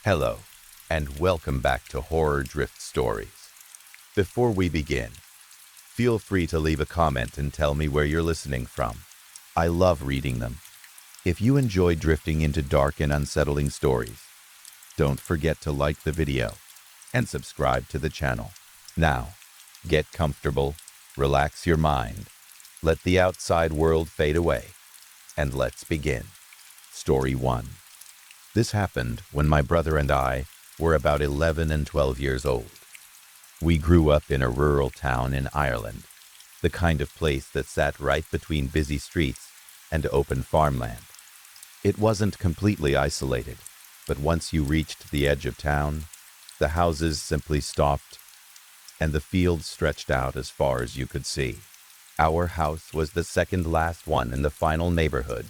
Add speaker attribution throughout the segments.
Speaker 1: Hello, and welcome back to Horror Drift Stories. Before we begin, feel free to leave a comment and tell me where you're listening from. I love reading them. If you enjoy drifting into dark and unsettling stories, don't forget to like the video and subscribe to the channel. Now, get comfortable, relax your mind, let the outside world fade away, and let's begin. Story 1. This happened when my brother and I were about 11 and 12 years old. We grew up in a rural town in Ireland, the kind of place that sat right between busy streets and open farmland. It wasn't completely isolated, but once you reached the edge of town, the houses simply stopped and the fields stretched out as far as you could see. Our house was the second last one in the final neighborhood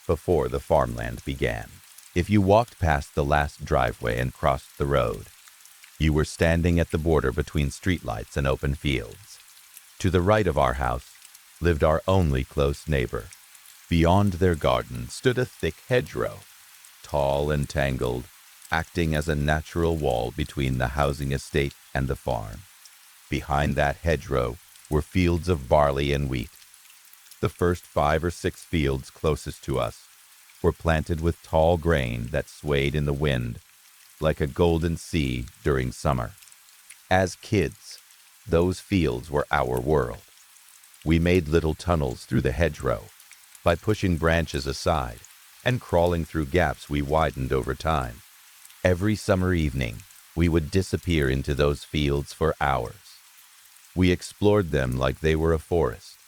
Speaker 1: before the farmland began. If you walked past the last driveway and crossed the road, you were standing at the border between streetlights and open fields. To the right of our house lived our only close neighbor. Beyond their garden stood a thick hedgerow, tall and tangled, acting as a natural wall between the housing estate and the farm. Behind that hedgerow were fields of barley and wheat. The first 5 or 6 fields closest to us were planted with tall grain that swayed in the wind like a golden sea during summer. As kids, those fields were our world. We made little tunnels through the hedgerow by pushing branches aside and crawling through gaps we widened over time. Every summer evening, we would disappear into those fields for hours. We explored them like they were a forest.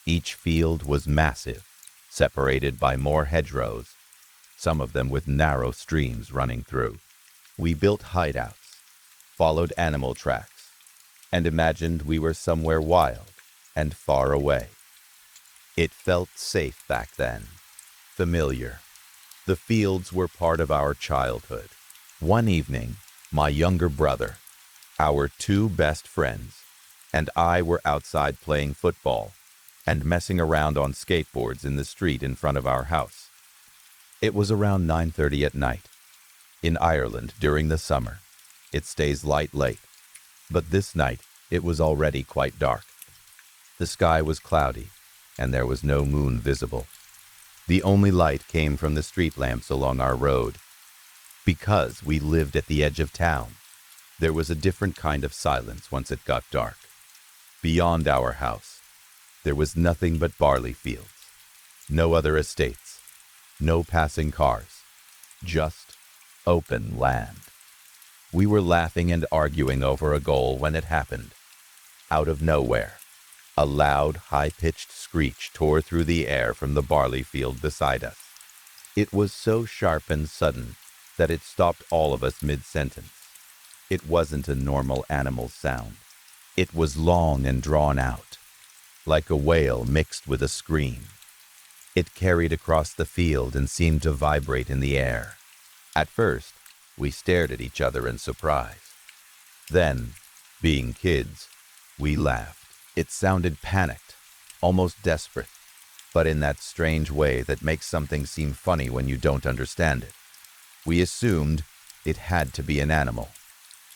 Speaker 1: Each field was massive, separated by more hedgerows, some of them with narrow streams running through. We built hideouts, followed animal tracks, and imagined we were somewhere wild and far away. It felt safe back then, familiar. The fields were part of our childhood. One evening, my younger brother, our 2 best friends, and I were outside playing football and messing around on skateboards in the street in front of our house. It was around 9:30 at night. In Ireland during the summer, it stays light late, but this night it was already quite dark. The sky was cloudy, and there was no moon visible. The only light came from the street lamps along our road. Because we lived at the edge of town, there was a different kind of silence once it got dark. Beyond our house, there was nothing but barley fields, no other estates, no passing cars, just open land. We were laughing and arguing over a goal when it happened. Out of nowhere, a loud, high-pitched screech tore through the air from the barley field beside us. It was so sharp and sudden that it stopped all of us mid-sentence. It wasn't a normal animal sound. It was long and drawn out, like a wail mixed with a scream. It carried across the field and seemed to vibrate in the air. At first, we stared at each other in surprise. Then, being kids, we laughed. It sounded panicked, almost desperate, but in that strange way that makes something seem funny when you don't understand it. We assumed it had to be an animal,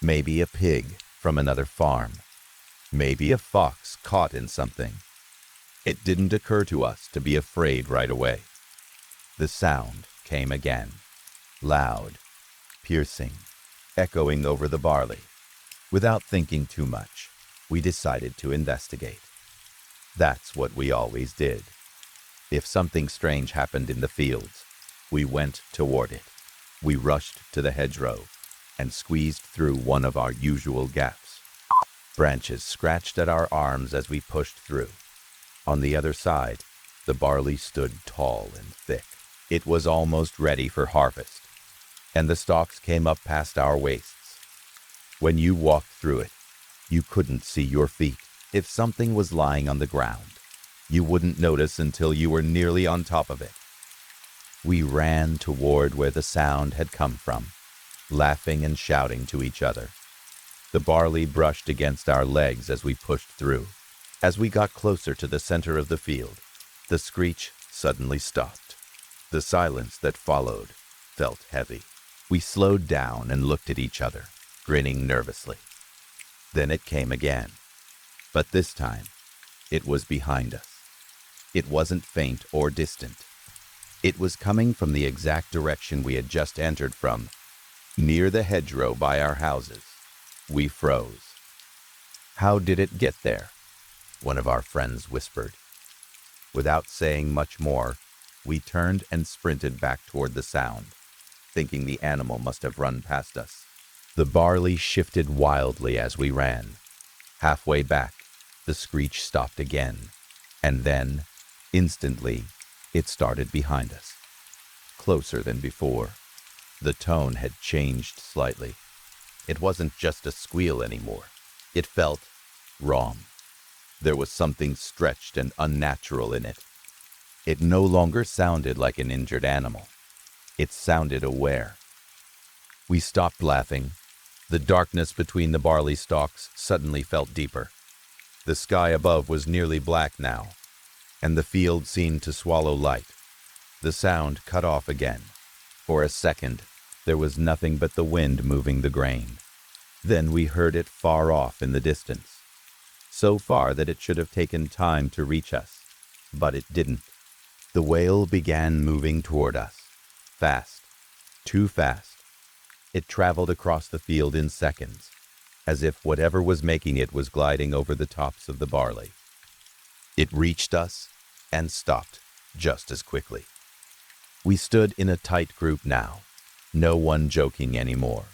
Speaker 1: maybe a pig from another farm, maybe a fox caught in something. It didn't occur to us to be afraid right away. The sound came again, loud, piercing, echoing over the barley. Without thinking too much, we decided to investigate. That's what we always did. If something strange happened in the fields, we went toward it. We rushed to the hedgerow and squeezed through one of our usual gaps. Branches scratched at our arms as we pushed through. On the other side, the barley stood tall and thick. It was almost ready for harvest, and the stalks came up past our waists. When you walked through it, you couldn't see your feet. If something was lying on the ground, you wouldn't notice until you were nearly on top of it. We ran toward where the sound had come from, laughing and shouting to each other. The barley brushed against our legs as we pushed through. As we got closer to the center of the field, the screech suddenly stopped. The silence that followed felt heavy. We slowed down and looked at each other, grinning nervously. Then it came again, but this time, it was behind us. It wasn't faint or distant. It was coming from the exact direction we had just entered from, near the hedgerow by our houses. We froze. "How did it get there?" one of our friends whispered. Without saying much more, we turned and sprinted back toward the sound, thinking the animal must have run past us. The barley shifted wildly as we ran. Halfway back, the screech stopped again, and then, instantly, it started behind us, closer than before. The tone had changed slightly. It wasn't just a squeal anymore. It felt wrong. There was something stretched and unnatural in it. It no longer sounded like an injured animal. It sounded aware. We stopped laughing. The darkness between the barley stalks suddenly felt deeper. The sky above was nearly black now, and the field seemed to swallow light. The sound cut off again. For a second, there was nothing but the wind moving the grain. Then we heard it far off in the distance, so far that it should have taken time to reach us, but it didn't. The wail began moving toward us, fast, too fast. It traveled across the field in seconds, as if whatever was making it was gliding over the tops of the barley. It reached us and stopped just as quickly. We stood in a tight group now, no one joking anymore.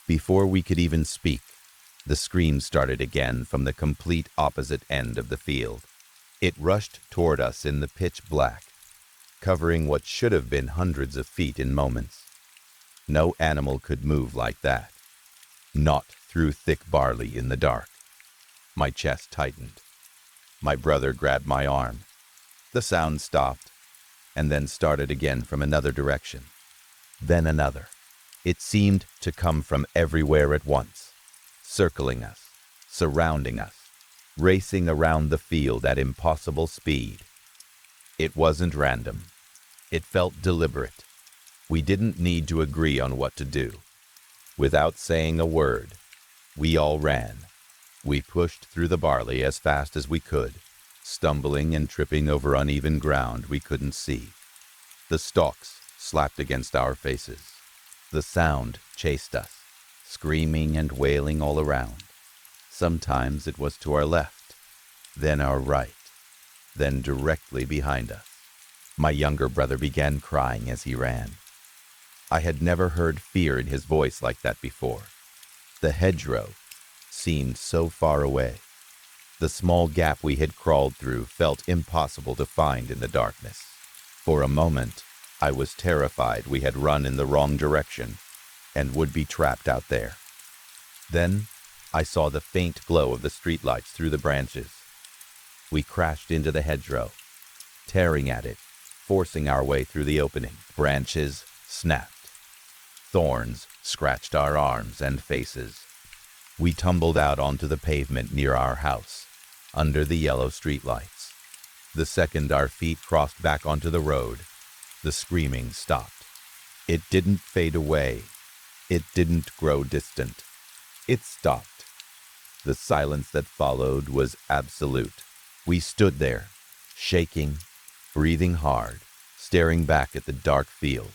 Speaker 1: Before we could even speak, the scream started again from the complete opposite end of the field. It rushed toward us in the pitch black, covering what should have been hundreds of feet in moments. No animal could move like that. Not through thick barley in the dark. My chest tightened. My brother grabbed my arm. The sound stopped, and then started again from another direction. Then another. It seemed to come from everywhere at once, circling us, surrounding us, racing around the field at impossible speed. It wasn't random. It felt deliberate. We didn't need to agree on what to do. Without saying a word, we all ran. We pushed through the barley as fast as we could, stumbling and tripping over uneven ground we couldn't see. The stalks slapped against our faces. The sound chased us, screaming and wailing all around. Sometimes it was to our left, then our right, then directly behind us. My younger brother began crying as he ran. I had never heard fear in his voice like that before. The hedgerow seemed so far away. The small gap we had crawled through felt impossible to find in the darkness. For a moment, I was terrified we had run in the wrong direction and would be trapped out there. Then, I saw the faint glow of the streetlights through the branches. We crashed into the hedgerow, tearing at it, forcing our way through the opening. Branches snapped. Thorns scratched our arms and faces. We tumbled out onto the pavement near our house, under the yellow streetlights. The second our feet crossed back onto the road, the screaming stopped. It didn't fade away. It didn't grow distant. It stopped. The silence that followed was absolute. We stood there, shaking, breathing hard, staring back at the dark field.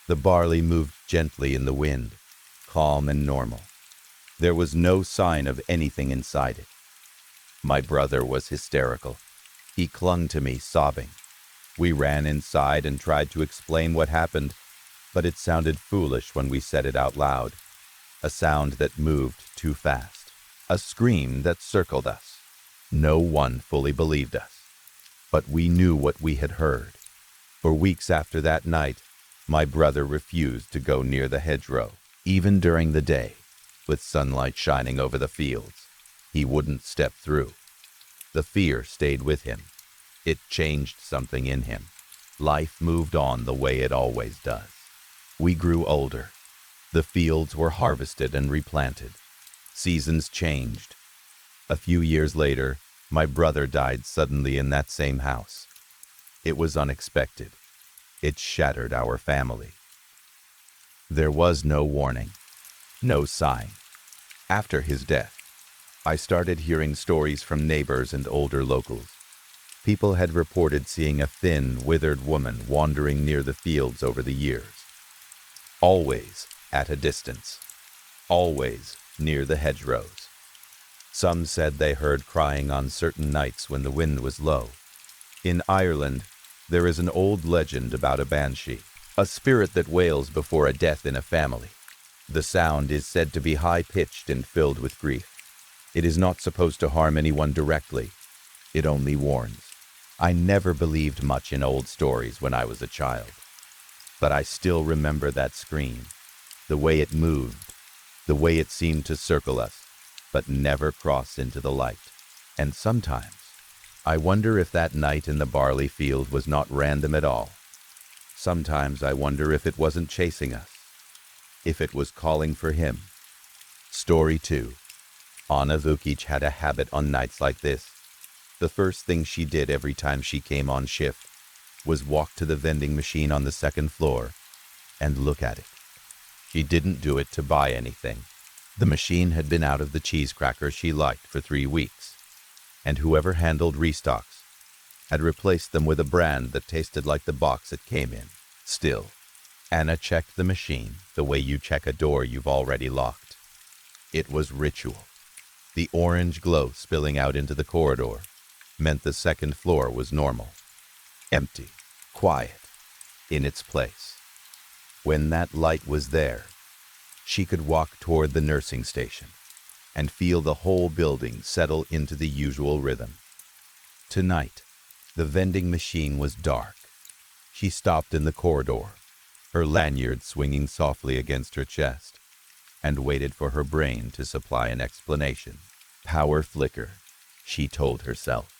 Speaker 1: The barley moved gently in the wind, calm and normal. There was no sign of anything inside it. My brother was hysterical. He clung to me, sobbing. We ran inside and tried to explain what happened, but it sounded foolish when we said it out loud. A sound that moved too fast. A scream that circled us. No one fully believed us, but we knew what we had heard. For weeks after that night, my brother refused to go near the hedgerow, even during the day, with sunlight shining over the fields. He wouldn't step through. The fear stayed with him. It changed something in him. Life moved on the way it always does. We grew older. The fields were harvested and replanted. Seasons changed. A few years later, my brother died suddenly in that same house. It was unexpected. It shattered our family. There was no warning, no sign. After his death, I started hearing stories from neighbors and older locals. People had reported seeing a thin, withered woman wandering near the fields over the years. Always at a distance. Always near the hedgerows. Some said they heard crying on certain nights when the wind was low. In Ireland, there is an old legend about a banshee, a spirit that wails before a death in a family. The sound is said to be high-pitched and filled with grief. It is not supposed to harm anyone directly. It only warns. I never believed much in old stories when I was a child. But I still remember that scream, the way it moved, the way it seemed to circle us, but never cross into the light. And sometimes, I wonder if that night in the barley field was not random at all. Sometimes I wonder if it wasn't chasing us, if it was calling for him. Story 2. Anna Vukic had a habit on nights like this. The first thing she did every time she came on shift was walk to the vending machine on the second floor and look at it. She didn't do it to buy anything. The machine had been out of the cheese crackers she liked for 3 weeks, and whoever handled restocks had replaced them with a brand that tasted like the box it came in. Still, Anna checked the machine the way you check a door you've already locked. It was ritual. The orange glow spilling out into the corridor meant the second floor was normal. Empty, quiet, in its place. When that light was there, she could walk toward the nursing station and feel the whole building settle into the usual rhythm. Tonight, the vending machine was dark. She stopped in the corridor, her lanyard swinging softly against her chest, and waited for her brain to supply an explanation. Power flicker, she told herself.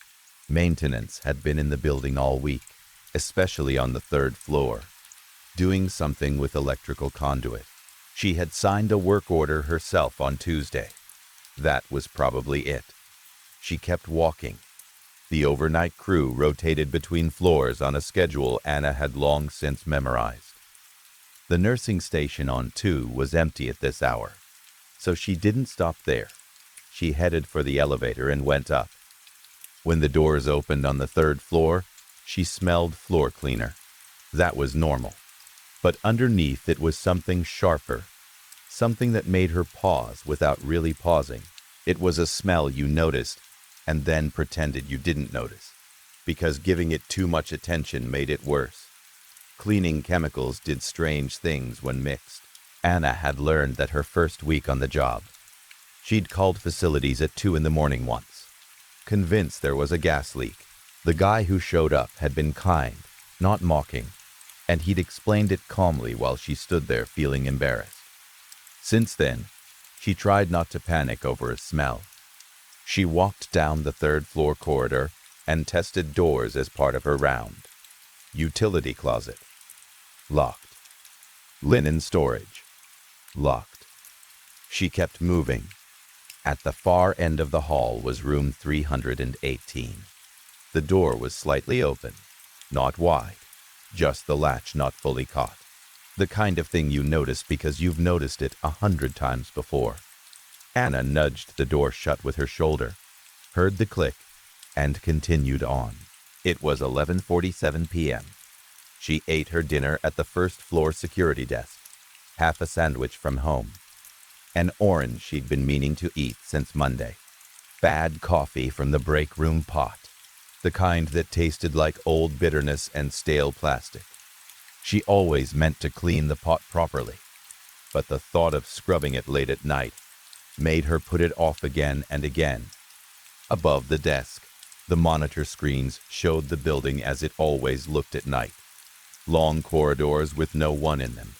Speaker 1: Maintenance had been in the building all week, especially on the 3rd floor, doing something with electrical conduit. She had signed a work order herself on Tuesday. That was probably it. She kept walking. The overnight crew rotated between floors on a schedule Anna had long since memorized. The nursing station on 2 was empty at this hour, so she didn't stop there. She headed for the elevator and went up. When the doors opened on the 3rd floor, she smelled floor cleaner. That was normal. But underneath it was something sharper, something that made her pause without really pausing. It was a smell you noticed and then pretended you didn't notice, because giving it too much attention made it worse. Cleaning chemicals did strange things when mixed. Anna had learned that her first week on the job. She'd called facilities at 2 in the morning once, convinced there was a gas leak. The guy who showed up had been kind, not mocking, and he'd explained it calmly while she stood there feeling embarrassed. Since then, she tried not to panic over a smell. She walked down the 3rd floor corridor and tested doors as part of her round. Utility closet. Locked. Linen storage. Locked. She kept moving. At the far end of the hall was room 318. The door was slightly open, not wide, just the latch not fully caught. The kind of thing you notice because you've noticed it 100 times before. Anna nudged the door shut with her shoulder, heard the click, and continued on. It was 11:47 p.m. She ate her dinner at the 1st floor security desk, half a sandwich from home. An orange she'd been meaning to eat since Monday. Bad coffee from the break room pot, the kind that tasted like old bitterness and stale plastic. She always meant to clean the pot properly, but the thought of scrubbing it late at night made her put it off again and again. Above the desk, the monitor screens showed the building as it always looked at night. Long corridors with no one in them,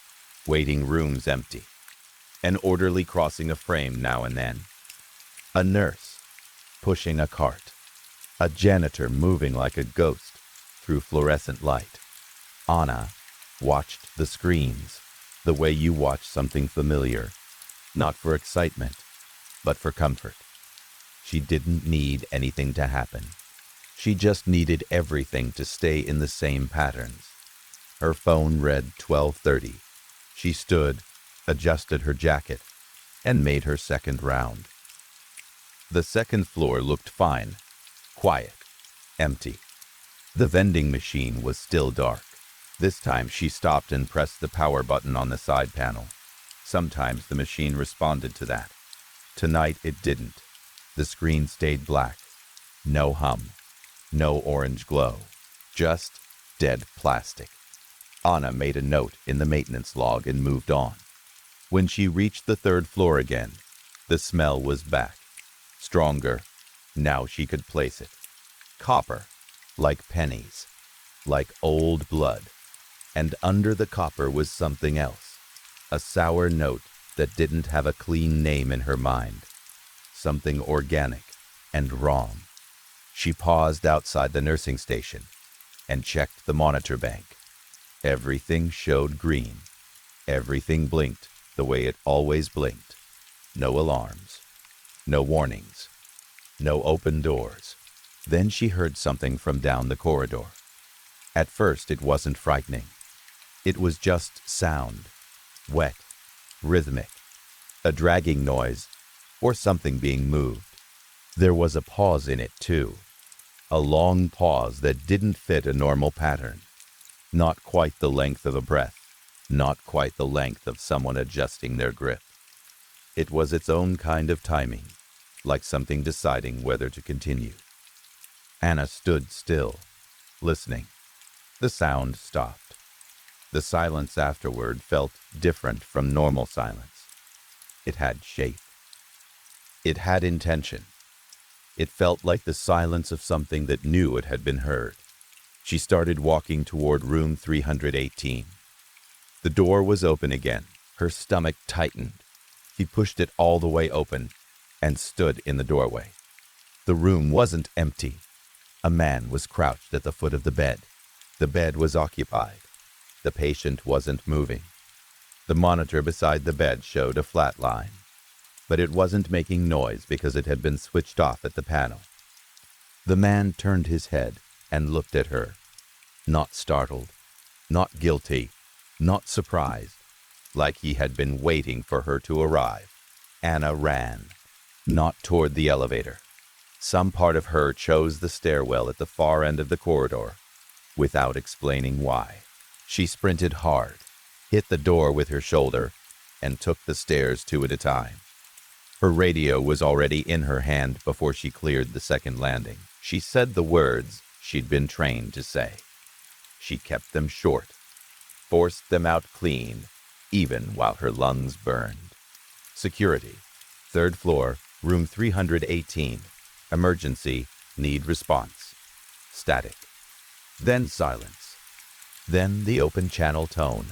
Speaker 1: waiting rooms empty, an orderly crossing a frame now and then, a nurse pushing a cart, a janitor moving like a ghost through fluorescent light. Anna watched the screens the way you watch something familiar, not for excitement, but for comfort. She didn't need anything to happen. She just needed everything to stay in the same patterns. Her phone read 12:30. She stood, adjusted her jacket, and made her second round. The second floor looked fine, quiet, empty. The vending machine was still dark. This time she stopped and pressed the power button on the side panel. Sometimes the machine responded to that. Tonight it didn't. The screen stayed black. No hum. No orange glow. Just dead plastic. Anna made a note in the maintenance log and moved on. When she reached the third floor again, the smell was back. Stronger. Now she could place it. Copper. Like pennies. Like old blood. And under the copper was something else. A sour note that didn't have a clean name in her mind. Something organic and wrong. She paused outside the nursing station and checked the monitor bank. Everything showed green. Everything blinked the way it always blinked. No alarms. No warnings. No open doors. Then she heard something from down the corridor. At first it wasn't frightening. It was just sound. Wet. Rhythmic. A dragging noise, or something being moved. There was a pause in it, too. A long pause that didn't fit a normal pattern. Not quite the length of a breath. Not quite the length of someone adjusting their grip. It was its own kind of timing, like something deciding whether to continue. Anna stood still, listening. The sound stopped. The silence afterward felt different from normal silence. It had shape. It had intention. It felt like the silence of something that knew it had been heard. She started walking toward room 318. The door was open again. Her stomach tightened. She pushed it all the way open and stood in the doorway. The room wasn't empty. A man was crouched at the foot of the bed. The bed was occupied. The patient wasn't moving. The monitor beside the bed showed a flat line, but it wasn't making noise because it had been switched off at the panel. The man turned his head and looked at her, not startled, not guilty, not surprised, like he had been waiting for her to arrive. Anna ran, not toward the elevator. Some part of her chose the stairwell at the far end of the corridor, without explaining why. She sprinted hard, hit the door with her shoulder, and took the stairs two at a time. Her radio was already in her hand before she cleared the second landing. She said the words she'd been trained to say. She kept them short, forced them out clean, even while her lungs burned. Security. Third floor, room 318. Emergency, need response. Static. Then silence. Then the open channel tone.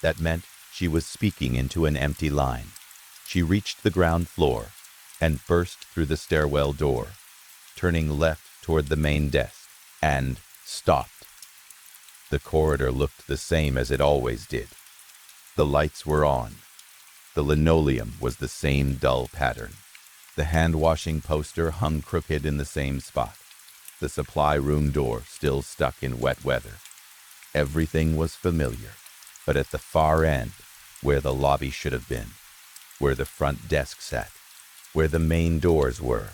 Speaker 1: That meant she was speaking into an empty line. She reached the ground floor and burst through the stairwell door, turning left toward the main desk, and stopped. The corridor looked the same as it always did. The lights were on. The linoleum was the same dull pattern. The hand-washing poster hung crooked in the same spot. The supply room door still stuck in wet weather. Everything was familiar, but at the far end, where the lobby should have been, where the front desk sat, where the main doors were,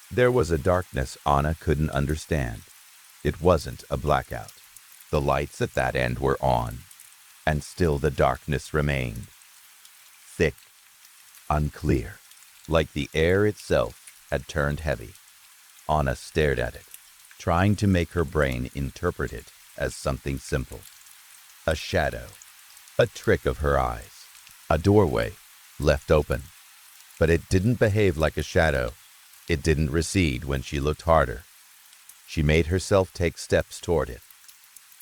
Speaker 1: there was a darkness Anna couldn't understand. It wasn't a blackout. The lights at that end were on, and still the darkness remained. Thick, unclear, like the air itself had turned heavy. Anna stared at it, trying to make her brain interpret it as something simple. A shadow, a trick of her eyes, a doorway left open. But it didn't behave like a shadow. It didn't recede when she looked harder. She made herself take steps toward it.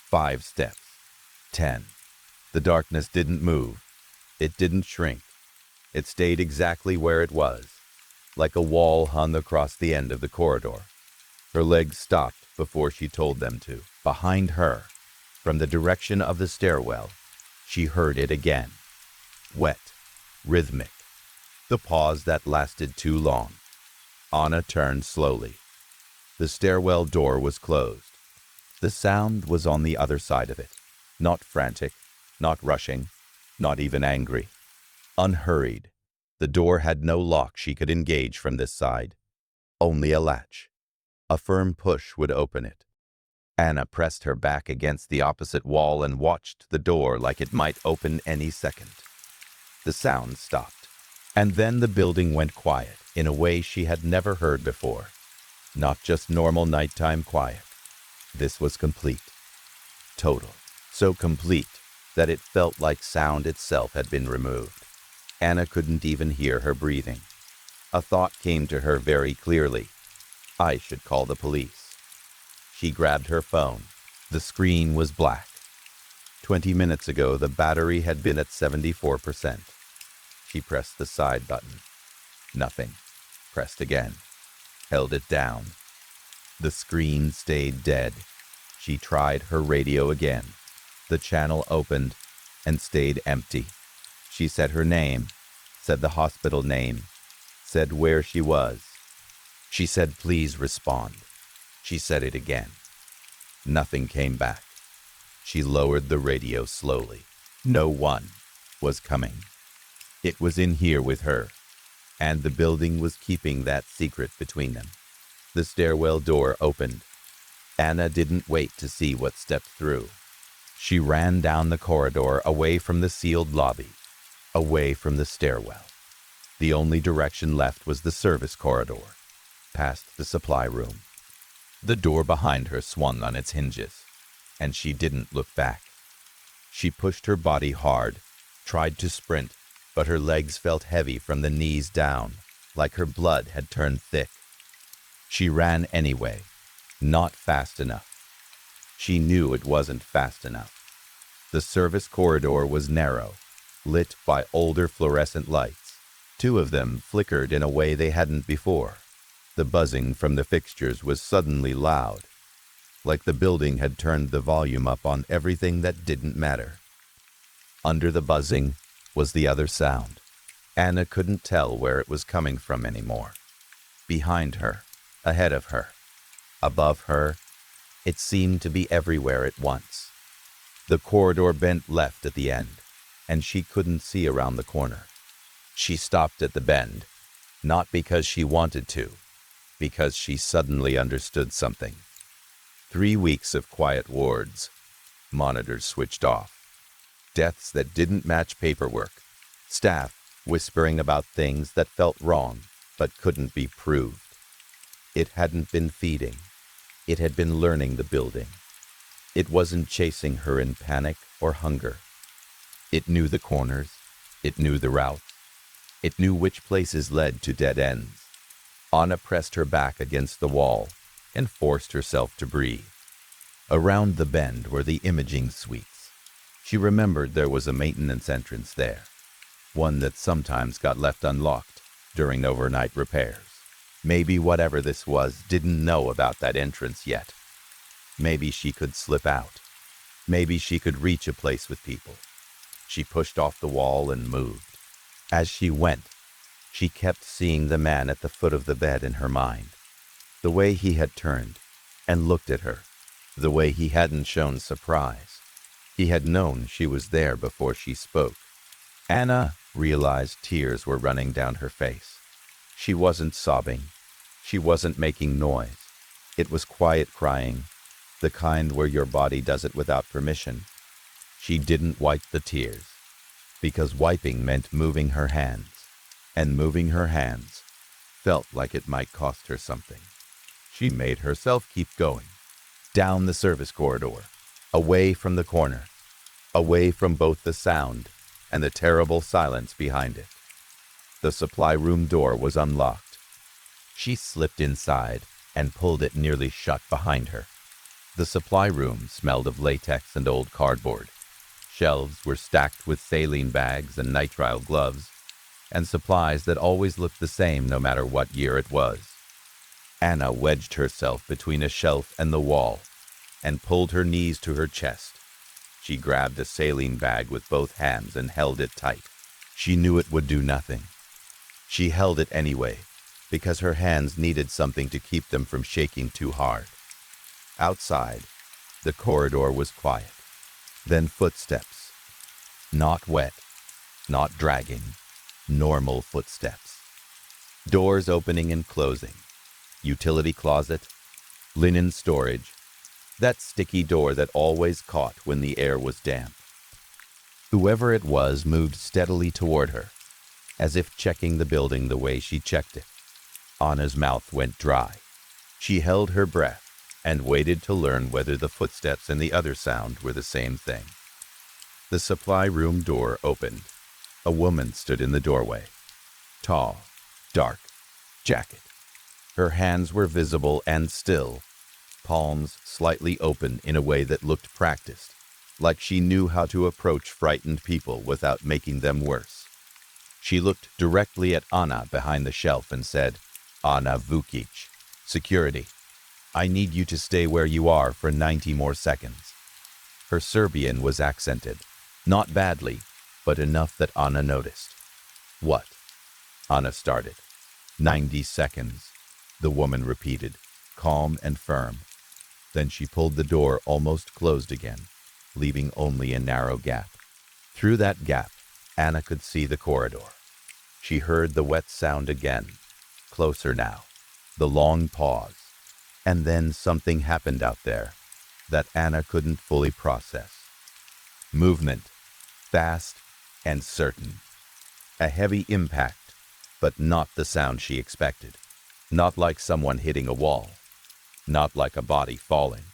Speaker 1: 5 steps. 10. The darkness didn't move. It didn't shrink. It stayed exactly where it was, like a wall hung across the end of the corridor. Her legs stopped before she told them to. Behind her, from the direction of the stairwell, she heard it again. Wet, rhythmic. The pause that lasted too long. Anna turned slowly. The stairwell door was closed. The sound was on the other side of it. Not frantic, not rushing, not even angry. Unhurried, the door had no lock she could engage from this side, only a latch. A firm push would open it. Anna pressed her back against the opposite wall and watched the door like it might open any second. The sound stopped, and then the building went quiet in a way she had never heard before. Not just normal nighttime quiet. This was complete. Total. So complete that it felt like sound itself had been removed. Anna couldn't even hear her breathing. A thought came to her very clearly. I should call the police. She grabbed her phone. The screen was black. 20 minutes ago, the battery had been at 74%. She pressed the side button. Nothing. Pressed again. Held it down. The screen stayed dead. She tried her radio again. The channel opened and stayed empty. She said her name, said the hospital name, said where she was. She said, please respond. She said it again. Nothing came back. She lowered the radio slowly. No one was coming. It was in here with her, and the building was keeping that secret between them. The stairwell door opened. Anna didn't wait to see what stepped through. She ran down the corridor, away from the sealed lobby, away from the stairwell. The only direction left was the service corridor, past the supply room. The door behind her swung on its hinges, and she didn't look back. She pushed her body hard, tried to sprint, but her legs felt heavy from the knees down, like her blood had turned thick. She ran anyway, not fast enough. She knew it wasn't fast enough. The service corridor was narrow, lit by older fluorescent lights. 2 of them flickered in a way they hadn't before. The buzzing from the fixtures was suddenly loud, like the building had turned the volume up on everything that didn't matter. Under the buzzing was the other sound. Anna couldn't tell where it was coming from anymore. Behind her, ahead of her, above her, it seemed to be everywhere at once. The corridor bent left at the end, and she couldn't see around the corner. She stopped at the bend, not because she wanted to, because she suddenly understood something. 3 weeks of quiet wards, monitors switched off, deaths that didn't match paperwork, staff whispering about things that felt wrong but couldn't be proved. It hadn't been feeding. It had been learning the building. It wasn't chasing her in panic or hunger. It knew the corners. It knew the route. It knew which places led to dead ends. Anna pressed her back against the wall and forced herself to breathe. Around the bend were the imaging suites. She remembered there was a maintenance entrance there, one that sometimes got left unlocked during overnight repairs. Maybe whatever this was didn't know about that entrance yet. Maybe she could slip out. Maybe she could reach a place with people. She pushed off the wall and moved. As she went, she kept seeing the man at the foot of the bed in her mind. The way he had turned and looked at her. The way he hadn't shown surprise. He had known she was there before she spoke. Anna realized tears were running down her face. She wasn't sobbing. She wasn't making noise. It was quiet crying, the kind where your body does it without permission. She didn't wipe the tears, because wiping meant moving her hands, and moving her hands felt like it might cost her something. She made herself keep going, down the service corridor, away from the corner, away from both the sound and the terrible silence behind it. The supply room door was unlocked. She slipped inside and pulled it nearly shut behind her. The supply room smelled of latex and old cardboard. Shelves were stacked with saline bags and nitrile gloves, and supplies that always looked the same no matter what year it was. Anna wedged herself between a shelf and the wall and pulled her knees to her chest. She grabbed a saline bag with both hands and held it tight. She knew it would do nothing. She held it anyway, because her hands needed something to keep them from shaking too hard. Outside, the corridor was quiet. Then footsteps. Not wet, not dragging, normal footsteps. Doors opening and closing, utility closet, linen storage, that sticky door that always caught when the air was damp. Whoever it was moved steadily toward her, as if checking the building the way she checked it. Anna's mouth went dry. She held her breath and waited to learn whether the footsteps and the other sound were the same thing. The supply room door opened. A woman stood in the doorway. Tall, dark, jacket. Her hands were visible and still, palms slightly open in a way that looked practiced, like she knew how to approach frightened people without making them worse. She looked directly at Anna behind the shelf and said, "Anna Vukic, security. I need you to stay where you are for 90 more seconds." Her Serbian was accented, not badly, but enough that Anna noticed. "What?" Anna started. 90 seconds, the woman repeated, calm and firm. Then she pulled the door almost closed again, leaving only a narrow gap. Through that gap, Anna could see the corridor. She heard the wet sound again, closer now, the long pause. And then something happened out there that Anna couldn't fully process. Movement, fast and certain. A heavy impact, but not the sound she expected. Not like someone hitting a wall. Not like a body falling.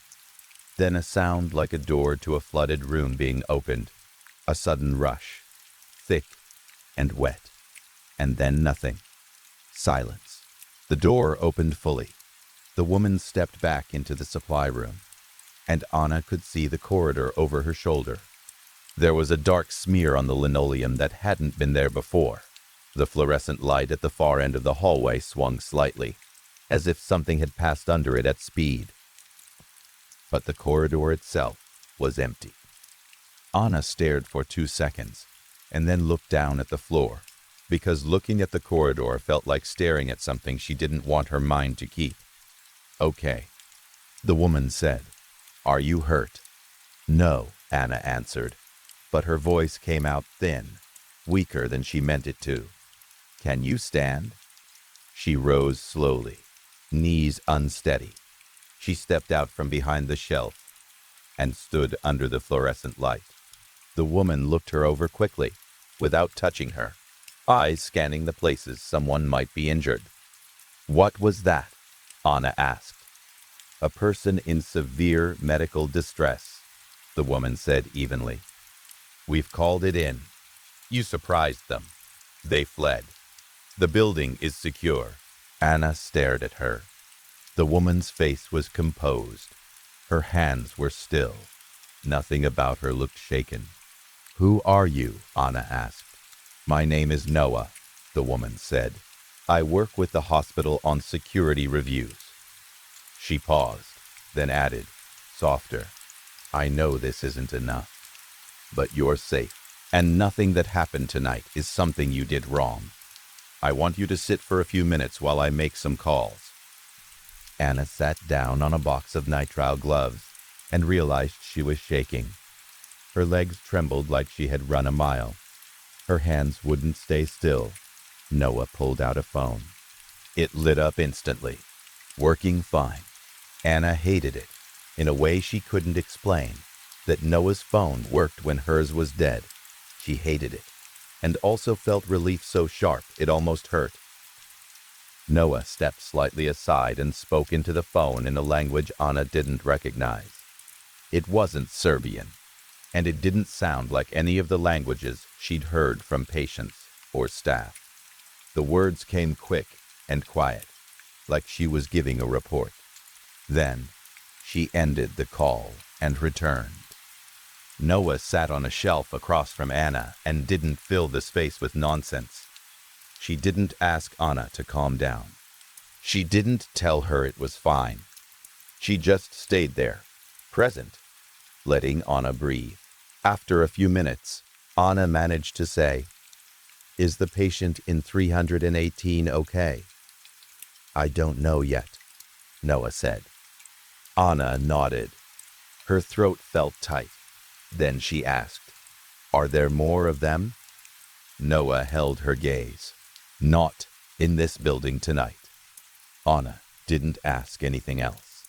Speaker 1: Then a sound like a door to a flooded room being opened. A sudden rush, thick and wet. And then nothing. Silence. The door opened fully. The woman stepped back into the supply room, and Anna could see the corridor over her shoulder. There was a dark smear on the linoleum that hadn't been there before. The fluorescent light at the far end of the hallway swung slightly, as if something had passed under it at speed. But the corridor itself was empty. Anna stared for 2 seconds, and then looked down at the floor, because looking at the corridor felt like staring at something she didn't want her mind to keep. "Okay," the woman said. "Are you hurt?" "No," Anna answered, but her voice came out thin, weaker than she meant it to. "Can you stand?" She rose slowly, knees unsteady. She stepped out from behind the shelf and stood under the fluorescent light. The woman looked her over quickly, without touching her, eyes scanning the places someone might be injured. "What was that?" Anna asked. "A person in severe medical distress," the woman said evenly. "We've called it in. You surprised them. They fled. The building is secure." Anna stared at her. The woman's face was composed. Her hands were still. Nothing about her looked shaken. "Who are you?" Anna asked. "My name is Noah," the woman said. "I work with the hospital on security reviews." She paused, then added, softer, "I know this isn't enough, but you're safe, and nothing that happened tonight is something you did wrong. I want you to sit for a few minutes while I make some calls." Anna sat down on a box of nitrile gloves and realized she was shaking. Her legs trembled like she had run a mile. Her hands wouldn't stay still. Noah pulled out a phone. It lit up instantly, working fine. Anna hated it, in a way she couldn't explain. That Noah's phone worked when hers was dead. She hated it, and also felt relief so sharp it almost hurt. Noah stepped slightly aside and spoke into the phone in a language Anna didn't recognize. It wasn't Serbian, and it didn't sound like any of the languages she'd heard from patients or staff. The words came quick and quiet, like she was giving a report. Then, she ended the call and returned. Noah sat on a shelf across from Anna and didn't fill the space with nonsense. She didn't ask Anna to calm down. She didn't tell her it was fine. She just stayed there, present, letting Anna breathe. After a few minutes, Anna managed to say, "Is the patient in 318 okay?" "I don't know yet," Noah said. Anna nodded. Her throat felt tight. Then she asked, "Are there more of them?" Noah held her gaze. Not in this building tonight. Anna didn't ask anything else.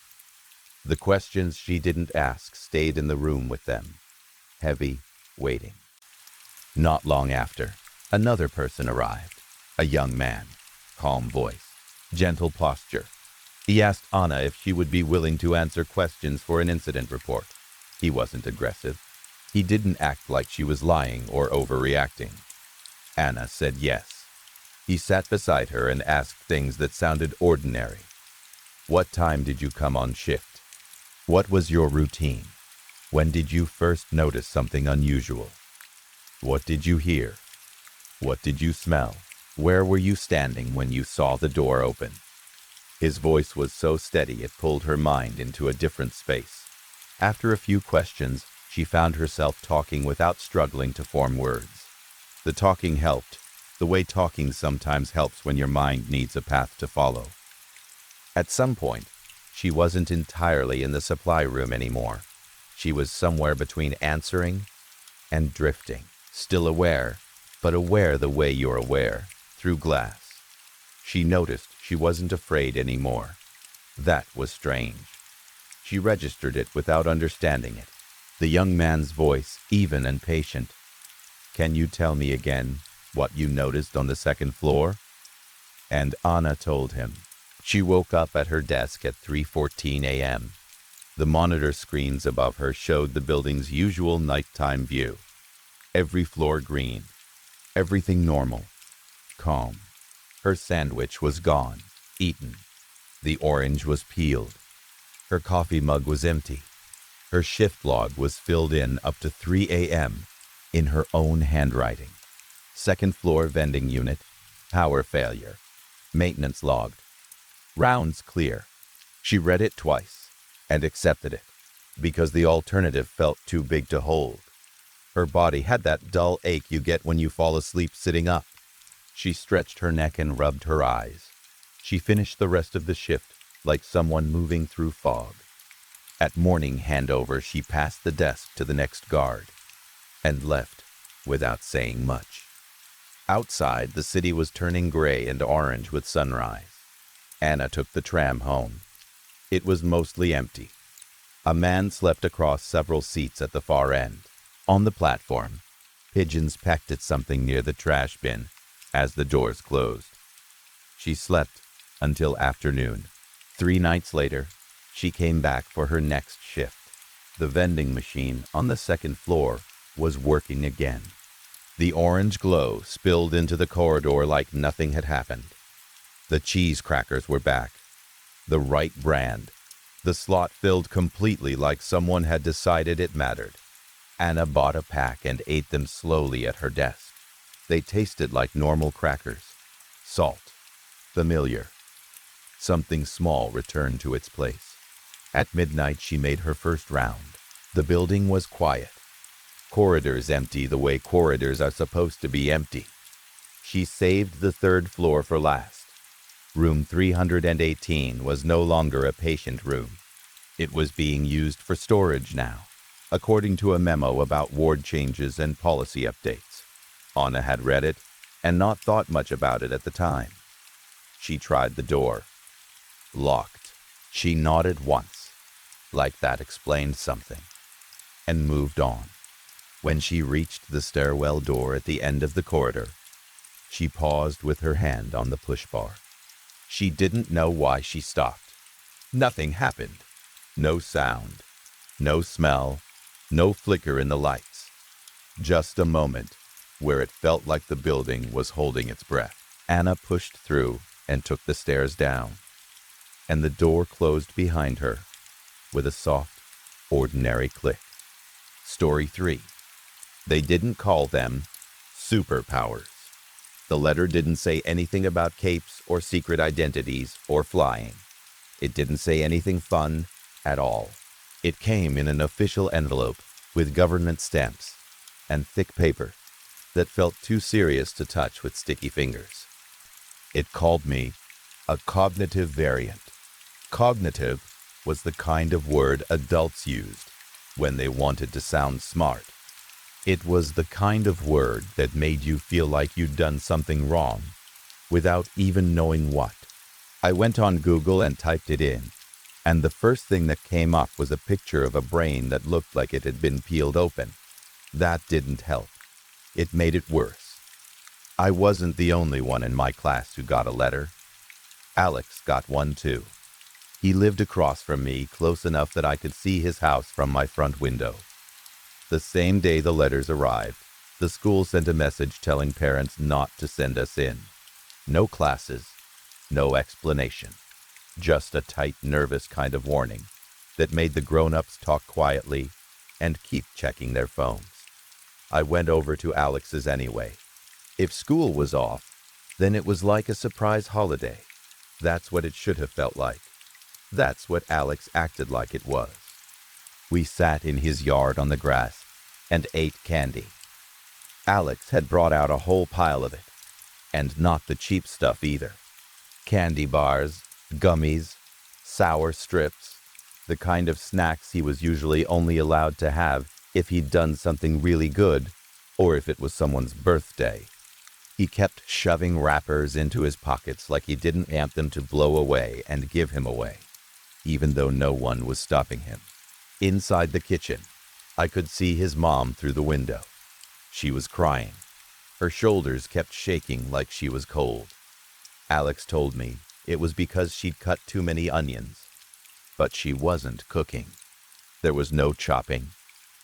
Speaker 1: The questions she didn't ask stayed in the room with them, heavy, waiting. Not long after, another person arrived. A young man, calm voice, gentle posture. He asked Anna if she would be willing to answer questions for an incident report. He wasn't aggressive. He didn't act like she was lying or overreacting. Anna said yes. He sat beside her and asked things that sounded ordinary. What time did you come on shift? What was your routine? When did you first notice something unusual? What did you hear? What did you smell? Where were you standing when you saw the door open? His voice was so steady it pulled her mind into a different space. After a few questions, she found herself talking without struggling to form words. The talking helped, the way talking sometimes helps when your mind needs a path to follow. At some point, she wasn't entirely in the supply room anymore. She was somewhere between answering and drifting, still aware, but aware the way you're aware, through glass. She noticed she wasn't afraid anymore. That was strange. She registered it without understanding it. The young man's voice, even and patient. Can you tell me again what you noticed on the second floor? And Anna told him. She woke up at her desk at 3:14 a.m. The monitor screens above her showed the building's usual nighttime view. Every floor green. Everything normal. Calm. Her sandwich was gone, eaten. The orange was peeled. Her coffee mug was empty. Her shift log was filled in up to 3 a.m. in her own handwriting. Second floor vending unit, power failure, maintenance logged, rounds clear. She read it twice and accepted it because the alternative felt too big to hold. Her body had that dull ache you get when you fall asleep sitting up. She stretched her neck and rubbed her eyes. She finished the rest of the shift like someone moving through fog. At morning handover, she passed the desk to the next guard and left without saying much. Outside, the city was turning gray and orange with sunrise. Anna took the tram home. It was mostly empty. A man slept across several seats at the far end. On the platform, pigeons pecked at something near the trash bin as the doors closed. She slept until afternoon. 3 nights later, she came back for her next shift. The vending machine on the second floor was working again. The orange glow spilled into the corridor like nothing had happened. The cheese crackers were back. The right brand. The slot filled completely like someone had decided it mattered. Anna bought a pack and ate them slowly at her desk. They tasted like normal crackers. Salt. Familiar. Something small returned to its place. At midnight, she made her first round. The building was quiet. Corridors empty the way corridors are supposed to be empty. She saved the third floor for last. Room 318 was no longer a patient room. It was being used for storage now, according to a memo about ward changes and policy updates. Anna had read it and not thought much about it at the time. She tried the door. Locked. She nodded once, like that explained something, and moved on. When she reached the stairwell door at the end of the corridor, she paused with her hand on the push bar. She didn't know why she stopped. Nothing happened. No sound, no smell, no flicker in the lights. Just a moment where it felt like the building was holding its breath. Anna pushed through and took the stairs down, and the door closed behind her with a soft, ordinary click. Story 3. They didn't call them superpowers. The letter didn't say anything about capes or secret identities or flying. It didn't say anything fun at all. It came in an official envelope with government stamps and thick paper that felt too serious to touch with sticky fingers. It called me a cognitive variant. Cognitive was the kind of word adults used when they wanted to sound smart. It was the kind of word that made you feel like you'd done something wrong without even knowing what. I went on Google and typed it in, and the first thing that came up was a picture of a brain that looked like it had been peeled open. That didn't help. It made it worse. I wasn't the only one in my class who got a letter. Alex got one too. He lived across from me, close enough that I could see his house from my front window. The same day the letters arrived, the school sent a message telling parents not to send us in. No classes, no explanation. Just a tight, nervous kind of warning that made the grown-ups talk quietly and keep checking their phones. I went over to Alex's anyway. If school was off, then it was like a surprise holiday. That's what it should have felt like. That's what Alex acted like it was. We sat in his yard on the grass and ate candy. Alex had brought out a whole pile of it, and not the cheap stuff either. Candy bars, gummies, sour strips, the kind of snacks he was usually only allowed to have if he'd done something really good or if it was someone's birthday. He kept shoving wrappers into his pockets like he didn't want them to blow away and give him away, even though no one was stopping him. Inside the kitchen, I could see his mom through the window. She was crying. Her shoulders kept shaking like she was cold. Alex told me it was because she'd cut too many onions. But she wasn't cooking. There was no chopping,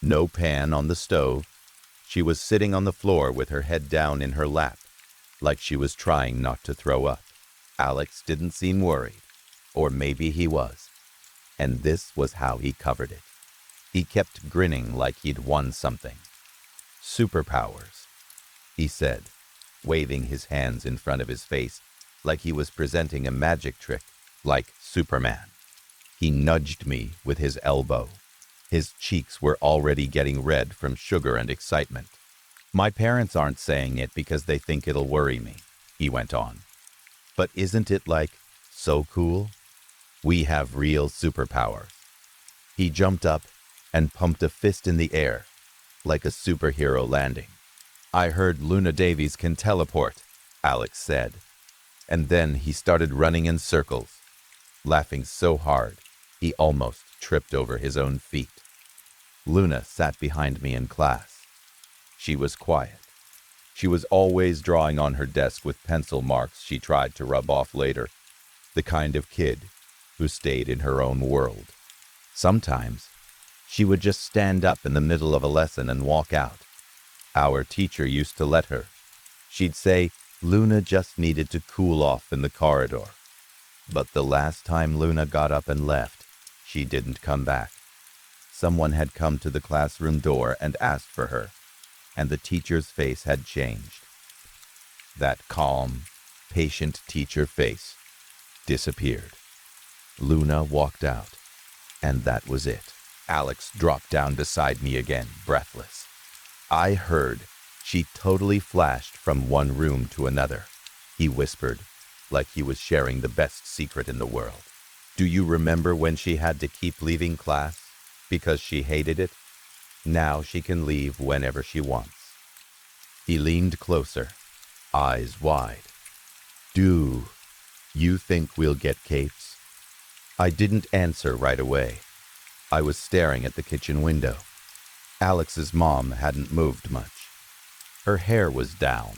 Speaker 1: no pan on the stove. She was sitting on the floor with her head down in her lap, like she was trying not to throw up. Alex didn't seem worried, or maybe he was. And this was how he covered it. He kept grinning like he'd won something. Superpowers, he said, waving his hands in front of his face like he was presenting a magic trick, like Superman. He nudged me with his elbow. His cheeks were already getting red from sugar and excitement. My parents aren't saying it because they think it'll worry me, he went on. But isn't it like so cool? We have real superpowers. He jumped up and pumped a fist in the air, like a superhero landing. I heard Luna Davies can teleport, Alex said. And then he started running in circles, laughing so hard he almost tripped over his own feet. Luna sat behind me in class. She was quiet. She was always drawing on her desk with pencil marks she tried to rub off later, the kind of kid who stayed in her own world. Sometimes, she would just stand up in the middle of a lesson and walk out. Our teacher used to let her. She'd say Luna just needed to cool off in the corridor. But the last time Luna got up and left, she didn't come back. Someone had come to the classroom door and asked for her, and the teacher's face had changed. That calm, patient teacher face disappeared. Luna walked out, and that was it. Alex dropped down beside me again, breathless. I heard she totally flashed from one room to another. He whispered, like he was sharing the best secret in the world. Do you remember when she had to keep leaving class because she hated it? Now she can leave whenever she wants. He leaned closer, eyes wide. Do you think we'll get capes? I didn't answer right away. I was staring at the kitchen window. Alex's mom hadn't moved much. Her hair was down,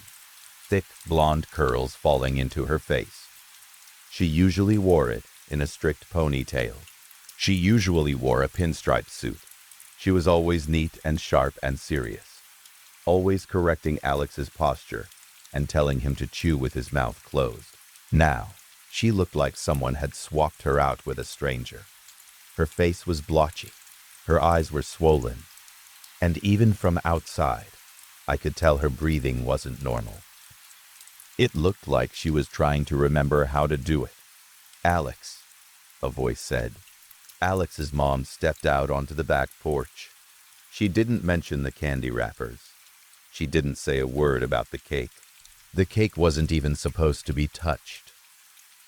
Speaker 1: thick blonde curls falling into her face. She usually wore it in a strict ponytail. She usually wore a pinstripe suit. She was always neat and sharp and serious, always correcting Alex's posture and telling him to chew with his mouth closed. Now, she looked like someone had swapped her out with a stranger. Her face was blotchy, her eyes were swollen, and even from outside, I could tell her breathing wasn't normal. It looked like she was trying to remember how to do it. Alex, a voice said. Alex's mom stepped out onto the back porch. She didn't mention the candy wrappers. She didn't say a word about the cake. The cake wasn't even supposed to be touched.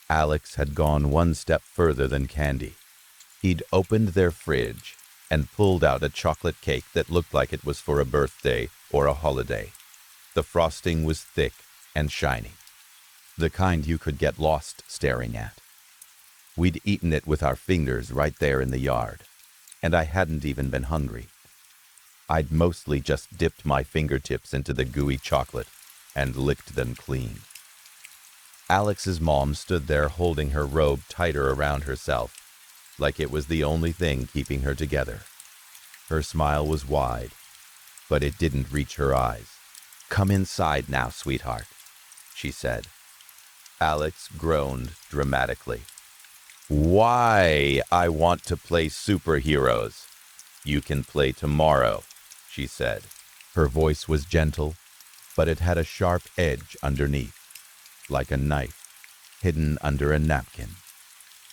Speaker 1: Alex had gone one step further than candy. He'd opened their fridge and pulled out a chocolate cake that looked like it was for a birthday or a holiday. The frosting was thick and shiny, the kind you could get lost staring at. We'd eaten it with our fingers right there in the yard, and I hadn't even been hungry. I'd mostly just dipped my fingertips into the gooey chocolate and licked them clean. Alex's mom stood there holding her robe tighter around herself, like it was the only thing keeping her together. Her smile was wide, but it didn't reach her eyes. "Come inside now, sweetheart," she said. Alex groaned dramatically. "Why? I want to play superheroes." "You can play tomorrow," she said. Her voice was gentle, but it had a sharp edge underneath, like a knife hidden under a napkin.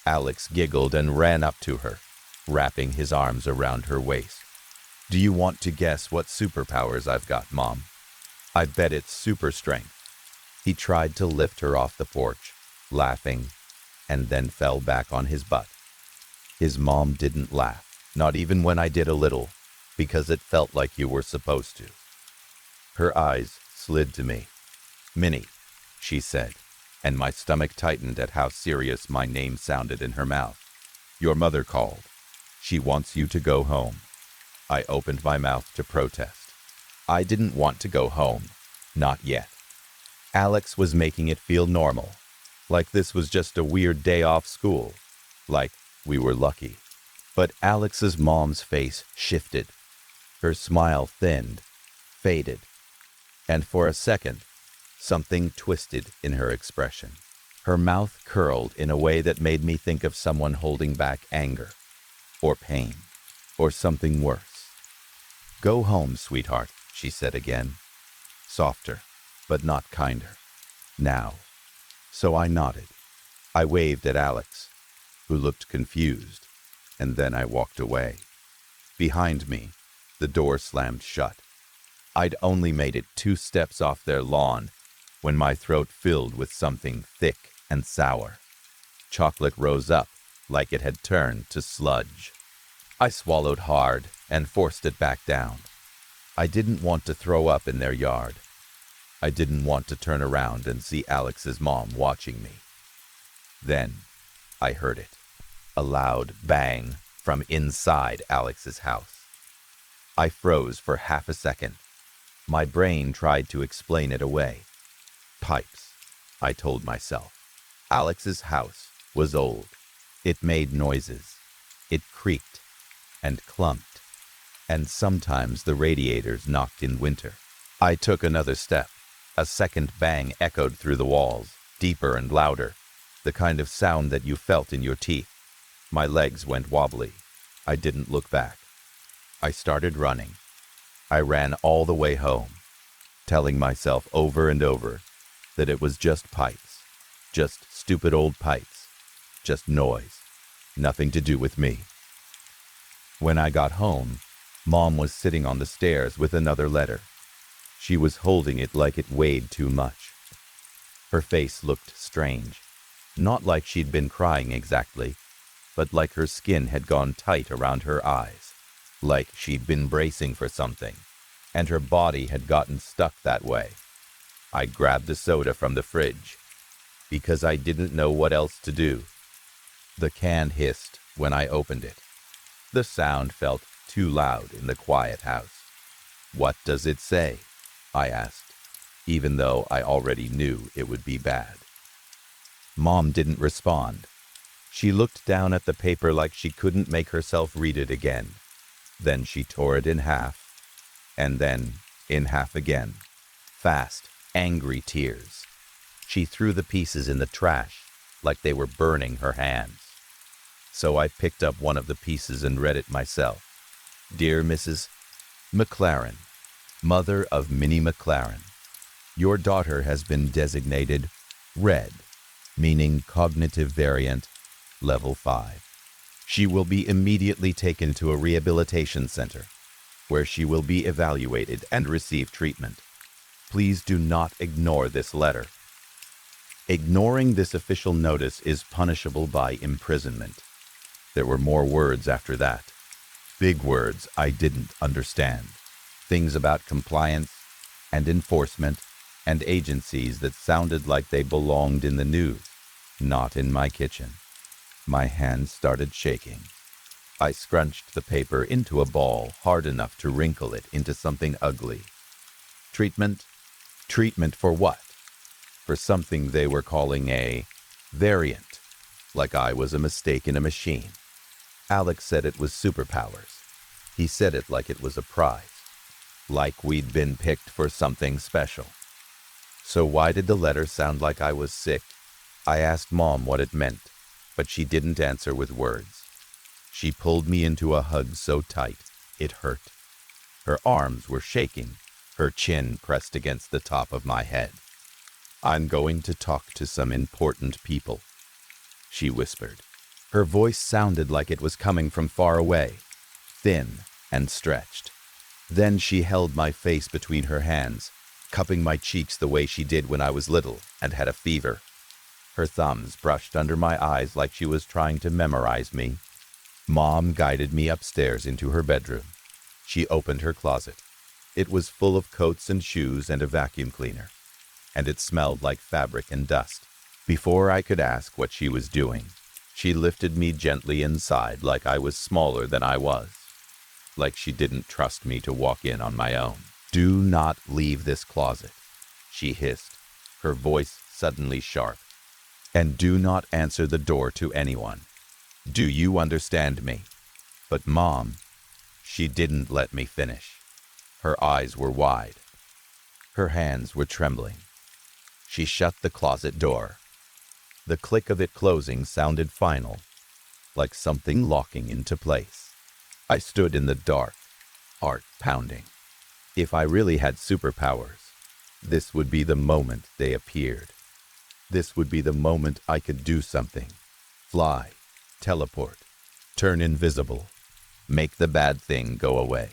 Speaker 1: Alex giggled and ran up to her, wrapping his arms around her waist. "Do you want to guess what superpowers I've got, Mom?" "I bet it's super strength." He tried to lift her off the porch, laughing, and then fell back on his butt. His mom didn't laugh, not even when I did a little, because it felt like you were supposed to. Her eyes slid to me. "Minnie," she said, and my stomach tightened at how serious my name sounded in her mouth. "Your mother called. She wants you to go home." I opened my mouth to protest. I didn't want to go home. Not yet. Alex was making it feel normal, like this was just a weird day off school, like we were lucky. But Alex's mom's face shifted. Her smile thinned, faded, and for a second, something twisted in her expression. Her mouth curled in a way that made me think of someone holding back anger, or pain, or something worse. "Go home, sweetheart," she said again, softer, but not kinder. "Now." So I nodded. I waved at Alex, who looked confused, and then I walked away. Behind me, the door slammed shut. I'd only made it 2 steps off their lawn when my throat filled with something thick and sour. Chocolate rose up like it had turned to sludge. I swallowed hard and forced it back down. I didn't want to throw up in their yard. I didn't want to turn around and see Alex's mom watching me. Then I heard it, a loud bang from inside Alex's house. I froze for half a second. My brain tried to explain it away. Pipes, I told myself. Alex's house was old. It made noises. It creaked and clumped, and sometimes the radiators knocked in winter. I took another step. A second bang echoed through the walls, deeper and louder, the kind of sound that you felt in your teeth. My legs went wobbly. I didn't look back. I started running. I ran all the way home, telling myself over and over that it was just pipes, just stupid old pipes, just noise, nothing to do with me. When I got home, Mom was sitting on the stairs with another letter. She was holding it like it weighed too much. Her face looked strange, not like she'd been crying exactly, but like her skin had gone tight around her eyes, like she'd been bracing for something, and her body had gotten stuck that way. I grabbed a soda from the fridge, because I didn't know what else to do. The can hissed when I opened it. The sound felt too loud in the quiet house. "What does it say?" I asked, even though I already knew it would be bad. Mom didn't respond. She looked down at the paper like she couldn't make herself read it again. Then she tore it in half, and then in half again. Fast, angry tears. She threw the pieces in the trash like they were burning her hands. So I picked up one of the pieces and read it myself. "Dear Mrs. McLaren, mother of Minnie McLaren, your daughter has been designated red, meaning cognitive variant level 5. She will be immediately taken to a rehabilitation center where she will be evaluated and receive treatment. Please do not ignore this letter. Ignoring this official notice is punishable by imprisonment." There were more words after that. Big words I didn't understand. Things about compliance and enforcement and agencies that sounded like they belonged in the news, not in my kitchen. My hands started shaking. I scrunched the paper into a ball hard enough to wrinkle it into something ugly. Treatment? Treatment for what? For something they were calling a variant, like I was a mistake in a machine. Alex said it was superpowers. He said it like it was a prize, like we'd been picked for something special. So why did the letter sound like I was sick? I asked Mom what it meant, but she didn't answer with words. She pulled me into a hug so tight, it hurt. Her arms were shaking, her chin pressed against the top of my head. I'm going to talk to some important people, she whispered. Her voice sounded like it was coming from far away, thin and stretched. Then she held my face between her hands, cupping my cheeks the way she did when I was little and had a fever. Her thumbs brushed under my eyes like she was trying to memorize me. Mom guided me upstairs into her bedroom. She opened her closet. It was full of coats and shoes and a vacuum cleaner, and it smelled like fabric and dust. Before I could ask what she was doing, she lifted me gently inside like I was smaller than I was, like she didn't trust me to walk in on my own. Do not leave this closet, she hissed, her voice suddenly sharp. And do not answer the door to anyone. Do you understand me? But Mom, she didn't let me finish. Her eyes were wide. Her hands were trembling. She shut the closet door. The click of it closing sounded final, like something locking into place. I stood in the dark, heart pounding. If I really had superpowers, this would be the moment they appeared. This would be the moment I could do something. Fly, teleport, turn invisible, make the bad thing go away.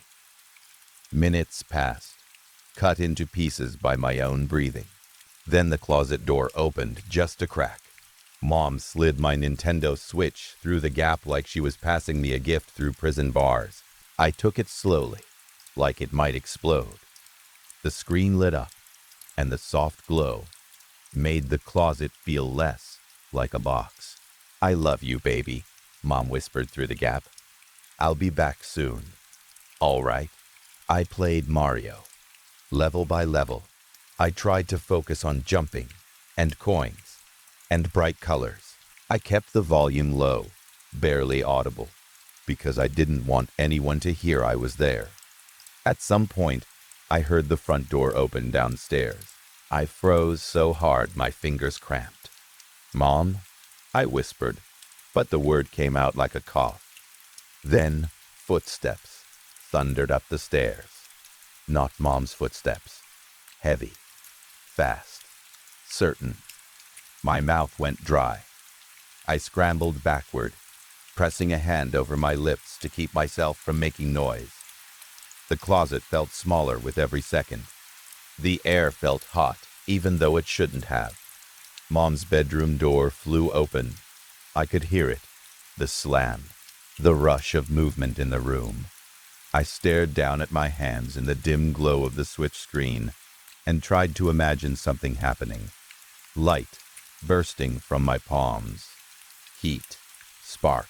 Speaker 1: Minutes passed, cut into pieces by my own breathing. Then the closet door opened just a crack. Mom slid my Nintendo Switch through the gap like she was passing me a gift through prison bars. I took it slowly, like it might explode. The screen lit up, and the soft glow made the closet feel less like a box. I love you, baby, Mom whispered through the gap. I'll be back soon. All right. I played Mario, level by level. I tried to focus on jumping and coins and bright colors. I kept the volume low, barely audible, because I didn't want anyone to hear I was there. At some point, I heard the front door open downstairs. I froze so hard my fingers cramped. Mom? I whispered, but the word came out like a cough. Then, footsteps thundered up the stairs. Not Mom's footsteps. Heavy, fast, certain. My mouth went dry. I scrambled backward, pressing a hand over my lips to keep myself from making noise. The closet felt smaller with every second. The air felt hot, even though it shouldn't have. Mom's bedroom door flew open. I could hear it, the slam, the rush of movement in the room. I stared down at my hands in the dim glow of the Switch screen and tried to imagine something happening. Light bursting from my palms. Heat, sparks,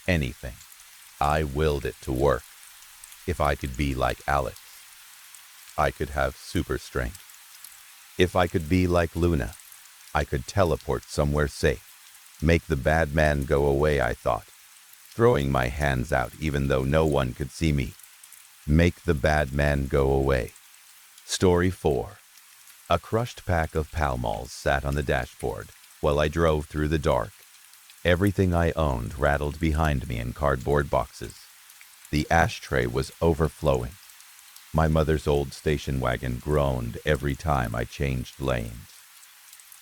Speaker 1: anything. I willed it to work. If I could be like Alex, I could have super strength. If I could be like Luna, I could teleport somewhere safe. Make the bad man go away, I thought, throwing my hands out even though no one could see me. Make the bad man go away. Story 4. A crushed pack of Pall Malls sat on the dashboard while I drove through the dark. Everything I owned rattled behind me in cardboard boxes. The ashtray was overflowing. My mother's old station wagon groaned every time I changed lanes.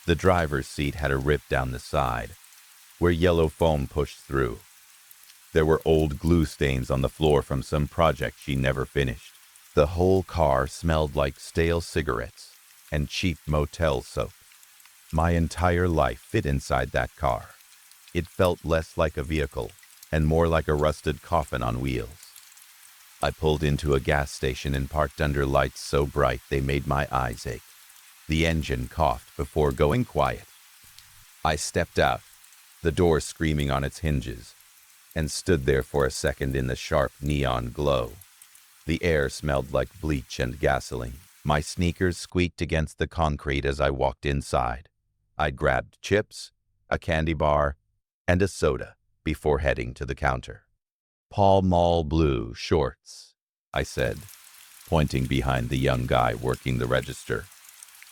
Speaker 1: The driver's seat had a rip down the side, where yellow foam pushed through. There were old glue stains on the floor from some project she never finished. The whole car smelled like stale cigarettes and cheap motel soap. My entire life fit inside that car. It felt less like a vehicle and more like a rusted coffin on wheels. I pulled into a gas station and parked under lights so bright they made my eyes ache. The engine coughed before going quiet. I stepped out, the door screaming on its hinges, and stood there for a second in the sharp neon glow. The air smelled like bleach and gasoline. My sneakers squeaked against the concrete as I walked inside. I grabbed chips, a candy bar, and a soda before heading to the counter. Pall Mall blue shorts, I said, pointing behind the young guy working the register.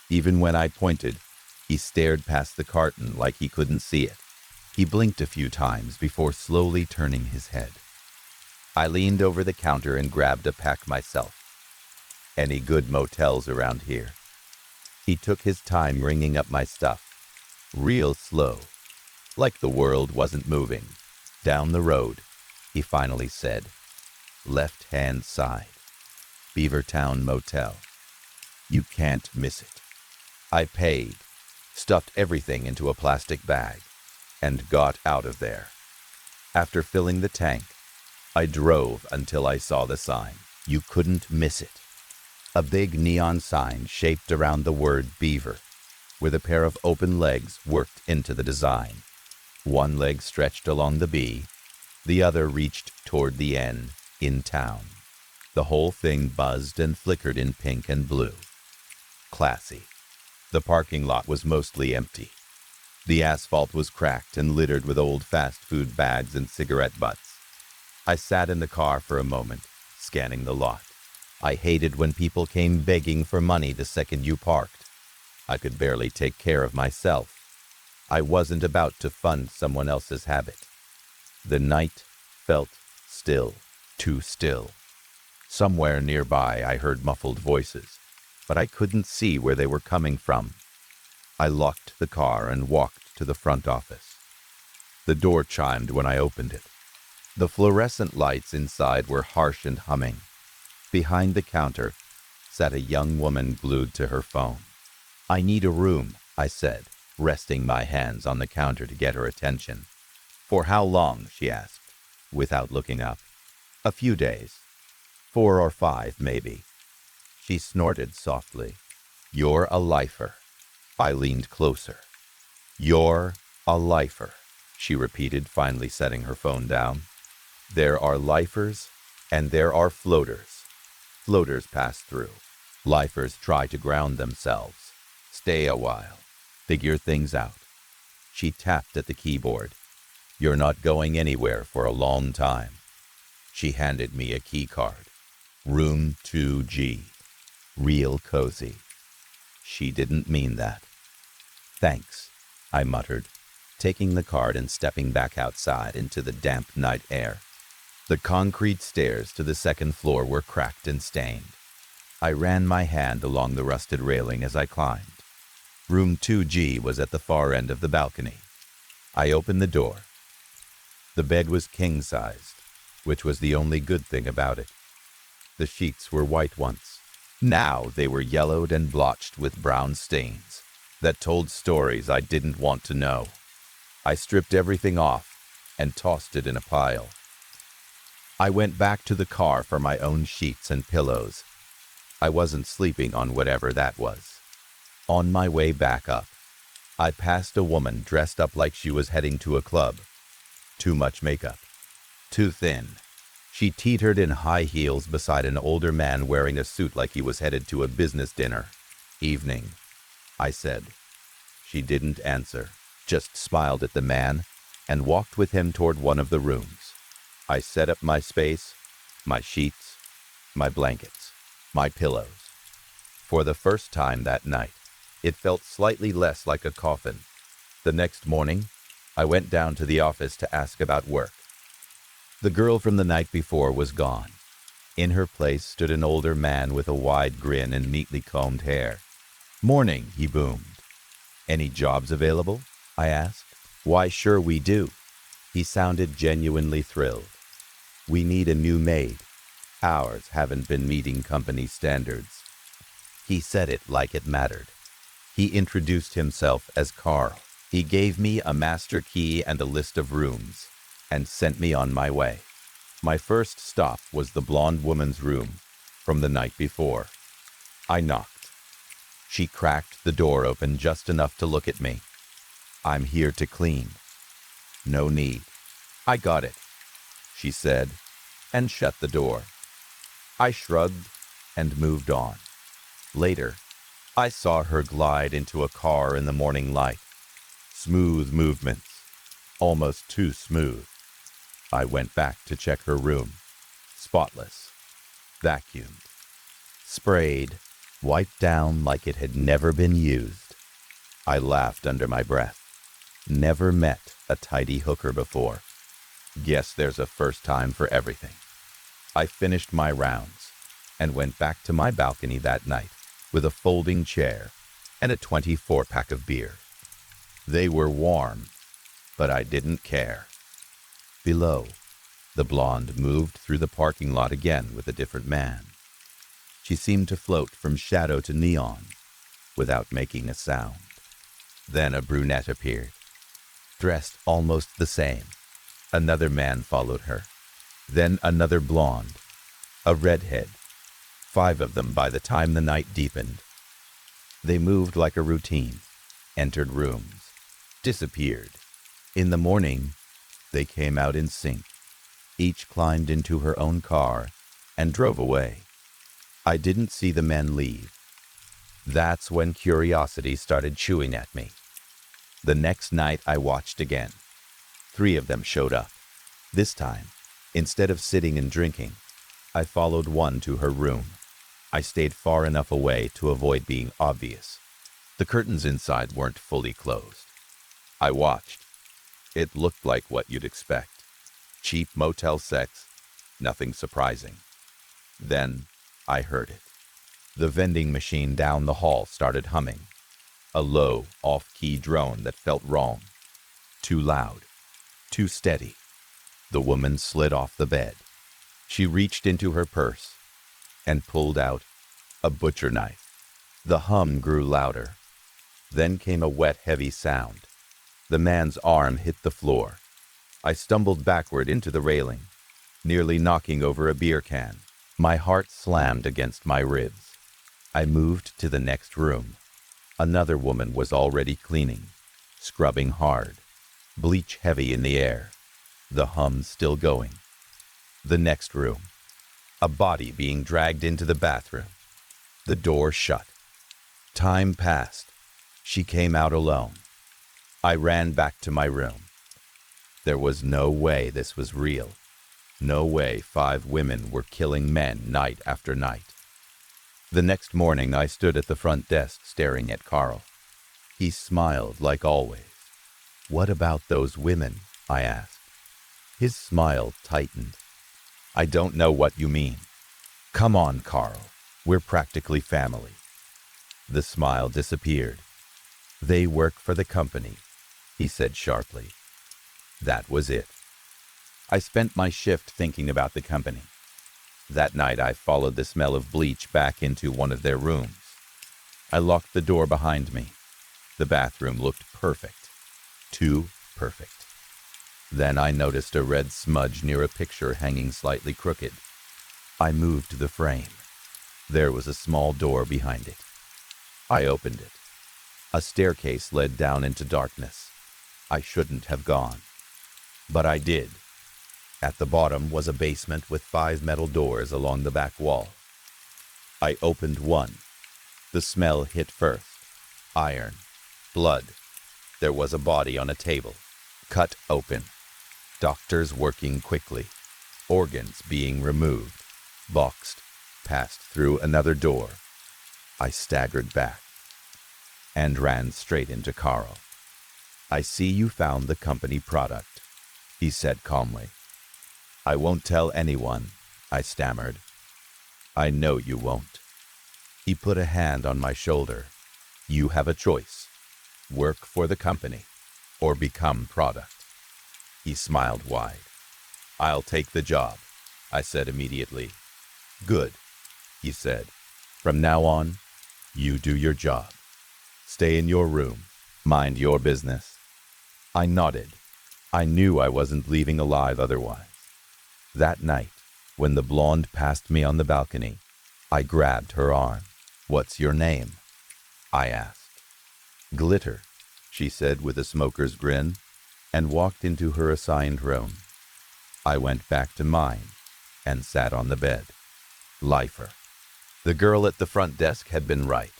Speaker 1: Even when I pointed, he stared past the carton like he couldn't see it. He blinked a few times before slowly turning his head. I leaned over the counter and grabbed a pack myself. Any good motels around here? He took his time ringing up my stuff, real slow, like the world wasn't moving. Down the road, he finally said, left-hand side, Beavertown Motel. You can't miss it. I paid, stuffed everything into a plastic bag, and got out of there. After filling the tank, I drove until I saw the sign. You couldn't miss it. A big neon sign shaped around the word Beaver, with a pair of open legs worked into the design. One leg stretched along the B, the other reached toward the N, in town. The whole thing buzzed and flickered in pink and blue. Classy. The parking lot was mostly empty. The asphalt was cracked and littered with old fast food bags and cigarette butts. I sat in the car for a moment, scanning the lot. I hated when people came begging for money the second you parked. I could barely take care of myself. I wasn't about to fund someone else's habit. The night felt still, too still. Somewhere nearby I heard muffled voices, but I couldn't see where they were coming from. I locked the car and walked to the front office. The door chimed when I opened it. The fluorescent lights inside were harsh and humming. Behind the counter sat a young woman glued to her phone. I need a room, I said, resting my hands on the counter to get her attention. For how long? She asked, without looking up. A few days. 4 or 5, maybe. She snorted softly. You're a lifer. I leaned closer. You're a lifer, she repeated, finally setting her phone down. There are lifers and there are floaters. Floaters pass through. Lifers try to ground themselves, stay a while, figure things out. She tapped at the keyboard. You're not going anywhere for a long time. She handed me a key card. Room 2G. Real cozy. She didn't mean that. Thanks, I muttered, taking the card and stepping back outside into the damp night air. The concrete stairs to the second floor were cracked and stained. I ran my hand along the rusted railing as I climbed. Room 2G was at the far end of the balcony. I opened the door. The bed was king-sized, which was the only good thing about it. The sheets were white once. Now they were yellowed and blotched with brown stains that told stories I didn't want to know. I stripped everything off and tossed it in a pile. I went back to the car for my own sheets and pillows. I wasn't sleeping on whatever that was. On my way back up, I passed a woman dressed up like she was heading to a club. Too much makeup. Too thin. She teetered in high heels beside an older man wearing a suit like he was headed to a business dinner. Evening, I said. She didn't answer, just smiled at the man and walked with him toward one of the rooms. I set up my space, my sheets, my blankets, my pillows. For the first time that night, it felt slightly less like a coffin. The next morning, I went down to the office to ask about work. The girl from the night before was gone. In her place stood an older man with a wide grin and neatly combed hair. "Morning," he boomed. "Any jobs available?" I asked. "Why, sure we do." He sounded genuinely thrilled. "We need a new maid. Ours haven't been meeting company standards." He said it like it mattered. He introduced himself as Carl. He gave me a master key and a list of rooms, and sent me on my way. My first stop was the blonde woman's room from the night before. I knocked. She cracked the door open just enough to look at me. "I'm here to clean." "No need." "I got it," she said, and shut the door. I shrugged and moved on. Later, I saw her glide into a car in the morning light. Smooth movements, almost too smooth. I went back to check her room. Spotless, vacuumed, sprayed, wiped down like it had never been used. I laughed under my breath. Never met a tidy hooker before. Guess there's a first time for everything. I finished my rounds and went back to my balcony that night with a folding chair and a 24-pack of beer. They were warm, but I didn't care. Below, the blonde moved through the parking lot again with a different man. She seemed to float from shadow to neon without making a sound. Then a brunette appeared, dressed almost the same. Another man followed her. Then another blonde, a redhead. 5 of them by the time the night deepened. They moved like a routine, entered rooms, disappeared. In the morning, they came out in sync. Each climbed into her own car and drove away. I didn't see the men leave. That's when curiosity started chewing at me. The next night I watched again. 3 of them showed up. This time, instead of sitting and drinking, I followed one to her room. I stayed far enough away to avoid being obvious. The curtains inside weren't fully closed. I watched. It looked like what you'd expect. Cheap motel sex, nothing surprising. Then I heard it. The vending machine down the hall started humming. A low, off-key drone that felt wrong. Too loud. Too steady. The woman slid off the bed. She reached into her purse and pulled out a butcher knife. The hum grew louder. Then came a wet, heavy sound. The man's arm hit the floor. I stumbled backward into the railing, nearly knocking over a beer can. My heart slammed against my ribs. I moved to the next room. Another woman was already cleaning, scrubbing hard, bleach heavy in the air, the hum still going. The next room. A body being dragged into the bathroom. The door shut. Time passed. She came out alone. I ran back to my room. There was no way this was real. No way 5 women were killing men night after night. The next morning, I stood at the front desk staring at Carl. He smiled like always. "What about those women?" I asked. His smile tightened. "I don't know what you mean." "Come on, Carl. We're practically family." The smile disappeared. "They work for the company," he said sharply. That was it. I spent my shift thinking about the company. That night, I followed the smell of bleach back into one of their rooms. I locked the door behind me. The bathroom looked perfect. Too perfect. Then I noticed a red smudge near a picture hanging slightly crooked. I moved the frame. There was a small door behind it. I opened it. A staircase led down into darkness. I shouldn't have gone. But I did. At the bottom was a basement with 5 metal doors along the back wall. I opened one. The smell hit first. Iron. Blood. There was a body on a table. Cut open. Doctors working quickly. Organs being removed. Boxed. Passed through another door. I staggered back and ran straight into Carl. "I see you found the company product," he said calmly. "I won't tell anyone," I stammered. "I know you won't." He put a hand on my shoulder. "You have a choice. Work for the company or become product." He smiled wide. "I'll take the job," I said immediately. "Good," he said. "From now on, you do your job. Stay in your room. Mind your business." I nodded. I knew I wasn't leaving alive otherwise. That night, when the blonde passed me on the balcony, I grabbed her arm. "What's your name?" I asked. "Glitter," she said with a smoker's grin, and walked into her assigned room. I went back to mine and sat on the bed. Lifer. The girl at the front desk had been right.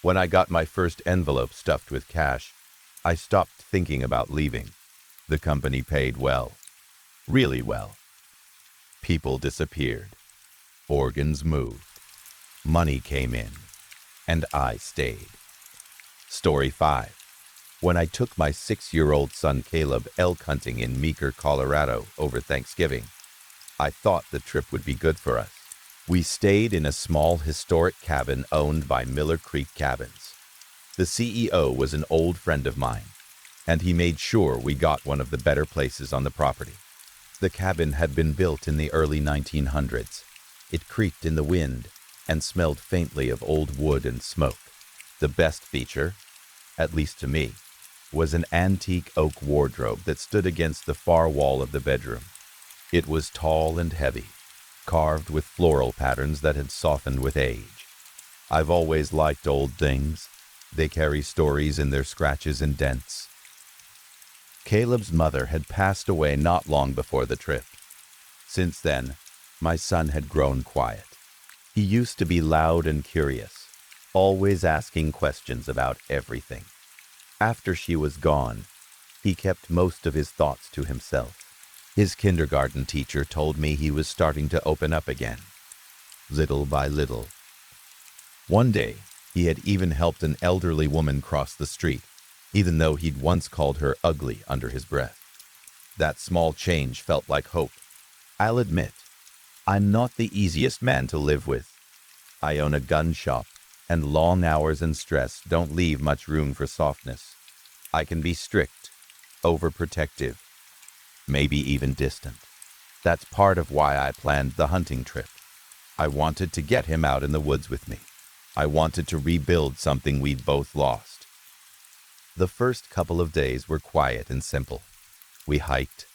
Speaker 1: When I got my first envelope stuffed with cash, I stopped thinking about leaving. The company paid well. Really well. People disappeared. Organs moved. Money came in. And I stayed. Story 5. When I took my 6-year-old son Caleb elk hunting in Meeker, Colorado over Thanksgiving, I thought the trip would be good for us. We stayed in a small historic cabin owned by Miller Creek Cabins. The CEO was an old friend of mine, and he made sure we got one of the better places on the property. The cabin had been built in the early 1900s. It creaked in the wind and smelled faintly of old wood and smoke. The best feature, at least to me, was an antique oak wardrobe that stood against the far wall of the bedroom. It was tall and heavy, carved with floral patterns that had softened with age. I've always liked old things. They carry stories in their scratches and dents. Caleb's mother had passed away not long before the trip. Since then, my son had grown quiet. He used to be loud and curious, always asking questions about everything. After she was gone, he kept most of his thoughts to himself. His kindergarten teacher told me he was starting to open up again, little by little. One day, he had even helped an elderly woman cross the street, even though he'd once called her ugly under his breath. That small change felt like hope. I'll admit, I'm not the easiest man to live with. I own a gun shop, and long hours and stress don't leave much room for softness. I can be strict, overprotective, maybe even distant. That's part of why I planned the hunting trip. I wanted to get him out in the woods with me. I wanted to rebuild something we'd both lost. The first couple of days were quiet and simple. We hiked,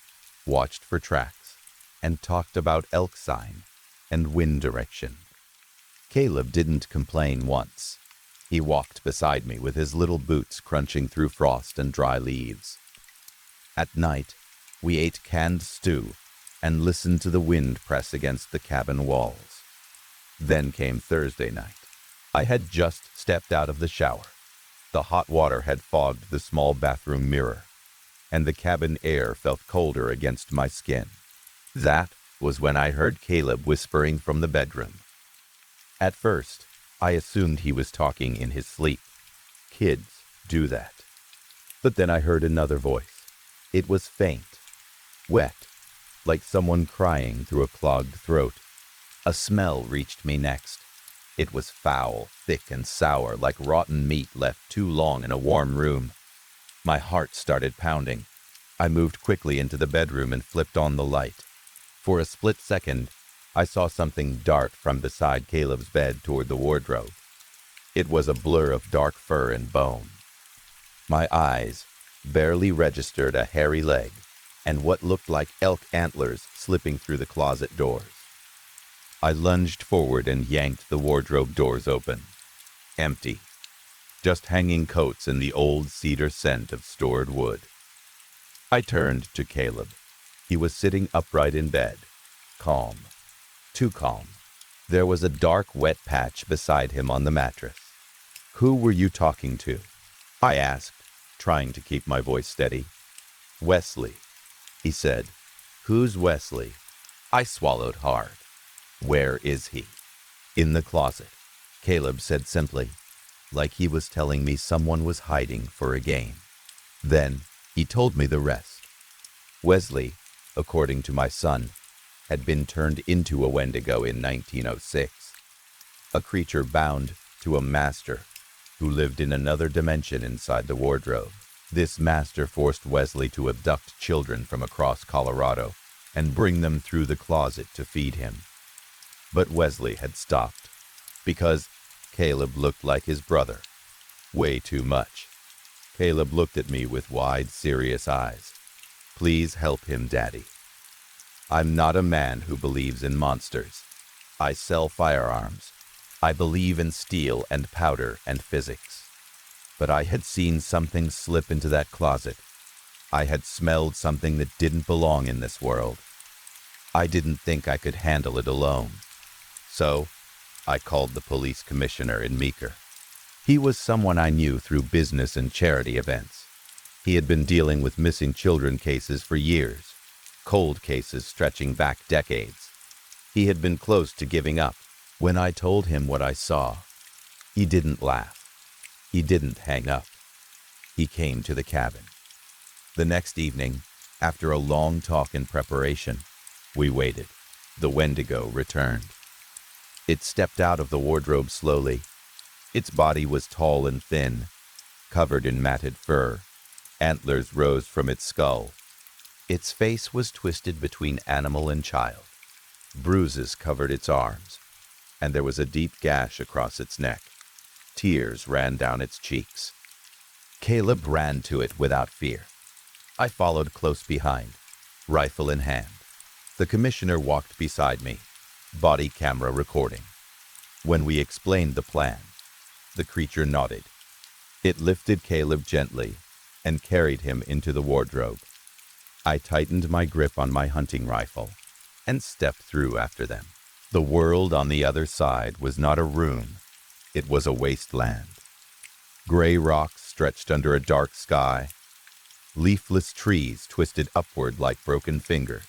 Speaker 1: watched for tracks, and talked about elk sign and wind direction. Caleb didn't complain once. He walked beside me with his little boots crunching through frost and dry leaves. At night, we ate canned stew and listened to the wind press against the cabin walls. Then came Thursday night. I had just stepped out of the shower. The hot water had fogged the small bathroom mirror, and the cabin air felt colder against my skin. That was when I heard Caleb whispering from the bedroom. At first, I assumed he was talking in his sleep. Kids do that. But then I heard another voice. It was faint, wet, like someone crying through a clogged throat. A smell reached me next. It was foul, thick, and sour, like rotten meat left too long in a warm room. My heart started pounding. I moved quickly into the bedroom and flipped on the light. For a split second, I saw something dart from beside Caleb's bed toward the wardrobe. It was a blur of dark fur and bone. My eyes barely registered a hairy leg and what looked like elk antlers slipping through the closet doors. I lunged forward and yanked the wardrobe doors open. Empty. Just hanging coats and the old cedar scent of stored wood. I turned to Caleb. He was sitting upright in bed, calm. Too calm. There was a dark, wet patch beside him on the mattress. "Who were you talking to?" I asked, trying to keep my voice steady. "Wesley," he said. "Who's Wesley?" I swallowed hard. "Where is he?" "In the closet," Caleb said simply, like he was telling me someone was hiding for a game. Then he told me the rest. Wesley, according to my son, had been turned into a Wendigo in 1906, a creature bound to a master who lived in another dimension inside the wardrobe. This master forced Wesley to abduct children from across Colorado and bring them through the closet to feed him. But Wesley had stopped, because Caleb looked like his brother. Way too much. Caleb looked at me with wide, serious eyes. "Please help him, Daddy." I'm not a man who believes in monsters. I sell firearms. I believe in steel and powder and physics. But I had seen something slip into that closet. I had smelled something that didn't belong in this world. I didn't think I could handle it alone. So, I called the police commissioner in Meeker. He was someone I knew through business and charity events. He had been dealing with missing children cases for years, cold cases stretching back decades. He had been close to giving up. When I told him what I saw, he didn't laugh. He didn't hang up. He came to the cabin. The next evening, after a long talk and preparation, we waited. The Wendigo returned. It stepped out of the wardrobe slowly. Its body was tall and thin, covered in matted fur. Antlers rose from its skull. Its face was twisted between animal and child. Bruises covered its arms, and there was a deep gash across its neck. Tears ran down its cheeks. Caleb ran to it without fear. I followed close behind, rifle in hand. The commissioner walked beside me, body camera recording. When we explained the plan, the creature nodded. It lifted Caleb gently and carried him into the wardrobe. I tightened my grip on my hunting rifle and stepped through after them. The world on the other side was not a room. It was a wasteland. Gray rocks stretched under a dark sky. Leafless trees twisted upward like broken fingers.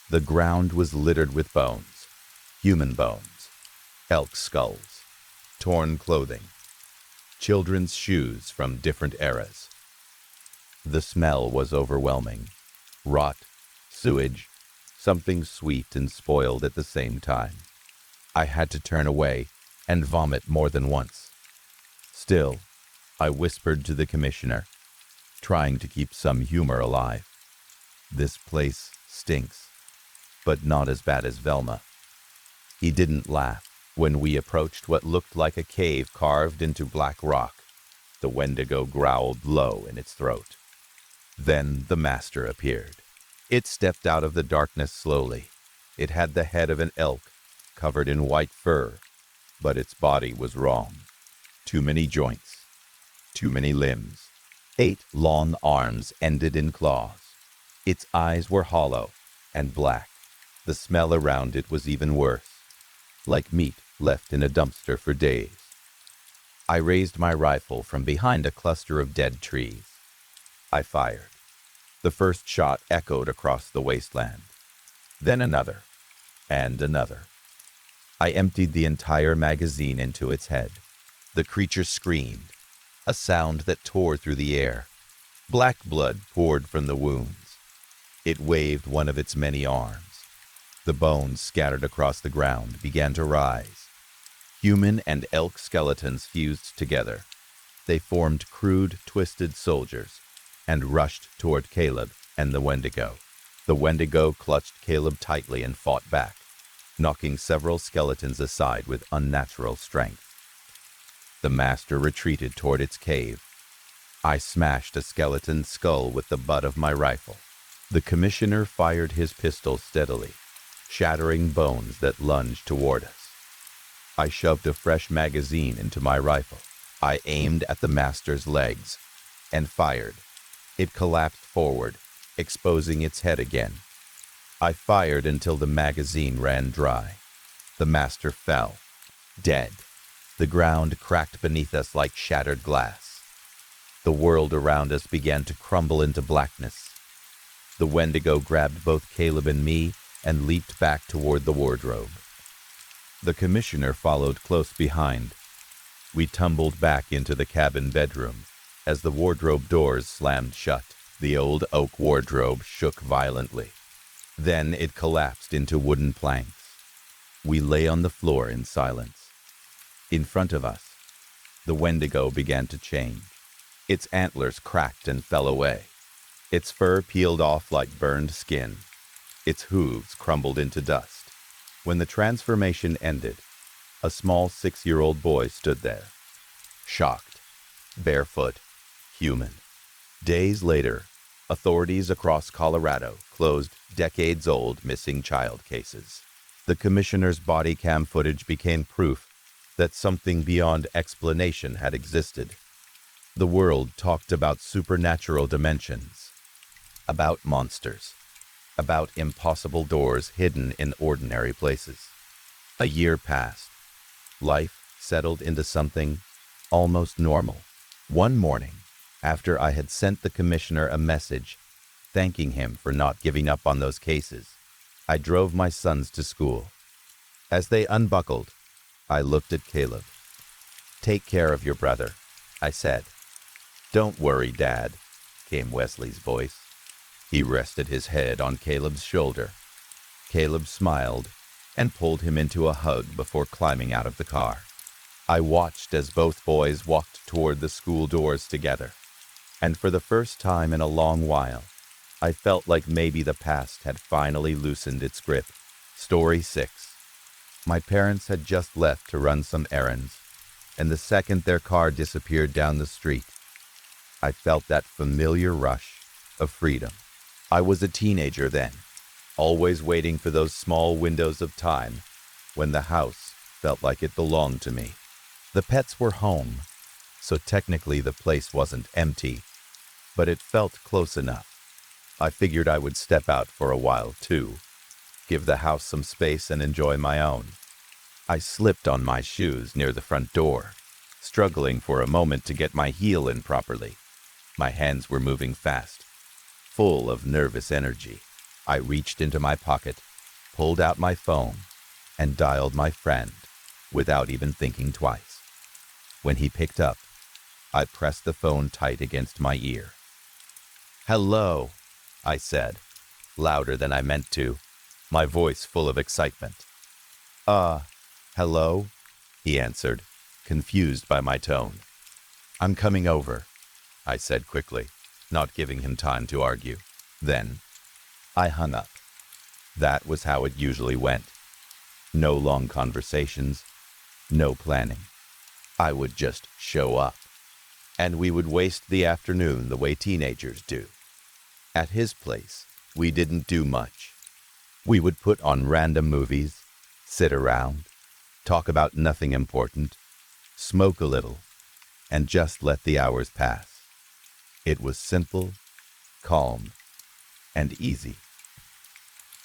Speaker 1: The ground was littered with bones, human bones, elk skulls, torn clothing, children's shoes from different eras. The smell was overwhelming. Rot, sewage, something sweet and spoiled at the same time. I had to turn away and vomit more than once. Still, I whispered to the commissioner, trying to keep some humor alive. This place stinks, but not as bad as Velma. He didn't laugh. When we approached what looked like a cave carved into black rock, the Wendigo growled low in its throat. Then the master appeared. It stepped out of the darkness slowly. It had the head of an elk, covered in white fur, but its body was wrong. Too many joints, too many limbs. 8 long arms ended in claws. Its eyes were hollow and black. The smell around it was even worse, like meat left in a dumpster for days. I raised my rifle from behind a cluster of dead trees. I fired. The first shot echoed across the wasteland. Then another, and another. I emptied the entire magazine into its head. The creature screamed, a sound that tore through the air. Black blood poured from the wounds. It waved one of its many arms. The bones scattered across the ground began to rise. Human and elk skeletons fused together. They formed crude, twisted soldiers and rushed toward Caleb and the Wendigo. The Wendigo clutched Caleb tightly and fought back, knocking several skeletons aside with unnatural strength. The master retreated toward its cave. I smashed a skeleton's skull with the butt of my rifle. The commissioner fired his pistol steadily, shattering bones that lunged toward us. I shoved a fresh magazine into my rifle. I aimed at the master's legs and fired. It collapsed forward, exposing its head again. I fired until the magazine ran dry. The master fell, dead. The ground cracked beneath us like shattered glass. The world around us began to crumble into blackness. The Wendigo grabbed both Caleb and me and leaped back toward the wardrobe. The commissioner followed close behind. We tumbled back into the cabin bedroom as the wardrobe doors slammed shut. The old oak wardrobe shook violently. Then it collapsed into wooden planks. We lay on the floor in silence. In front of us, the Wendigo began to change. Its antlers cracked and fell away. Its fur peeled off like burned skin. Its hooves crumbled into dust. When the transformation ended, a small 6-year-old boy stood there, shocked, barefoot, human. Days later, Authorities across Colorado closed decades-old missing child cases. The commissioner's body cam footage became proof that something beyond explanation had existed. The world talked about supernatural dimensions, about monsters, about impossible doors hidden in ordinary places. A year passed. Life settled into something almost normal. One morning, after I had sent the commissioner a message thanking him for not giving up on those cases, I drove my sons to school. As they unbuckled, I looked at Caleb. "Take care of your brother," I said. "Don't worry, Dad," came Wesley's voice. He rested his head on Caleb's shoulder. Caleb smiled and pulled him into a hug before climbing out of the car. I watched as both boys walked toward the school doors together, and for the first time in a long while, I felt like maybe the past had finally loosened its grip. Story 6. My parents had just left to run some errands, and the second their car disappeared down the street, I felt that familiar rush of freedom. I was a teenager then, always waiting for those small windows of time when the house felt like it belonged to me. The pets were home, so technically the place wasn't empty, but it felt close enough. I figured I would step out for a while too, give the house some space and enjoy my own. I slipped on my shoes near the front door, struggling for a moment to get my heel in properly. My hands were moving fast, full of nervous energy. I reached into my pocket, pulled out my phone, and dialed my friend without even thinking twice. When he picked up, I pressed the phone tight against my ear. "Hello," I said, louder than I meant to, my voice full of excitement. Hello?" he answered, confused by my tone. "I'm coming over," I said quickly, not giving him time to argue. Then I hung up. That was how it usually went. No long conversations, no planning. I would just show up, and we would waste the afternoon the way teenagers do. At his place, we didn't do much. We would put on random movies, sit around, talk about nothing important, smoke a little, and just let the hours pass. It was simple, calm, and easy.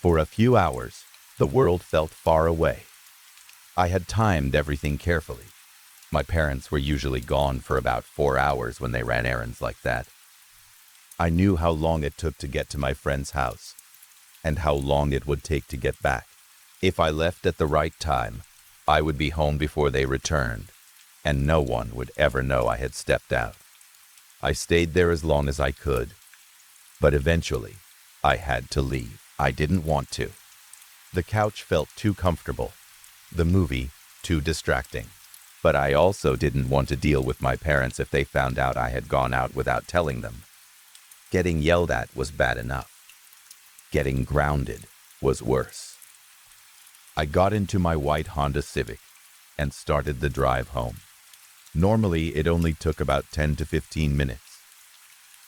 Speaker 1: For a few hours, the world felt far away. I had timed everything carefully. My parents were usually gone for about 4 hours when they ran errands like that. I knew how long it took to get to my friend's house, and how long it would take to get back. If I left at the right time, I would be home before they returned, and no one would ever know I had stepped out. I stayed there as long as I could, but eventually, I had to leave. I didn't want to. The couch felt too comfortable, the movie too distracting, but I also didn't want to deal with my parents if they found out I had gone out without telling them. Getting yelled at was bad enough. Getting grounded was worse. I got into my white Honda Civic and started the drive home. Normally, it only took about 10 to 15 minutes.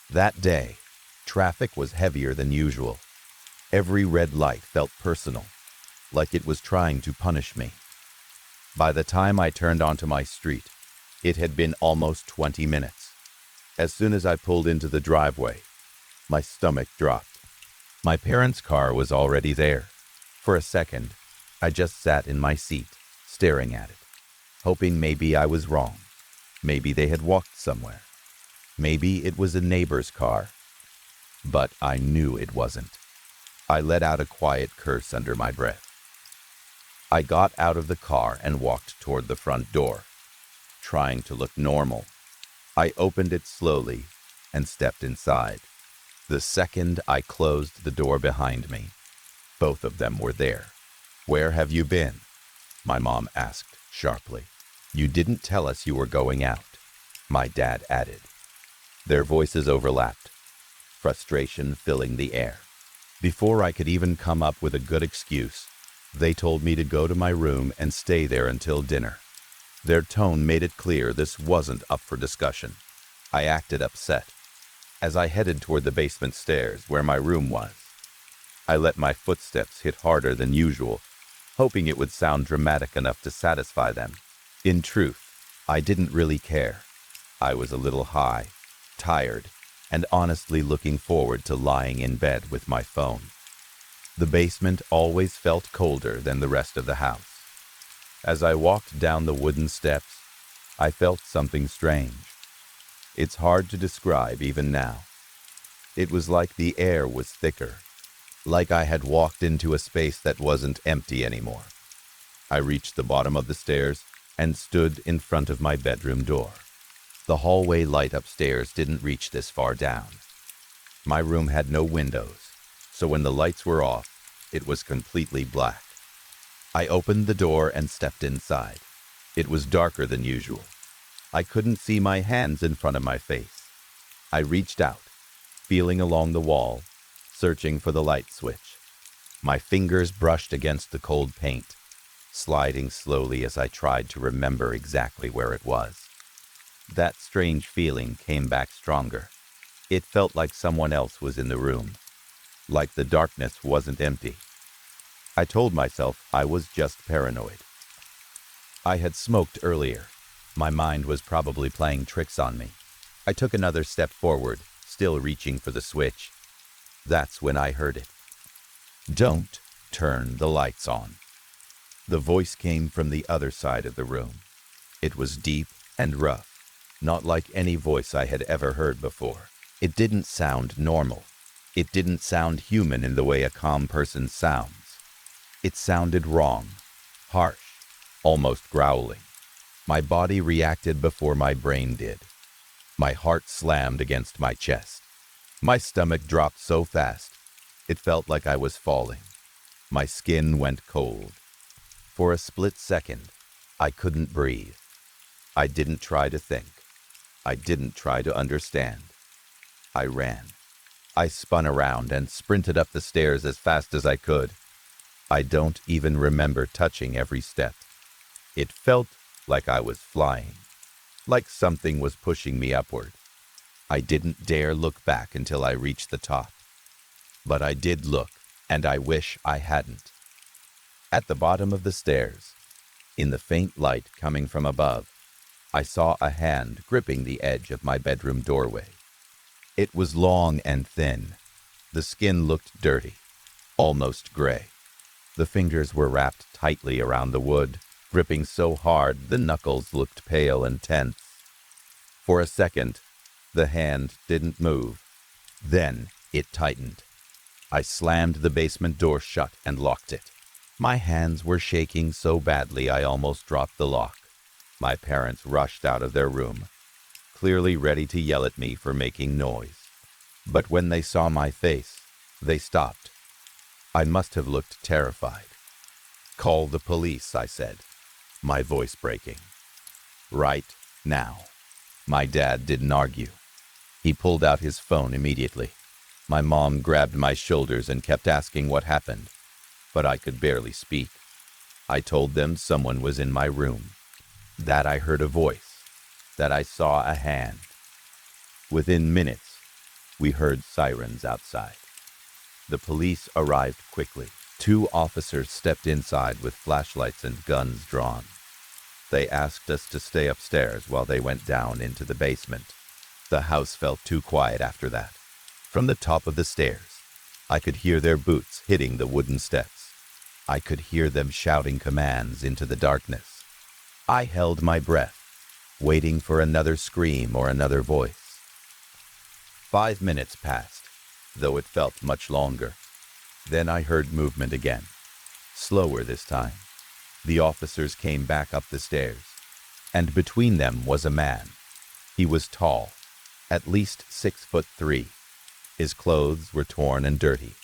Speaker 1: That day, traffic was heavier than usual. Every red light felt personal, like it was trying to punish me. By the time I turned onto my street, it had been almost 20 minutes. As soon as I pulled into the driveway, my stomach dropped. My parents' car was already there. For a second, I just sat in my seat, staring at it, hoping maybe I was wrong. Maybe they had walked somewhere. Maybe it was a neighbor's car. But I knew it wasn't. I let out a quiet curse under my breath. I got out of the car and walked toward the front door, trying to look normal. I opened it slowly and stepped inside. The second I closed the door behind me, both of them were there. "Where have you been?" my mom asked sharply. "You didn't tell us you were going out," my dad added. Their voices overlapped, frustration filling the air. Before I could even come up with a good excuse, they told me to go to my room and stay there until dinner. Their tone made it clear this wasn't up for discussion. I acted upset. As I headed toward the basement stairs where my room was, I let my footsteps hit harder than usual, hoping it would sound dramatic enough to satisfy them. In truth, I didn't really care. I was a little high, tired, and honestly looking forward to lying in bed with my phone. The basement always felt colder than the rest of the house. As I walked down the wooden steps, I felt something strange. It's hard to describe even now. It was like the air was thicker, like I had walked into a space that wasn't empty anymore. I reached the bottom of the stairs and stood in front of my bedroom door. The hallway light upstairs didn't reach this far down. My room had no windows, so when the lights were off, it was completely black. I opened the door and stepped inside. It was darker than usual. I couldn't see my hands in front of my face. I reached out, feeling along the wall, searching for the light switch. My fingers brushed against the cold paint, sliding slowly as I tried to remember exactly where it was. That strange feeling came back stronger. It felt like someone else was in the room, like the darkness wasn't empty. I told myself I was just paranoid. I had smoked earlier. My mind was probably playing tricks on me. I took another step forward, still reaching for the switch. That's when I heard it. "Don't turn the lights on." The voice came from the other side of the room. It was deep and rough, not like any voice I had ever heard before. It didn't sound normal. It didn't sound human in the way a calm person sounds. It sounded wrong, harsh, almost growling. My body reacted before my brain did. My heart slammed against my chest. My stomach dropped so fast, it felt like I was falling. My skin went cold. For a split second, I couldn't breathe. I didn't try to think. I didn't try to understand. I ran. I spun around and sprinted up the stairs as fast as I could. I don't even remember touching every step. It felt like I was flying, like something was pushing me upward. I didn't dare look back until I reached the top. But I did look, and I wish I hadn't. At the bottom of the stairs, in the faint light coming from above, I saw a hand gripping the edge of my bedroom doorway. It was long and thin. The skin looked dirty, almost gray. The fingers were wrapped tightly around the wood, gripping so hard the knuckles looked pale and tense. For a second, the hand didn't move. Then it tightened. I slammed the basement door shut and locked it. My hands were shaking so badly I almost dropped the lock. My parents rushed out of their room, clearly ready to yell at me for making noise. But when they saw my face, they stopped. I must have looked terrified. "Call the police," I said, my voice breaking. "Right now." My dad didn't argue. He pulled out his phone immediately. My mom grabbed my shoulders and kept asking what happened, but I could barely speak. I told them someone was in my room, that I heard a voice, that I saw a hand. Within minutes, we heard sirens outside. The police arrived quickly. 2 officers stepped inside with flashlights and guns drawn. They asked us to stay upstairs while they went down into the basement. The house felt too quiet after that. From the top of the stairs, I could hear their boots hitting the wooden steps. I could hear them shouting commands into the darkness. I held my breath, waiting for another scream or another voice. 5 minutes passed, though it felt much longer. Then I heard movement again, slower this time. The officers came back up the stairs, and between them was a man. He was tall, at least 6'3". His clothes were torn and dirty.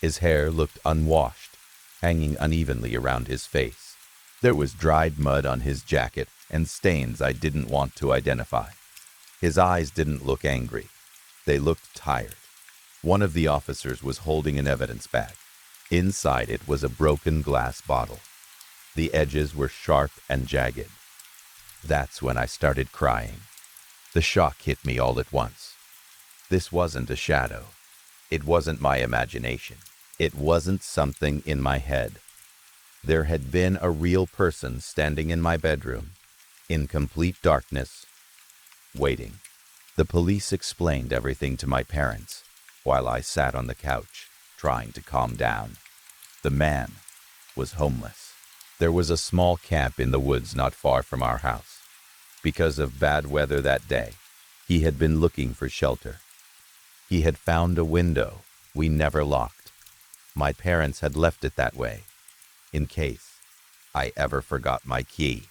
Speaker 1: His hair looked unwashed, hanging unevenly around his face. There was dried mud on his jacket and stains I didn't want to identify. His eyes didn't look angry. They looked tired. One of the officers was holding an evidence bag. Inside it was a broken glass bottle. The edges were sharp and jagged. That's when I started crying. The shock hit me all at once. This wasn't a shadow. It wasn't my imagination. It wasn't something in my head. There had been a real person standing in my bedroom, in complete darkness, waiting. The police explained everything to my parents while I sat on the couch, trying to calm down. The man was homeless. There was a small camp in the woods not far from our house. Because of bad weather that day, he had been looking for shelter. He had found a window we never locked. My parents had left it that way, in case I ever forgot my key.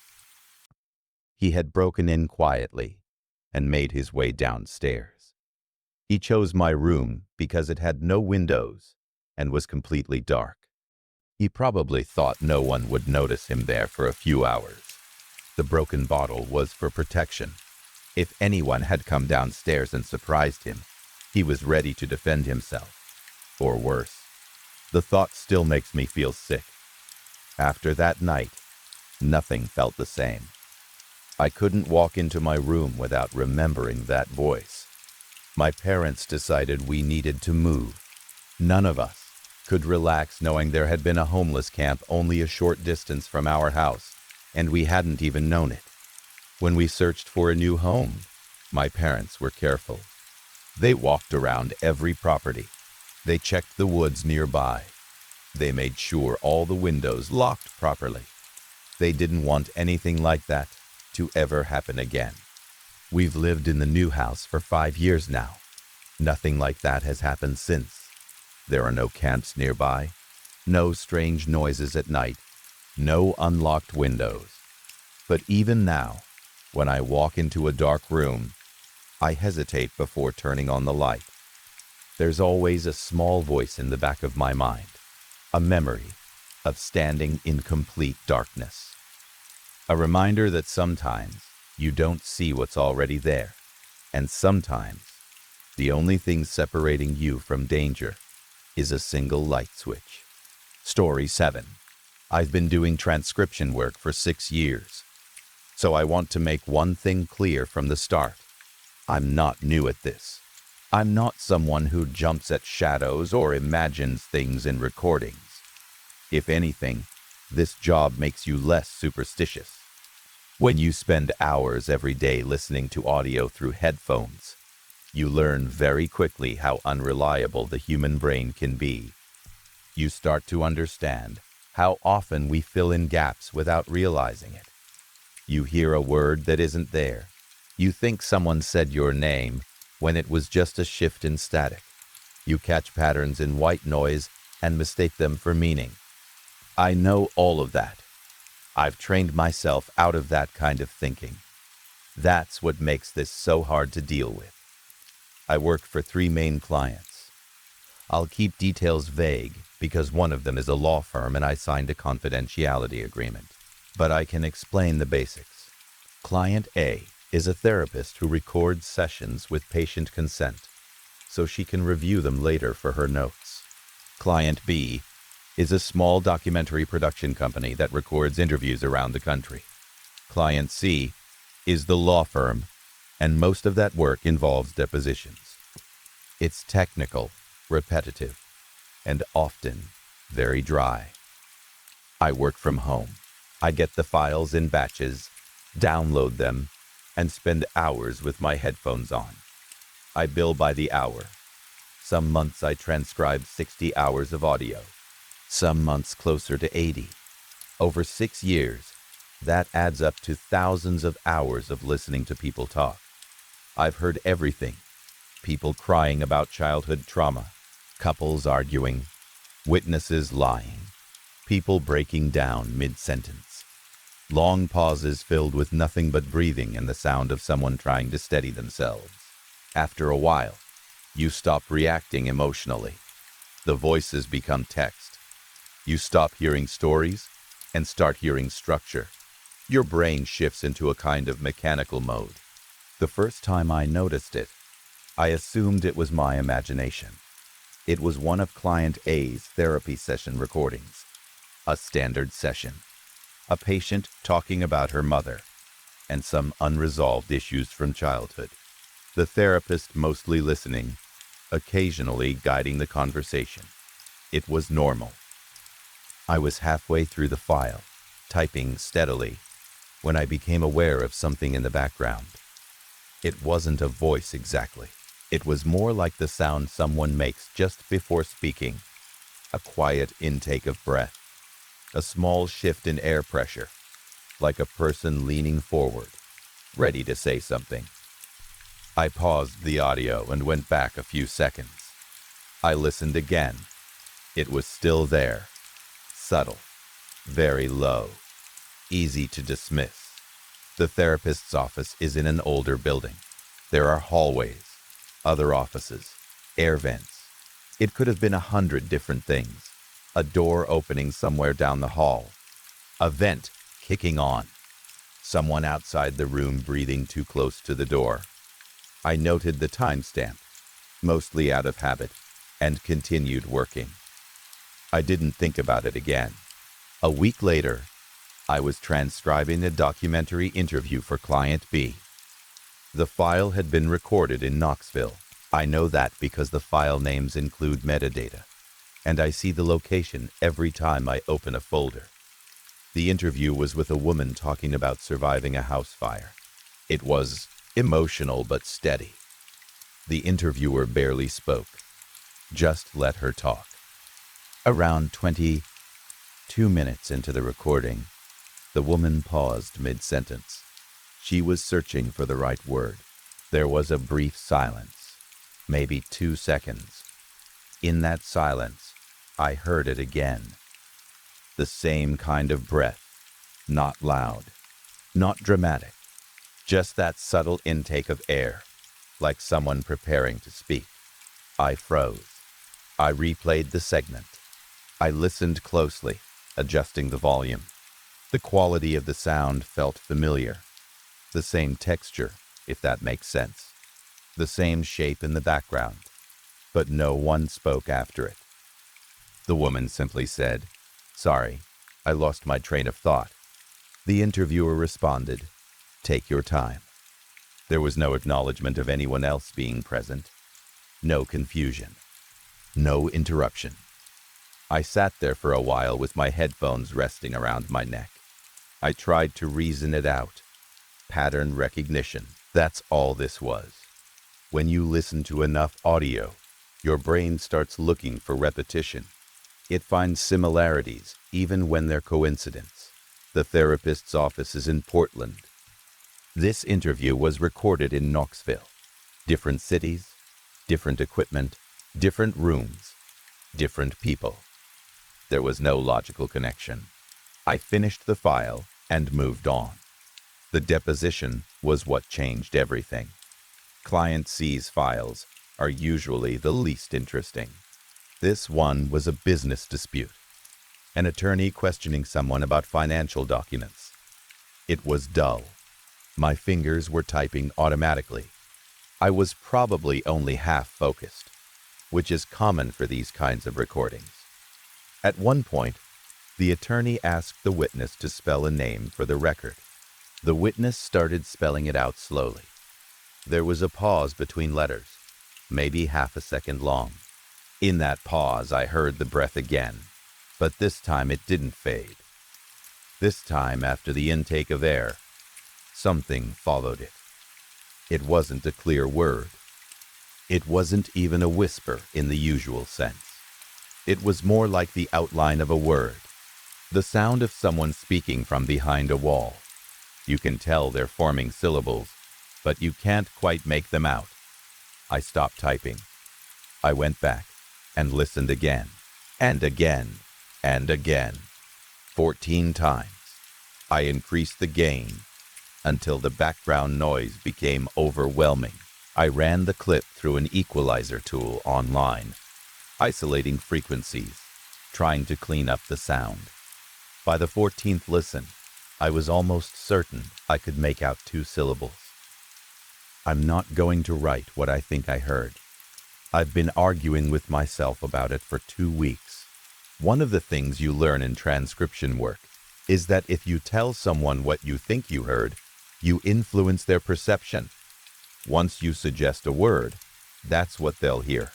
Speaker 1: He had broken in quietly and made his way downstairs. He chose my room because it had no windows and was completely dark. He probably thought no one would notice him there for a few hours. The broken bottle was for protection. If anyone had come downstairs and surprised him, he was ready to defend himself. Or worse. The thought still makes me feel sick. After that night, nothing felt the same. I couldn't walk into my room without remembering that voice. My parents decided we needed to move. None of us could relax knowing there had been a homeless camp only a short distance from our house, and we hadn't even known it. When we searched for a new home, my parents were careful. They walked around every property. They checked the woods nearby. They made sure all the windows locked properly. They didn't want anything like that to ever happen again. We've lived in the new house for 5 years now. Nothing like that has happened since. There are no camps nearby, no strange noises at night, no unlocked windows. But even now, when I walk into a dark room, I hesitate before turning on the light. There's always a small voice in the back of my mind, a memory of standing in complete darkness. A reminder that sometimes you don't see what's already there, and sometimes the only thing separating you from danger is a single light switch. Story 7. I've been doing transcription work for 6 years, so I want to make one thing clear from the start. I'm not new at this. I'm not someone who jumps at shadows or imagines things in recordings. If anything, this job makes you less superstitious. When you spend hours every day listening to audio through headphones, you learn very quickly how unreliable the human brain can be. You start to understand how often we fill in gaps without realizing it. You hear a word that isn't there. You think someone said your name when it was just a shift in static. You catch patterns in white noise and mistake them for meaning. I know all of that. I've trained myself out of that kind of thinking. That's what makes this so hard to deal with. I work for 3 main clients. I'll keep details vague because one of them is a law firm and I signed a confidentiality agreement. But I can explain the basics. Client A is a therapist who records sessions with patient consent, so she can review them later for her notes. Client B is a small documentary production company that records interviews around the country. Client C is the law firm, and most of that work involves depositions. It's technical, repetitive, and often very dry. I work from home. I get the files in batches, download them, and spend hours with my headphones on. I bill by the hour. Some months I transcribe 60 hours of audio, some months closer to 80. Over 6 years, that adds up to thousands of hours of listening to people talk. I've heard everything. People crying about childhood trauma, couples arguing, witnesses lying, people breaking down mid-sentence, long pauses filled with nothing but breathing and the sound of someone trying to steady themselves. After a while, you stop reacting emotionally. The voices become text. You stop hearing stories and start hearing structure. Your brain shifts into a kind of mechanical mode. The first time I noticed it, I assumed it was my imagination. It was one of Client A's therapy session recordings. A standard session. A patient talking about her mother and some unresolved issues from childhood. The therapist mostly listening, occasionally guiding the conversation. It was normal. I was halfway through the file, typing steadily, when I became aware of something in the background. It wasn't a voice exactly. It was more like the sound someone makes just before speaking, a quiet intake of breath, a small shift in air pressure, like a person leaning forward, ready to say something. I paused the audio and went back a few seconds. I listened again. It was still there, subtle, very low, easy to dismiss. The therapist's office is in an older building. There are hallways, other offices, air vents. It could have been 100 different things. A door opening somewhere down the hall. A vent kicking on. Someone outside the room breathing too close to the door. I noted the timestamp, mostly out of habit, and continued working. I didn't think about it again. A week later, I was transcribing a documentary interview for Client B. The file had been recorded in Knoxville. I know that because the file names include metadata, and I see the location every time I open a folder. The interview was with a woman talking about surviving a house fire. It was emotional but steady. The interviewer barely spoke. Just let her talk. Around 22 minutes into the recording, the woman paused mid-sentence. She was searching for the right word. There was a brief silence, maybe 2 seconds. In that silence, I heard it again. The same kind of breath, not loud, not dramatic, just that subtle intake of air, like someone preparing to speak. I froze. I replayed the segment. I listened closely, adjusting the volume. The quality of the sound felt familiar. The same texture, if that makes sense. The same shape in the background. But no one spoke after it. The woman simply said, "Sorry, I lost my train of thought." The interviewer responded, "Take your time." There was no acknowledgement of anyone else being present. No confusion. No interruption. I sat there for a while with my headphones resting around my neck. I tried to reason it out. Pattern recognition. That's all this was. When you listen to enough audio, your brain starts looking for repetition. It finds similarities, even when they're coincidence. The therapist's office is in Portland. This interview was recorded in Knoxville. Different cities, different equipment, different rooms, different people. There was no logical connection. I finished the file and moved on. The deposition was what changed everything. Client C's files are usually the least interesting. This one was a business dispute. An attorney questioning someone about financial documents. It was dull. My fingers were typing automatically. I was probably only half focused, which is common for these kinds of recordings. At one point, the attorney asked the witness to spell a name for the record. The witness started spelling it out slowly. There was a pause between letters, maybe half a second long. In that pause, I heard the breath again, but this time it didn't fade. This time, after the intake of air, something followed it. It wasn't a clear word. It wasn't even a whisper in the usual sense. It was more like the outline of a word, the sound of someone speaking from behind a wall. You can tell they're forming syllables, but you can't quite make them out. I stopped typing. I went back and listened again, and again, and again. 14 times. I increased the gain until the background noise became overwhelming. I ran the clip through an equalizer tool online, isolating frequencies, trying to clean up the sound. By the 14th listen, I was almost certain I could make out 2 syllables. I'm not going to write what I think I heard. I've been arguing with myself about it for 2 weeks. One of the things you learn in transcription work is that if you tell someone what you think you heard, you influence their perception. Once you suggest a word, that's what they'll hear.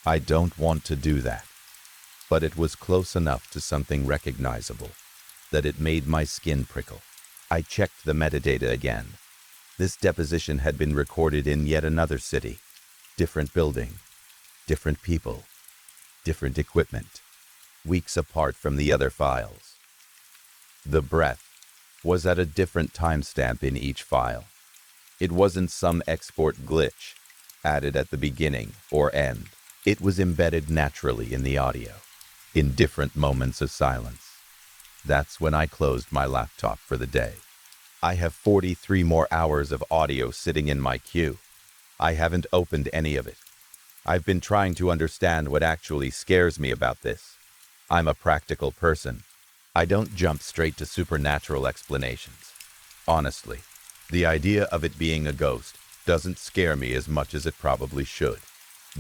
Speaker 1: I don't want to do that, but it was close enough to something recognizable that it made my skin prickle. I checked the metadata again. This deposition had been recorded in yet another city. Different building, different people, different equipment, weeks apart from the other files. The breath was at a different timestamp in each file. It wasn't some export glitch added at the beginning or end. It was embedded naturally in the audio, in different moments of silence. That's when I closed my laptop for the day. I have 43 more hours of audio sitting in my queue. I haven't opened any of it. I've been trying to understand what actually scares me about this. I'm a practical person. I don't jump straight to supernatural explanations. Honestly, the idea of it being a ghost doesn't scare me as much as it probably should.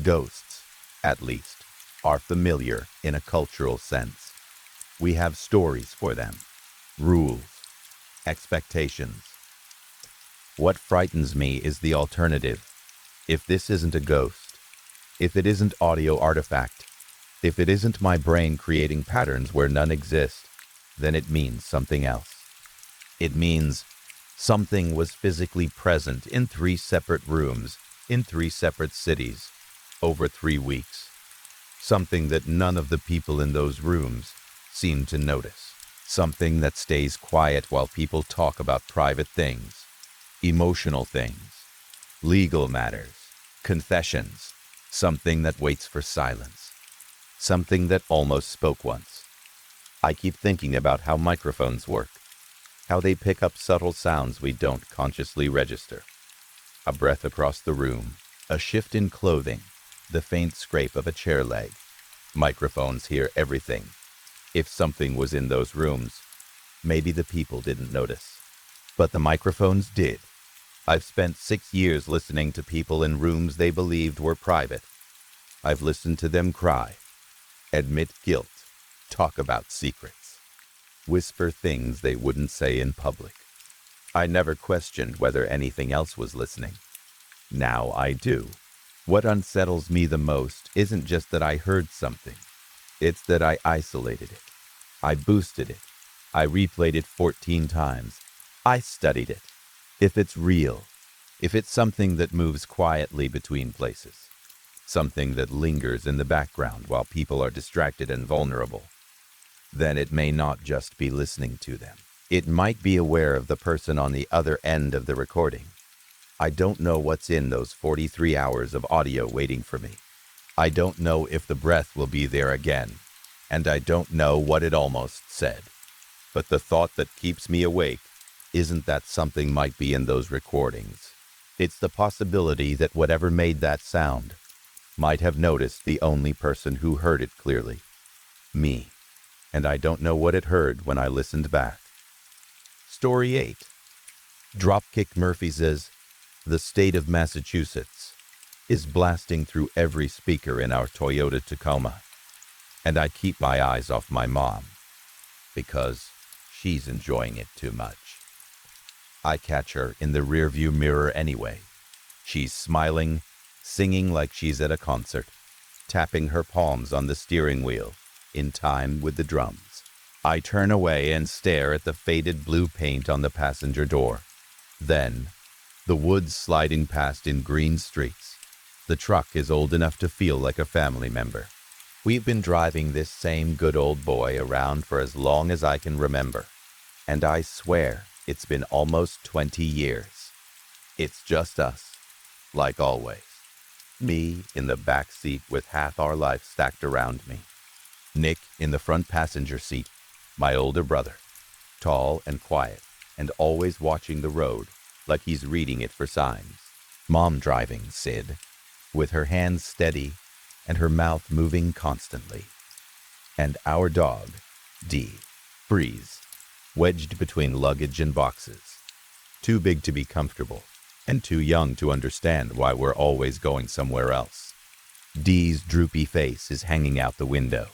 Speaker 1: Ghosts, at least, are familiar in a cultural sense. We have stories for them, rules, expectations. What frightens me is the alternative. If this isn't a ghost, if it isn't audio artifact, if it isn't my brain creating patterns where none exist, then it means something else. It means something was physically present in 3 separate rooms, in 3 separate cities, over 3 weeks. Something that none of the people in those rooms seem to notice. Something that stays quiet while people talk about private things, emotional things, legal matters, confessions. Something that waits for silence. Something that almost spoke once. I keep thinking about how microphones work, how they pick up subtle sounds we don't consciously register. A breath across the room, a shift in clothing, the faint scrape of a chair leg. Microphones hear everything. If something was in those rooms, maybe the people didn't notice. But the microphones did. I've spent 6 years listening to people in rooms they believed were private. I've listened to them cry, admit guilt, talk about secrets, whisper things they wouldn't say in public. I never questioned whether anything else was listening. Now I do. What unsettles me the most isn't just that I heard something. It's that I isolated it. I boosted it. I replayed it 14 times. I studied it. If it's real, if it's something that moves quietly between places, something that lingers in the background while people are distracted and vulnerable, then it may not just be listening to them. It might be aware of the person on the other end of the recording. I don't know what's in those 43 hours of audio waiting for me. I don't know if the breath will be there again, and I don't know what it almost said. But the thought that keeps me awake isn't that something might be in those recordings. It's the possibility that whatever made that sound might have noticed the only person who heard it clearly, me, and I don't know what it heard when I listened back. Story 8. Dropkick Murphys' "The State of Massachusetts" is blasting through every speaker in our Toyota Tacoma, and I keep my eyes off my mom, because she's enjoying it too much. I catch her in the rearview mirror anyway. She's smiling, singing like she's at a concert, tapping her palms on the steering wheel in time with the drums. I turn away and stare at the faded blue paint on the passenger door. Then, the woods sliding past in green streaks. The truck is old enough to feel like a family member. We've been driving this same good old boy around for as long as I can remember, and I swear it's been almost 20 years. It's just us, like always. Me in the back seat with half our life stacked around me. Nick in the front passenger seat, my older brother, tall and quiet and always watching the road like he's reading it for signs. Mom driving, Sid, with her hands steady and her mouth moving constantly. And our dog, Dee, Breeze, wedged between luggage and boxes, too big to be comfortable and too young to understand why we're always going somewhere else. Dee's droopy face is hanging out the window,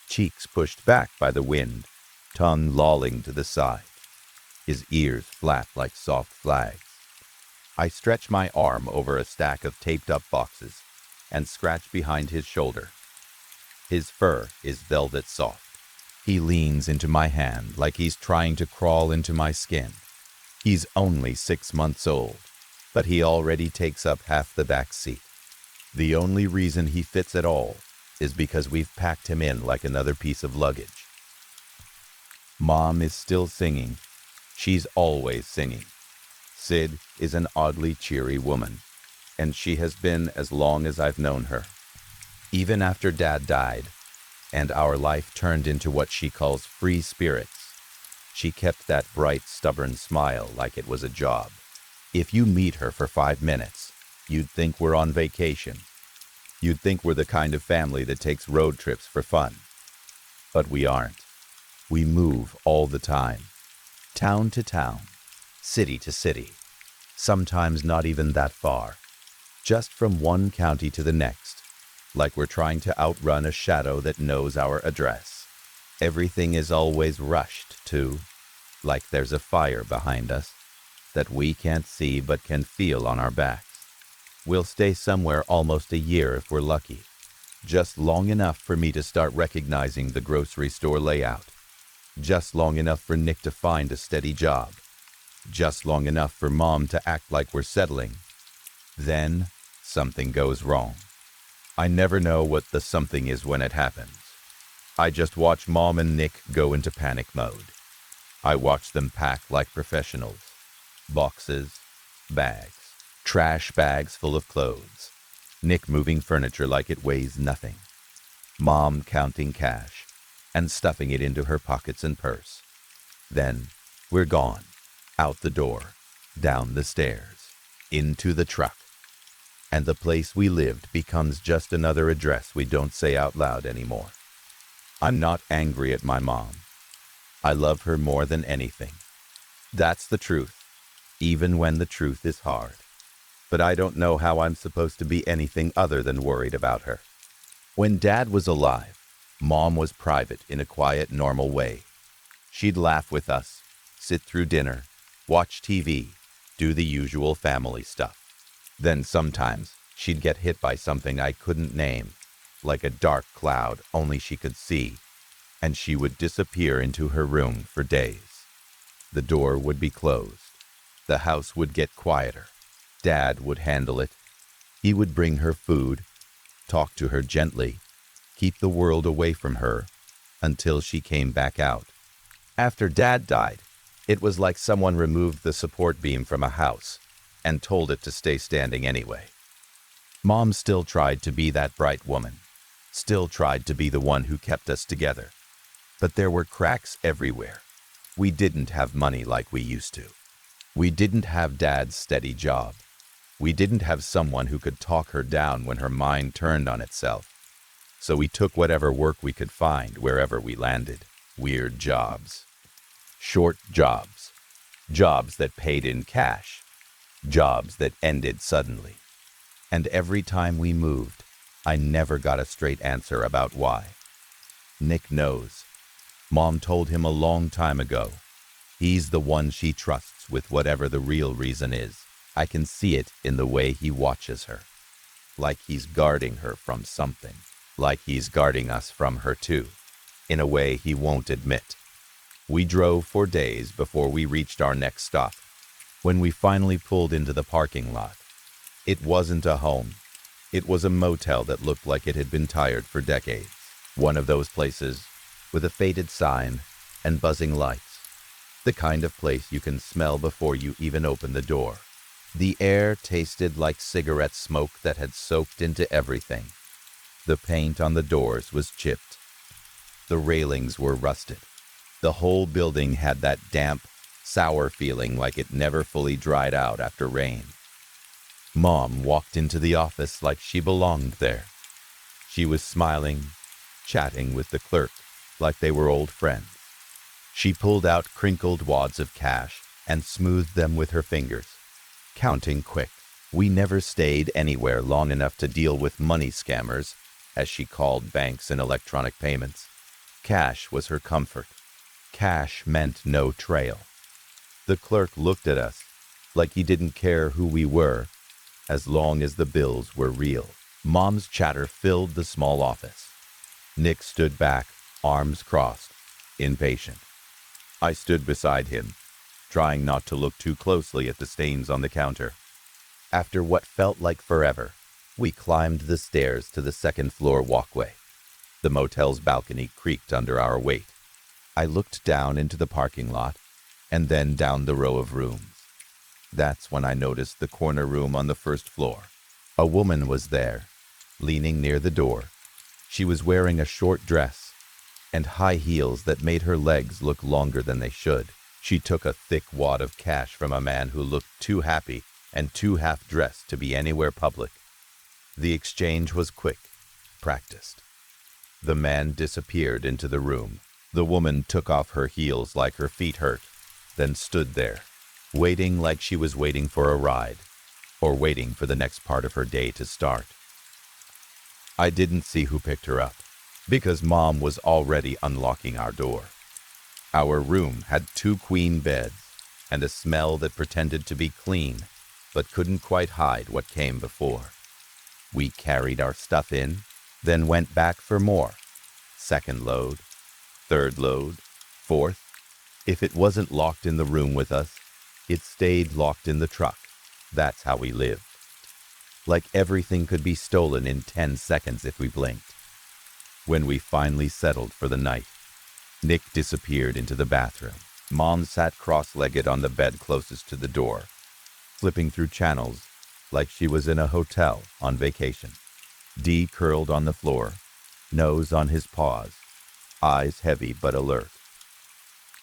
Speaker 1: cheeks pushed back by the wind, tongue lolling to the side, his ears flat like soft flags. I stretch my arm over a stack of taped-up boxes and scratch behind his shoulder. His fur is velvet soft. He leans into my hand like he's trying to crawl into my skin. He's only 6 months old, but he already takes up half the back seat. The only reason he fits at all is because we've packed him in like another piece of luggage. Mom is still singing. She's always singing. Sid is an oddly cheery woman, and she has been as long as I've known her. Even after Dad died, and our life turned into what she calls free spirits, she kept that bright, stubborn smile like it was a job. If you meet her for 5 minutes, you'd think we're on vacation. You'd think we're the kind of family that takes road trips for fun. But we aren't. We move all the time. Town to town, city to city, sometimes not even that far. Just from one county to the next, like we're trying to outrun a shadow that knows our address. Everything is always rushed too, like there's a fire behind us that we can't see but can feel on our backs. We'll stay somewhere almost a year if we're lucky, just long enough for me to start recognizing the grocery store layout, just long enough for Nick to find a steady job, just long enough for Mom to act like we're settling. Then something goes wrong. I never know what the something is when it happens. I just watch Mom and Nick go into panic mode. I watch them pack like professionals. Boxes, bags, trash bags full of clothes. Nick moving furniture like it weighs nothing. Mom counting cash and stuffing it into her pockets and purse. Then we're gone, out the door, down the stairs, into the truck. And the place we lived becomes just another address we don't say out loud anymore. I'm not angry at my mom. I love her more than anything. That's the truth, even when the truth is hard. But I don't know how I'm supposed to be anything other than worried about her. When Dad was alive, Mom was private in a quiet, normal way. She'd laugh with us, sit through dinner, watch TV, do the usual family stuff. Then sometimes she'd get hit by something I couldn't name, like a dark cloud only she could see, and she would disappear into her room for days. The door would be closed. The house would get quieter. Dad would handle it. He would bring her food, talk to her gently, keep the world away from her until she came back out. After Dad died, it was like someone removed the support beam from a house and told it to stay standing anyway. Mom still tried to be that bright woman, still tried to be the one who kept us together. But there were cracks everywhere. We didn't have money like we used to. We didn't have Dad's steady job. We didn't have someone who could talk her down when her mind turned on itself. So we took whatever work we could find wherever we landed. Weird jobs. Short jobs. Jobs that paid in cash. Jobs that ended suddenly. And every time we moved, I never got a straight answer about why. Nick knows. Mom told him a long time ago. He's the one she trusts with whatever the real reason is. I can see it in the way he watches her. Like he's guarding her from something. Like he's guarding us from her too, in a way he won't admit. We drove for days before we reached our next stop. When we finally pulled into the parking lot, it wasn't a home. It was a motel that looked like it had been tired for decades. One of those places with a faded sign and buzzing lights. The kind of place you can smell before you even open the door. The air tasted like cigarette smoke that had soaked into everything. The paint on the doors was chipped. The railings were rusted. The whole building had that damp, sour feeling like it never fully dried out after rain. Mom walked into the office like she belonged there. She was smiling, chatting with the clerk like they were old friends. She pulled out crinkled wads of cash and smoothed them with her fingers, counting quick. We never stayed anywhere long enough to deal with money scammers, as she called banks and electronic payments. Cash was her comfort. Cash meant no trail. The clerk looked at us, like he didn't care who we were as long as the bills were real. Mom's chatter filled the small office. Nick stood back, arms crossed, impatient. I stood beside him, trying not to look too closely at the stains on the counter. After what felt like forever, we climbed the stairs to the second-floor walkway. The motel's balcony creaked under our weight. I looked down into the parking lot and then down the row of rooms. That's when I noticed the corner room on the first floor. A woman was there, leaning near the door. She was wearing a short dress and high heels that made her legs look longer than they should. She took a thick wad of cash from a man who looked too happy and too half-dressed to be anywhere public. The exchange was quick, practiced. The man disappeared into the room. The woman took off her heels like her feet hurt, then stood there, waiting like she was waiting for a ride, or waiting for the next part of her day to start. I didn't see who picked her up, because Mom was already unlocking our door. Our room had 2 queen beds, and a smell that pretended to be clean, but couldn't quite hide what came before. We carried our stuff in, then went back for more. Second load, third load, fourth. If it wasn't locked in the room with us, it stayed locked in the truck. That's how we lived. Like everything could be stolen in 10 seconds if we blinked. When we finally settled for the night, Nick disappeared into the bathroom. Mom sat cross-legged on the bed closest to the door, flipping through channels like she was in a hotel on vacation. Dee curled on the floor, nose on his paws, eyes heavy but alert.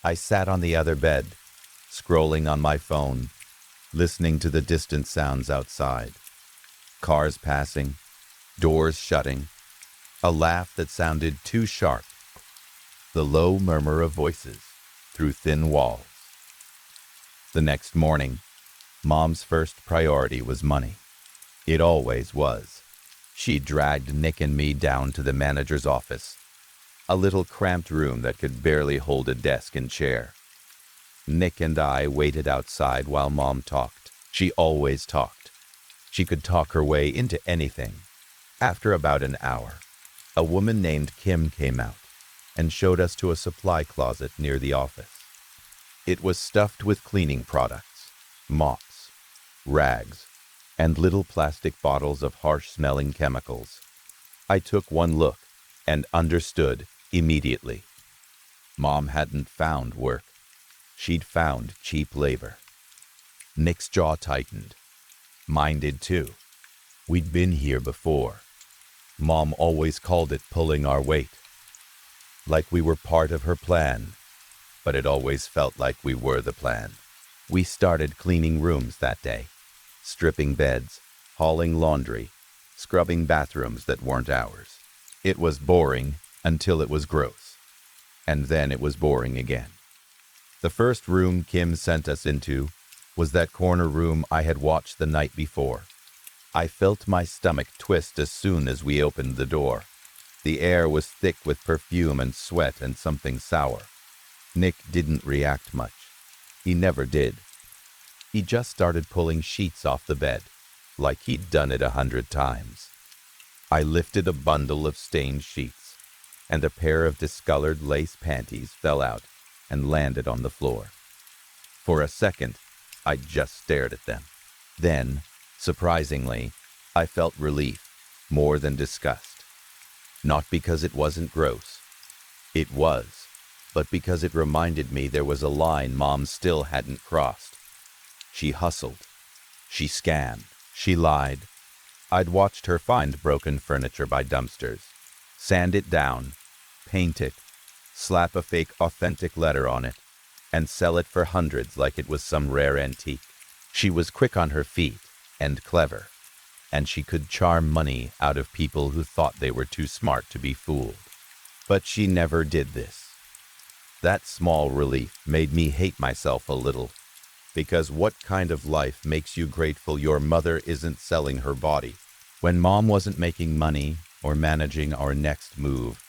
Speaker 1: I sat on the other bed, scrolling on my phone, listening to the distant sounds outside. Cars passing, doors shutting, a laugh that sounded too sharp, the low murmur of voices through thin walls. The next morning, Mom's first priority was money. It always was. She dragged Nick and me down to the manager's office, a little cramped room that could barely hold a desk and chair. Nick and I waited outside while Mom talked. She always talked. She could talk her way into anything. After about an hour, a woman named Kim came out and showed us to a supply closet near the office. It was stuffed with cleaning products, mops, rags, and little plastic bottles of harsh-smelling chemicals. I took one look and understood immediately. Mom hadn't found work. She'd found cheap labor. Nick's jaw tightened. Mine did too. We'd been here before. Mom always called it pulling our weight. Like we were part of her plan, but it always felt like we were the plan. We started cleaning rooms that day, stripping beds, hauling laundry, scrubbing bathrooms that weren't ours. It was boring until it was gross, and then it was boring again. The first room Kim sent us into was that corner room I had watched the night before. I felt my stomach twist as soon as we opened the door. The air was thick with perfume and sweat and something sour. Nick didn't react much. He never did. He just started pulling sheets off the bed, like he'd done it 100 times. I lifted a bundle of stained sheets, and a pair of discolored lace panties fell out and landed on the floor. For a second, I just stared at them. Then, surprisingly, I felt relief, more than disgust. Not because it wasn't gross. It was, but because it reminded me there was a line Mom still hadn't crossed. She hustled. She scammed. She lied. I'd watched her find broken furniture by dumpsters, sand it down, paint it, slap a fake authentic letter on it, and sell it for hundreds like it was some rare antique. She was quick on her feet and clever, and she could charm money out of people who thought they were too smart to be fooled. But she never did this. That small relief made me hate myself a little, because what kind of life makes you grateful your mother isn't selling her body? When Mom wasn't making money or managing our next move,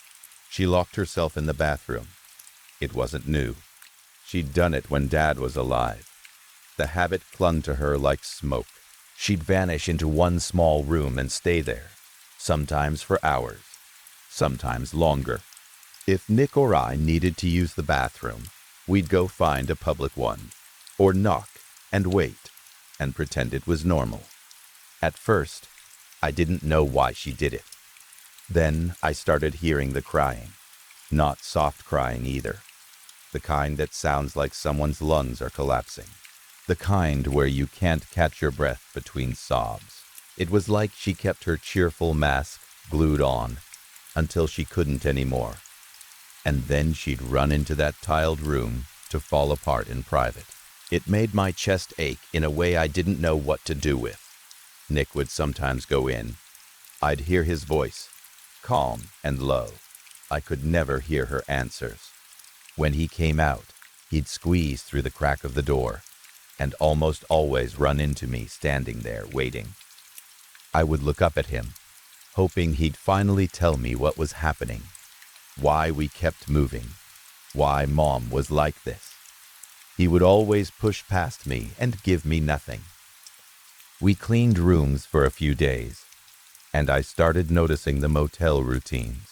Speaker 1: she locked herself in the bathroom. It wasn't new. She'd done it when Dad was alive. The habit clung to her like smoke. She'd vanish into one small room and stay there, sometimes for hours, sometimes longer. If Nick or I needed to use the bathroom, we'd go find a public one, or knock and wait, and pretend it was normal. At first, I didn't know why she did it. Then I started hearing the crying. Not soft crying either. The kind that sounds like someone's lungs are collapsing. The kind where you can't catch your breath between sobs. It was like she kept her cheerful mask glued on until she couldn't anymore. And then she'd run into that tiled room to fall apart in private. It made my chest ache in a way I didn't know what to do with. Nick would sometimes go in. I'd hear his voice, calm and low. I could never hear her answers. When he came out, he'd squeeze through the crack of the door and almost always run into me standing there waiting. I would look up at him, hoping he'd finally tell me what was happening, why we kept moving, why Mom was like this. He would always push past me and give me nothing. We cleaned rooms for a few days, and I started noticing the motel routines.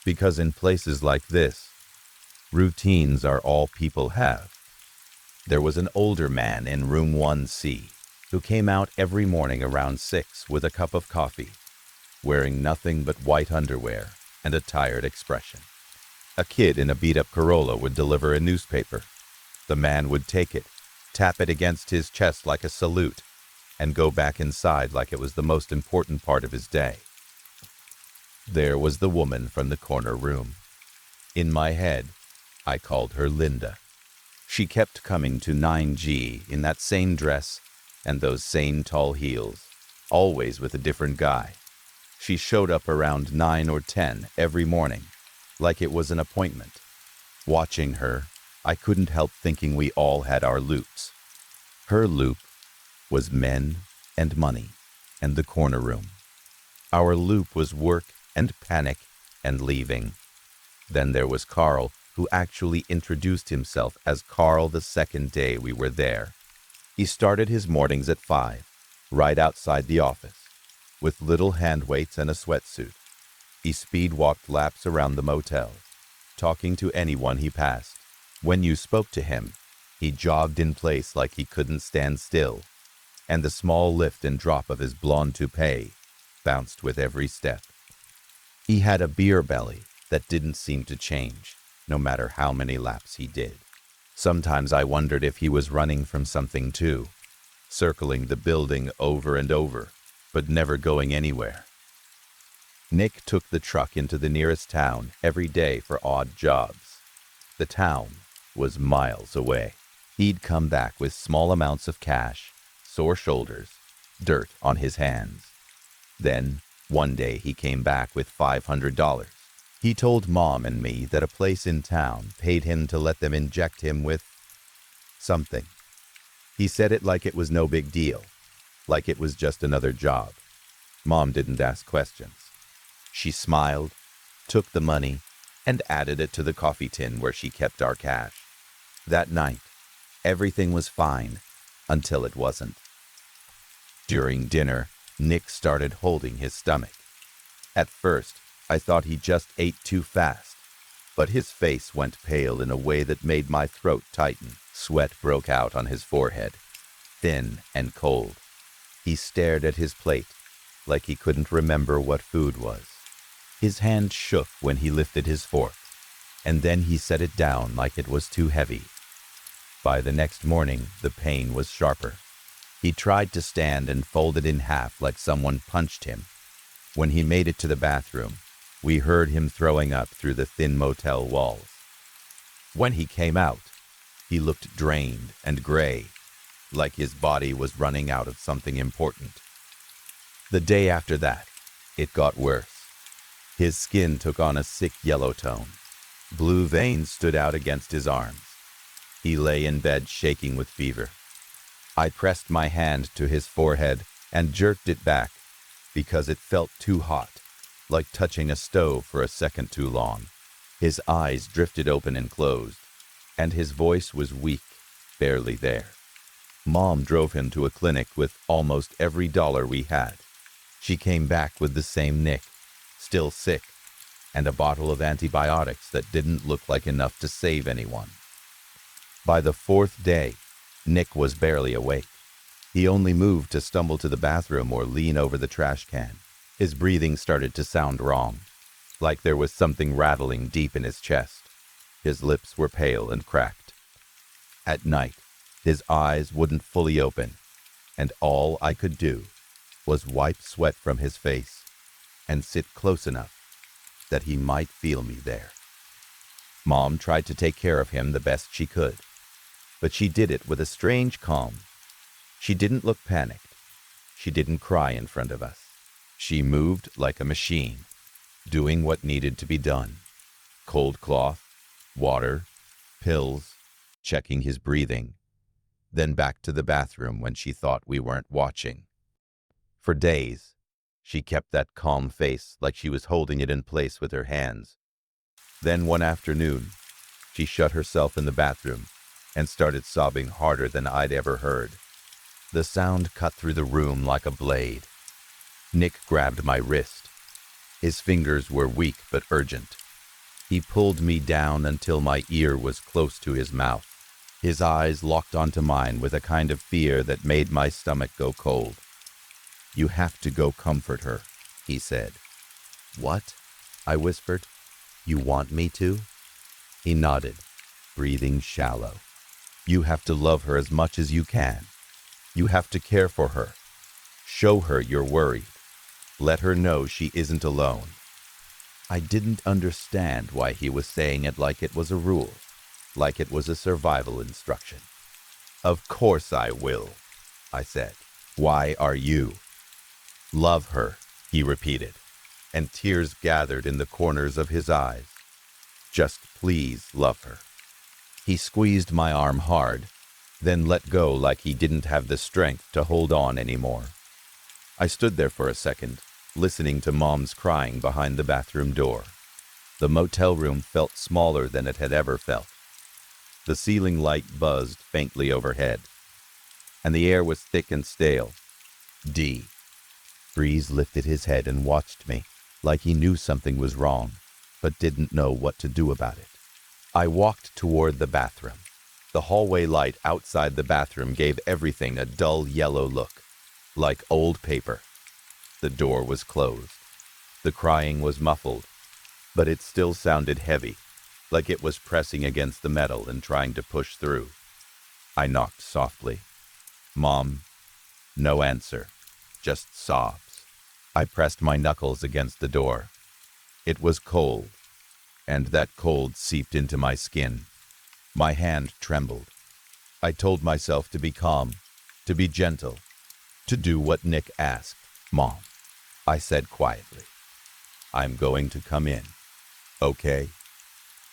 Speaker 1: Because in places like this, routines are all people have. There was an older man in room 1C who came out every morning around 6 with a cup of coffee, wearing nothing but white underwear and a tired expression. A kid in a beat-up Corolla would deliver a newspaper. The man would take it, tap it against his chest like a salute, and go back inside like it was the most important part of his day. There was the woman from the corner room. In my head, I called her Linda. She kept coming to 9G in that same dress and those same tall heels, always with a different guy. She showed up around 9 or 10 every morning, like it was an appointment. Watching her, I couldn't help thinking we all had our loops. Her loop was men and money and the corner room. Our loop was work and panic and leaving. Then there was Carl, who actually introduced himself as Carl the second day we were there. He started his mornings at 5, right outside the office, with little hand weights and a sweatsuit. He speed-walked laps around the motel, talking to anyone he passed. When you spoke to him, he jogged in place like he couldn't stand still, and the small lift and drop of his blonde toupee bounced with every step. He had a beer belly that didn't seem to change, no matter how many laps he did. Sometimes I wondered if he was running from something too, circling the building over and over, but never going anywhere. Nick took the truck into the nearest town every day for odd jobs. The town was miles away. He'd come back with small amounts of cash, sore shoulders, dirt on his hands. Then, one day he came back with $500. He told Mom and me that a place in town paid him to let them inject him with something. He said it like it was no big deal, like it was just another job. Mom didn't ask questions. She smiled, took the money, and added it to the coffee tin where she kept our cash. That night, everything was fine until it wasn't. During dinner, Nick started holding his stomach. At first, I thought he just ate too fast, but his face went pale in a way that made my throat tighten. Sweat broke out on his forehead, thin and cold. He stared at his plate like he couldn't remember what food was. His hand shook when he lifted his fork, and then he set it down like it was too heavy. By the next morning, the pain was sharper. He tried to stand and folded in half like someone punched him. When he made it to the bathroom, we heard him throwing up through the thin motel walls. When he came out, he looked drained and gray, like his body was running out of something important. The day after that, it got worse. His skin took on a sick yellow tone. Blue veins stood out against his arms. He lay in bed shaking with fever. I pressed my hand to his forehead and jerked it back because it felt too hot, like touching a stove for a second too long. His eyes drifted open and closed, and his voice was weak, barely there. Mom drove him to a clinic with almost every dollar we had. She came back with the same Nick, still sick, and a bottle of antibiotics that didn't look like enough to save anyone. By the fourth day, Nick was barely awake. He only moved to stumble to the bathroom or lean over the trash can. His breathing started to sound wrong, like there was something rattling deep in his chest. His lips were pale and cracked. At night, his eyes wouldn't fully open, and all I could do was wipe sweat from his face and sit close enough that he might feel me there. Mom tried to take care of him the best she could, but she did it with a strange calm. She didn't look panicked. She didn't cry in front of us. She moved like a machine, doing what needed to be done. Cold cloth, water, pills, checking his breathing, then back to the bathroom when she thought we weren't watching. For days, she kept that calm face like she was holding it in place with her hands. Then one afternoon, she shut herself in the bathroom and started sobbing harder than I'd ever heard. The sound cut through the room like a blade. Nick grabbed my wrist. His fingers were weak but urgent. He pulled me down until my ear was close to his mouth. His eyes locked onto mine with a kind of fear that made my stomach go cold. "You have to go comfort her," he said. "What?" I whispered. "You want me to?" He nodded, breathing shallow. "You have to love her as much as you can. You have to care for her. Show her you're worried. Let her know she isn't alone." I didn't understand why he was saying it like it was a rule, like it was a survival instruction. "Of course I will," I said. "Why are you?" "Love her," he repeated, and tears gathered in the corners of his eyes. "Just please love her." He squeezed my arm hard, then let go like he didn't have the strength to hold on anymore. I stood there for a second, listening to Mom's crying behind the bathroom door. The motel room felt smaller than it had ever felt. The ceiling light buzzed faintly overhead, and the air was thick and stale. Breeze lifted his head and watched me, like he knew something was wrong, but didn't know what to do about it. I walked toward the bathroom. The hallway light outside the bathroom gave everything a dull yellow look, like old paper. The door was closed. The crying was muffled, but it still sounded heavy, like it was pressing against the metal and trying to push through. I knocked softly. "Mom." No answer, just sobs. I pressed my knuckles against the door. It was cold, and that cold seeped into my skin. My hand trembled. I told myself to be calm, to be gentle, to do what Nick asked. "Mom," I said quietly, "I'm going to come in, okay?"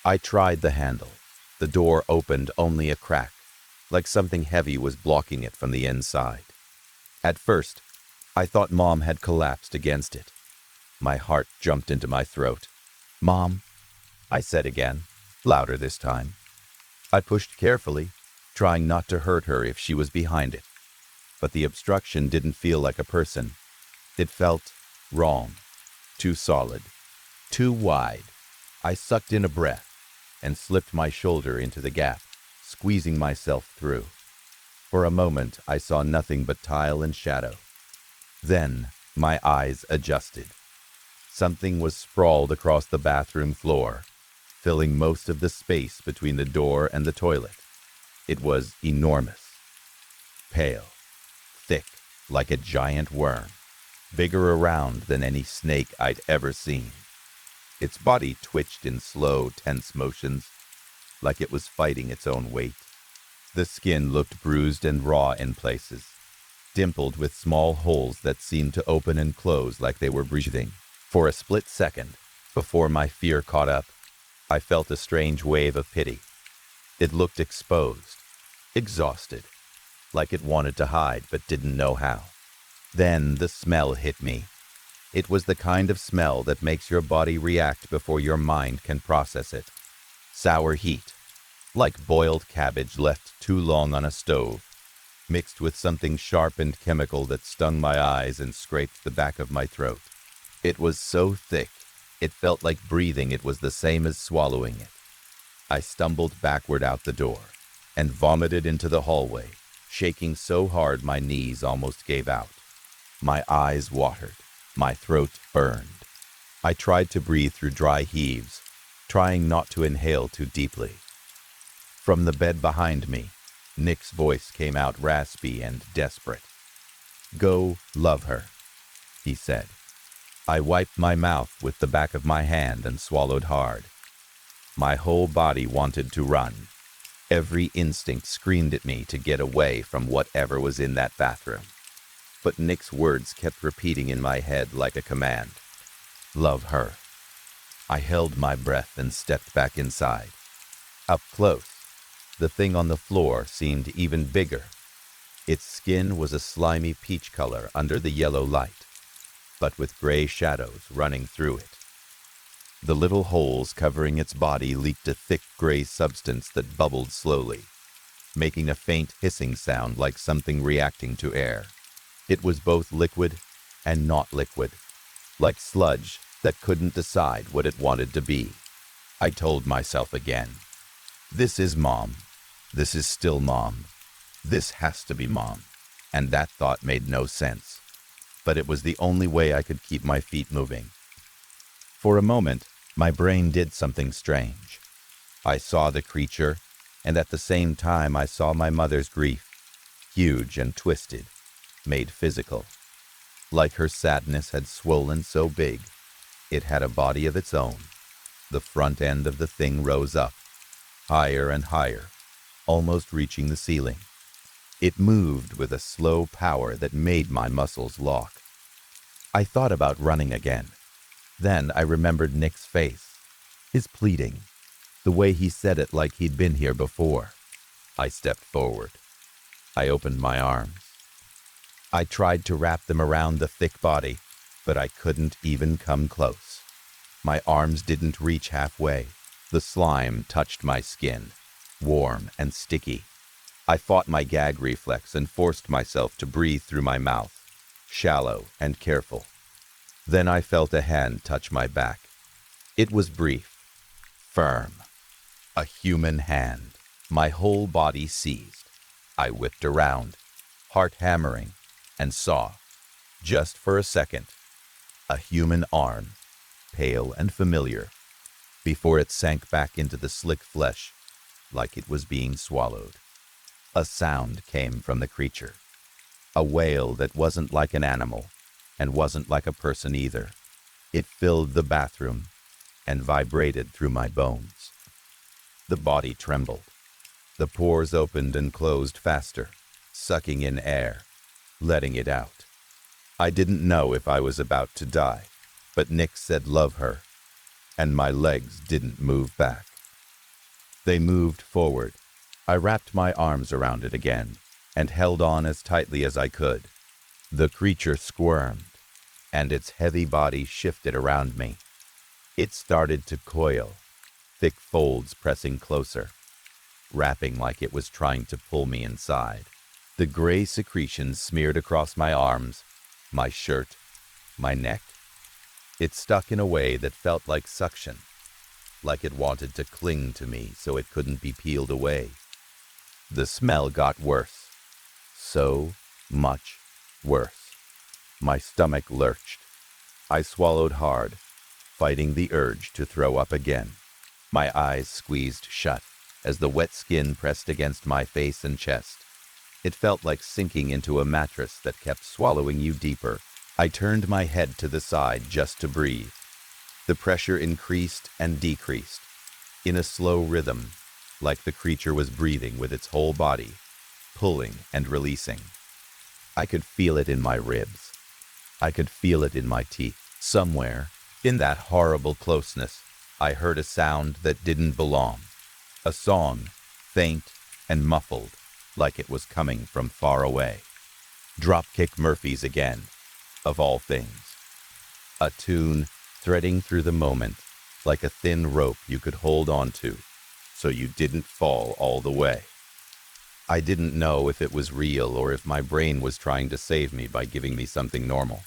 Speaker 1: I tried the handle. The door opened only a crack, like something heavy was blocking it from the inside. At first, I thought Mom had collapsed against it. My heart jumped into my throat. "Mom," I said again, louder this time. I pushed carefully, trying not to hurt her if she was behind it. But the obstruction didn't feel like a person. It felt wrong, too solid, too wide. I sucked in a breath and slipped my shoulder into the gap, squeezing myself through. For a moment, I saw nothing but tile and shadow. Then my eyes adjusted. Something was sprawled across the bathroom floor, filling most of the space between the door and the toilet. It was enormous, pale, thick, like a giant worm, bigger around than any snake I'd ever seen. Its body twitched in slow, tense motions, like it was fighting its own weight. The skin looked bruised and raw in places, dimpled with small holes that seemed to open and close like they were breathing. For a split second, before my fear caught up, I felt a strange wave of pity. It looked exposed, exhausted, like it wanted to hide but didn't know how. Then the smell hit me. It was the kind of smell that makes your body react before your mind can process it. Sour heat, like boiled cabbage left too long on a stove. mixed with something sharp and chemical that stung my eyes and scraped the back of my throat. It was so thick, it felt like breathing it was the same as swallowing it. I stumbled backward out the door and vomited into the hallway, shaking so hard my knees almost gave out. My eyes watered, my throat burned. I tried to breathe through dry heaves, trying not to inhale too deeply. From the bed behind me, Nick's voice came out raspy and desperate. "Go love her," he said. I wiped my mouth with the back of my hand and swallowed hard. My whole body wanted to run. Every instinct screamed at me to get away from whatever was in that bathroom. But Nick's words kept repeating in my head like a command. Love her. I held my breath and stepped back inside. Up close, the thing on the floor seemed even bigger. Its skin was a slimy peach color under the yellow light, but with gray shadows running through it. The little holes covering its body leaked a thick gray substance that bubbled slowly, making a faint hissing sound like something reacting to air. It was both liquid and not liquid, like sludge that couldn't decide what it wanted to be. I told myself again, this is Mom. This is still Mom. This has to be Mom. And that thought made no sense. But it was the only way I could keep my feet moving. For a moment, my brain did something strange. I saw the creature, and at the same time I saw my mother's grief, huge and twisted, made physical. Like her sadness had swollen so big, it had a body of its own. The front end of the thing rose up, higher and higher, almost reaching the ceiling. It moved with a slow power that made my muscles lock. I thought about running again. Then I remembered Nick's face, his pleading, the way he said it like he'd been here before. I stepped forward. I opened my arms. I tried to wrap them around the thick body, but I couldn't even come close. My arms didn't reach halfway. The slime touched my skin, warm and sticky. I fought my gag reflex and forced myself to breathe through my mouth, shallow and careful. Then I felt a hand touch my back. It was brief, firm, a human hand. My whole body seized. I whipped around, heart hammering, and saw, just for a second, a human arm, pale and familiar, before it sank back into the slick flesh like it was being swallowed. A sound came from the creature, a wail that wasn't like an animal and wasn't like a person either. It filled the bathroom and vibrated through my bones. The body trembled. The pores opened and closed faster, sucking in air, letting it out. I didn't know if I was about to die, but Nick said love her, and my legs didn't move back. They moved forward. I wrapped my arms around it again and held on as tightly as I could. The creature squirmed, and its heavy body shifted around me. It started to coil, thick folds pressing closer, wrapping like it was trying to pull me inside. The gray secretions smeared across my arms, my shirt, my neck. It stuck in a way that felt like suction, like it wanted to cling to me so it couldn't be peeled away. The smell got worse, so much worse. My stomach lurched. I swallowed hard, fighting the urge to throw up again. My eyes squeezed shut as the wet skin pressed against my face and chest. It felt like sinking into a mattress that kept swallowing you deeper. I turned my head to the side just to breathe. The pressure increased and decreased, in a slow rhythm, like the creature was breathing with its whole body, pulling and releasing. I could feel it in my ribs. I could feel it in my teeth. Somewhere, in that horrible closeness, I heard a sound that didn't belong. A song, faint and muffled, like it was coming from far away. Dropkick Murphys again, of all things. A tune threading through the moment, like a thin rope you could hold on to, so you didn't fall all the way. I didn't know if it was real or if my brain was trying to save me by giving me something normal.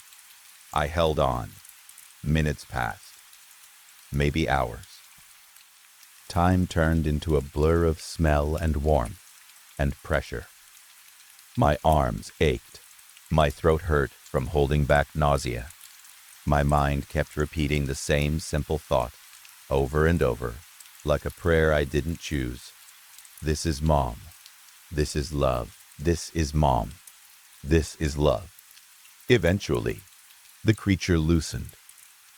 Speaker 1: I held on. Minutes passed. Maybe hours. Time turned into a blur of smell and warmth and pressure. My arms ached. My throat hurt from holding back nausea. My mind kept repeating the same simple thought over and over, like a prayer I didn't choose. This is Mom. This is love. This is Mom. This is love. Eventually, the creature loosened.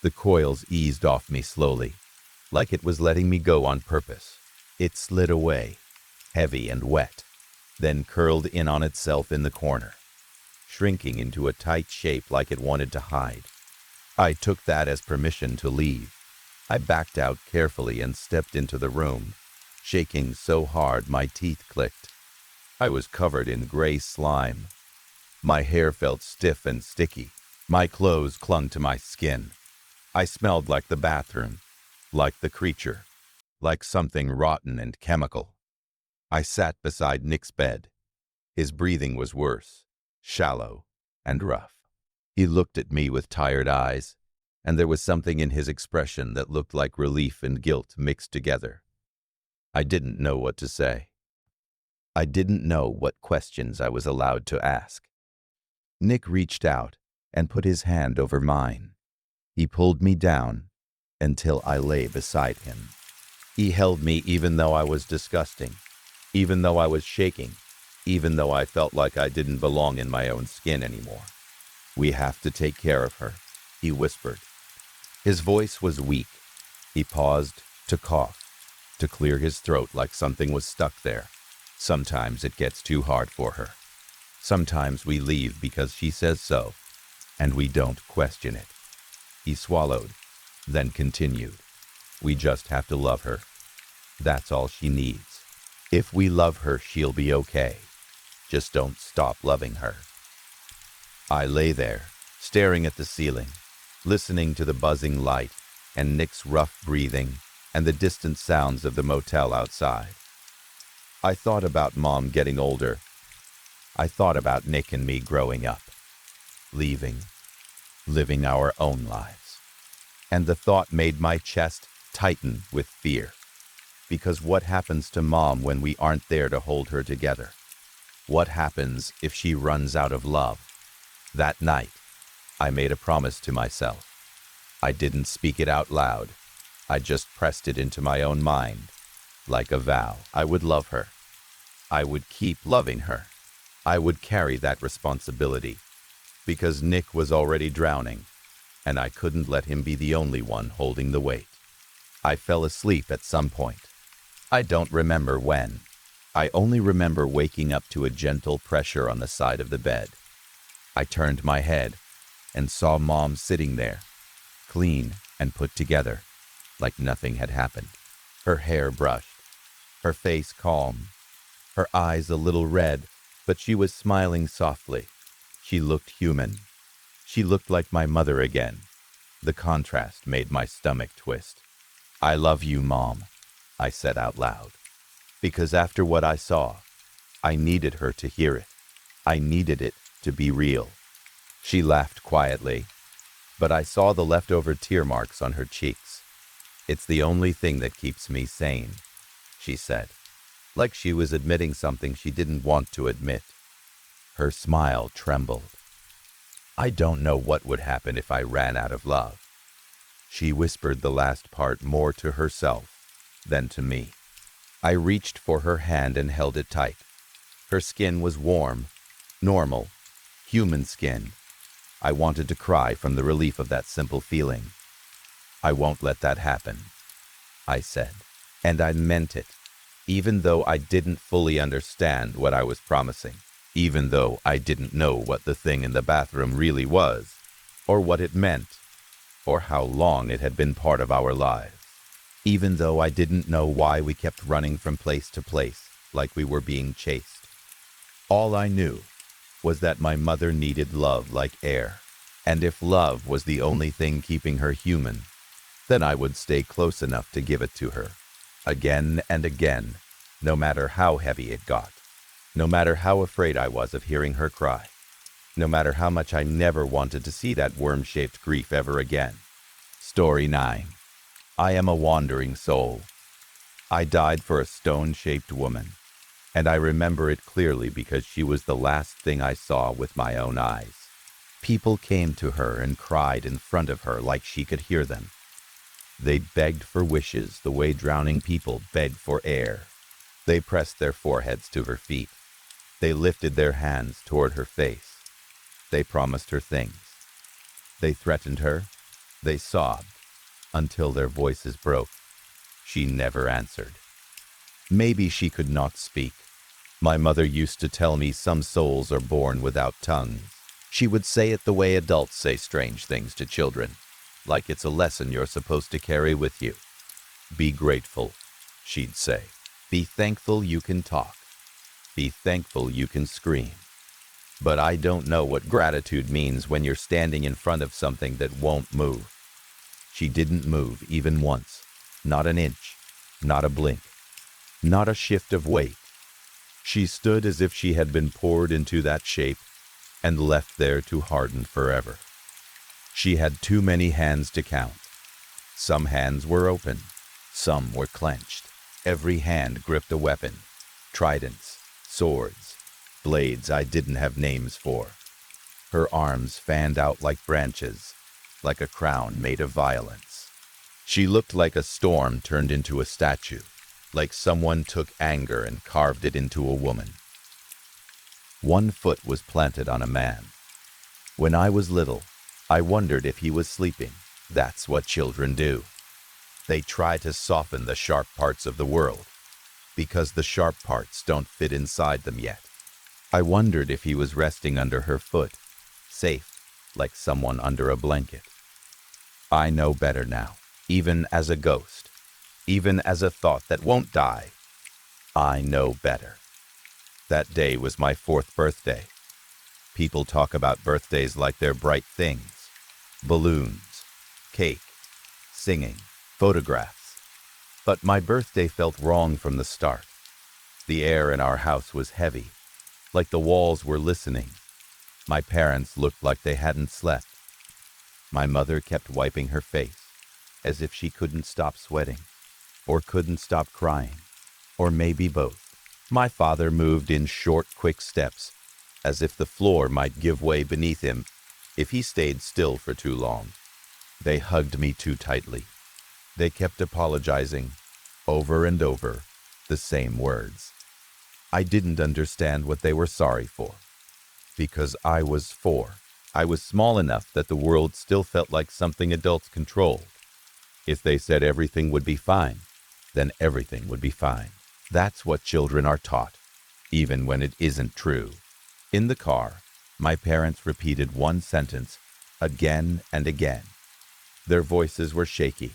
Speaker 1: The coils eased off me slowly, like it was letting me go on purpose. It slid away, heavy and wet, then curled in on itself in the corner, shrinking into a tight shape like it wanted to hide. I took that as permission to leave. I backed out carefully and stepped into the room, shaking so hard my teeth clicked. I was covered in gray slime. My hair felt stiff and sticky. My clothes clung to my skin. I smelled like the bathroom, like the creature, like something rotten and chemical. I sat beside Nick's bed. His breathing was worse, shallow and rough. He looked at me with tired eyes, and there was something in his expression that looked like relief and guilt mixed together. I didn't know what to say. I didn't know what questions I was allowed to ask. Nick reached out and put his hand over mine. He pulled me down until I lay beside him. He held me even though I was disgusting, even though I was shaking, even though I felt like I didn't belong in my own skin anymore. We have to take care of her, he whispered. His voice was weak. He paused to cough, to clear his throat like something was stuck there. Sometimes it gets too hard for her. Sometimes we leave because she says so, and we don't question it. He swallowed, then continued. We just have to love her. That's all she needs. If we love her, she'll be okay. Just don't stop loving her. I lay there, staring at the ceiling, listening to the buzzing light and Nick's rough breathing and the distant sounds of the motel outside. I thought about Mom getting older. I thought about Nick and me growing up, leaving, living our own lives. And the thought made my chest tighten with fear. Because what happens to Mom when we aren't there to hold her together? What happens if she runs out of love? That night, I made a promise to myself. I didn't speak it out loud. I just pressed it into my own mind, like a vow. I would love her. I would keep loving her. I would carry that responsibility, because Nick was already drowning, and I couldn't let him be the only one holding the weight. I fell asleep at some point. I don't remember when. I only remember waking up to a gentle pressure on the side of the bed. I turned my head and saw Mom sitting there, clean and put together, like nothing had happened. Her hair brushed, her face calm, her eyes a little red, but she was smiling softly. She looked human. She looked like my mother again. The contrast made my stomach twist. I love you, Mom, I said out loud, because after what I saw, I needed her to hear it. I needed it to be real. She laughed quietly, but I saw the leftover tear marks on her cheeks. It's the only thing that keeps me sane, she said, like she was admitting something she didn't want to admit. Her smile trembled. I don't know what would happen if I ran out of love. She whispered the last part more to herself than to me. I reached for her hand and held it tight. Her skin was warm, normal, human skin. I wanted to cry from the relief of that simple feeling. I won't let that happen, I said, and I meant it, even though I didn't fully understand what I was promising, even though I didn't know what the thing in the bathroom really was, or what it meant, or how long it had been part of our lives, even though I didn't know why we kept running from place to place like we were being chased. All I knew was that my mother needed love like air, and if love was the only thing keeping her human, then I would stay close enough to give it to her, again and again, no matter how heavy it got. No matter how afraid I was of hearing her cry, no matter how much I never wanted to see that worm-shaped grief ever again. Story 9. I am a wandering soul. I died for a stone-shaped woman, and I remember it clearly because she was the last thing I saw with my own eyes. People came to her and cried in front of her like she could hear them. They begged for wishes the way drowning people beg for air. They pressed their foreheads to her feet. They lifted their hands toward her face. They promised her things. They threatened her. They sobbed until their voices broke. She never answered. Maybe she could not speak. My mother used to tell me some souls are born without tongues. She would say it the way adults say strange things to children, like it's a lesson you're supposed to carry with you. Be grateful, she'd say. Be thankful you can talk. Be thankful you can scream. But I don't know what gratitude means when you're standing in front of something that won't move. She didn't move even once. Not an inch. Not a blink. Not a shift of weight. She stood as if she had been poured into that shape and left there to harden forever. She had too many hands to count. Some hands were open. Some were clenched. Every hand gripped a weapon. Tridents, swords, blades I didn't have names for. Her arms fanned out like branches, like a crown made of violence. She looked like a storm turned into a statue, like someone took anger and carved it into a woman. One foot was planted on a man. When I was little, I wondered if he was sleeping. That's what children do. They try to soften the sharp parts of the world, because the sharp parts don't fit inside them yet. I wondered if he was resting under her foot, safe, like someone under a blanket. I know better now, even as a ghost, even as a thought that won't die. I know better. That day was my 4th birthday. People talk about birthdays like they're bright things. Balloons, cake, singing, photographs. But my birthday felt wrong from the start. The air in our house was heavy, like the walls were listening. My parents looked like they hadn't slept. My mother kept wiping her face, as if she couldn't stop sweating, or couldn't stop crying, or maybe both. My father moved in short, quick steps, as if the floor might give way beneath him if he stayed still for too long. They hugged me too tightly. They kept apologizing, over and over, the same words. I didn't understand what they were sorry for, because I was 4. I was small enough that the world still felt like something adults controlled. If they said everything would be fine, then everything would be fine. That's what children are taught, even when it isn't true. In the car, my parents repeated one sentence again and again. Their voices were shaky.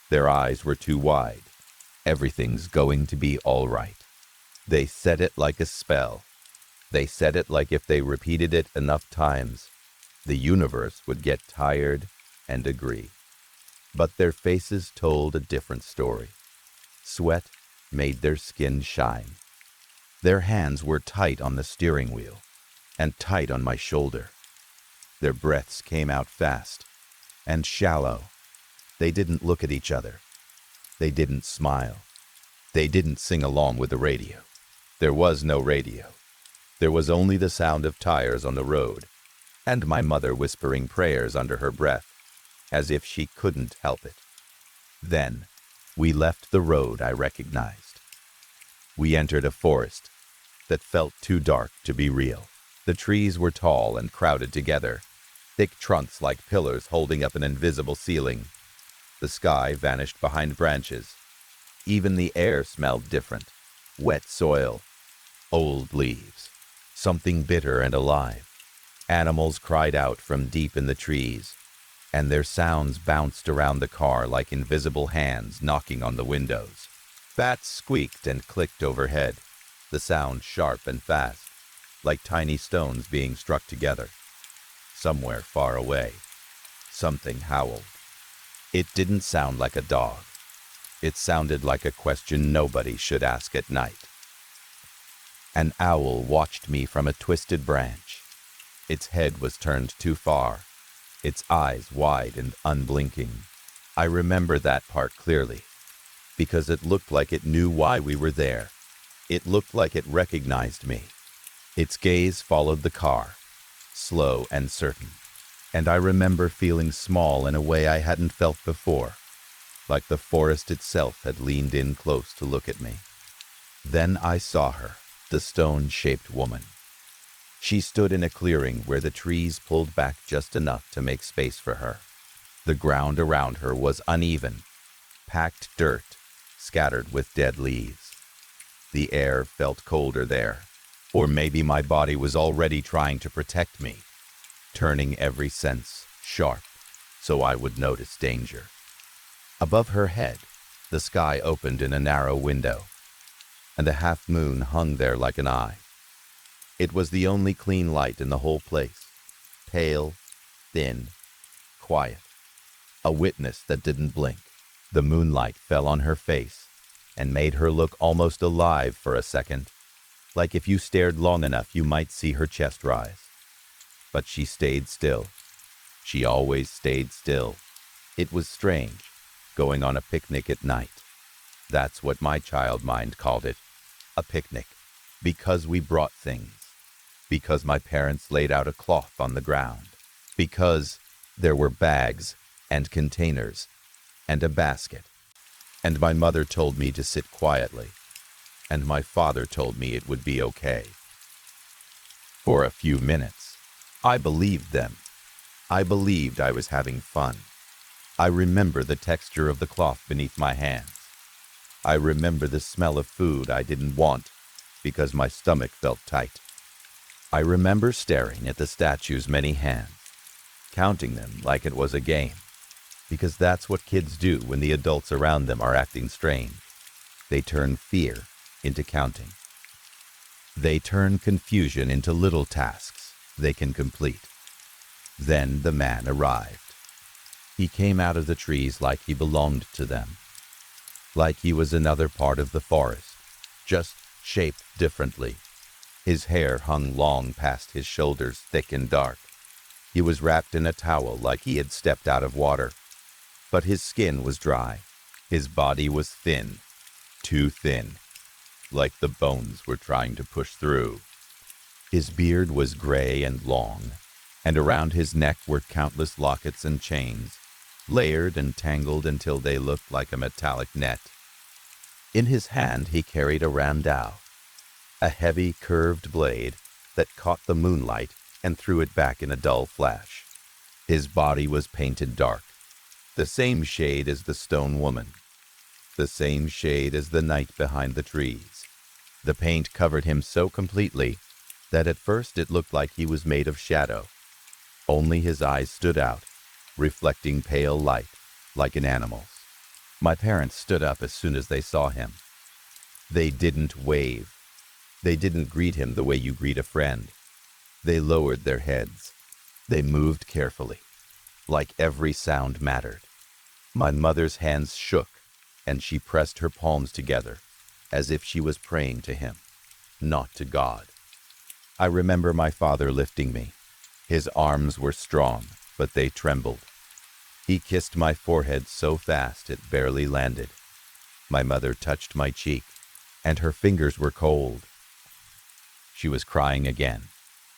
Speaker 1: Their eyes were too wide. Everything's going to be all right. They said it like a spell. They said it like if they repeated it enough times, the universe would get tired and agree. But their faces told a different story. Sweat made their skin shine. Their hands were tight on the steering wheel and tight on my shoulder. Their breaths came out fast and shallow. They didn't look at each other. They didn't smile. They didn't sing along with the radio. There was no radio. There was only the sound of tires on the road and my mother whispering prayers under her breath, as if she couldn't help it. Then we left the road I recognized. We entered a forest that felt too dark to be real. The trees were tall and crowded together, thick trunks like pillars holding up an invisible ceiling. The sky vanished behind branches. Even the air smelled different. Wet soil, old leaves, something bitter and alive. Animals cried out from deep in the trees, and their sounds bounced around the car like invisible hands knocking on the windows. Bats squeaked and clicked overhead, the sound sharp and fast, like tiny stones being struck together. Somewhere far away, something howled. It didn't sound like a dog. It sounded like a question nobody should ask at night. An owl watched me from a twisted branch. Its head was turned too far, its eyes wide and unblinking. I remember that part clearly, because it looked like it knew why we were there. It looked like it recognized me. Its gaze followed the car, slow and certain, and I remember feeling small in a way I hadn't felt before, like the forest itself had leaned in close to look at me. Then I saw her, the stone-shaped woman. She stood in a clearing where the trees pulled back just enough to make space for her. The ground around her was uneven, packed dirt, scattered with dead leaves. The air felt colder there, or maybe my body was already trying to protect me, turning every sense sharp so I would notice danger. Above her head, the sky opened in a narrow window, and a half-moon hung there like an eye. It was the only clean light in the whole place, pale, thin, quiet, a witness that didn't blink. The moonlight fell on her face and made her look almost alive for a second, like if you stared long enough you might see her chest rise. But she stayed still. She always stayed still. It was strange, going on a picnic at night. That's what my child mind called it, a picnic, because we brought things, because my parents laid out a cloth on the ground, because there were bags and containers and a basket, and my mother told me to sit quietly, and my father told me it would be okay. For a few minutes, I believed them. I believed I was having fun. I remember the texture of the cloth beneath my hands. I remember the smell of food I didn't want because my stomach felt tight. I remember staring at the statue's many hands, counting them like it was a game, because that's what kids do when the adults around them are acting strange. They turn fear into counting. They turn confusion into little tasks they can complete. Then the man arrived. He came out of the trees like he belonged to them, like he was another part of the forest, just shaped differently. His hair hung long past his shoulders, thick and dark. He was wrapped in a towel like he had stepped out of water, but his skin was dry. His body was thin, too thin, like the bones were trying to push through. His beard was gray and long, and around his neck were countless lockets and chains, layered and tangled until they looked like a metallic net. In his hand he carried a randau, a heavy curved blade that caught the moonlight and threw it back in a dull flash. His body was painted dark, the same shade as the stone woman, the same shade as the night behind the trees. The paint covered him so completely that at first it looked like he was made of shadow. Only his eyes stood out, reflecting pale light, like an animal's. My parents stood up as soon as they saw him. They didn't wave. They didn't greet him the way you greet a friend. They lowered their heads. They moved carefully, like every sound mattered. My mother's hands shook, and she pressed her palms together, as if she was praying to him, not to God. I remember my father lifting me. His arms were strong, but they trembled. He kissed my forehead so fast it barely landed. My mother touched my cheek, and her fingers were cold. She was crying again.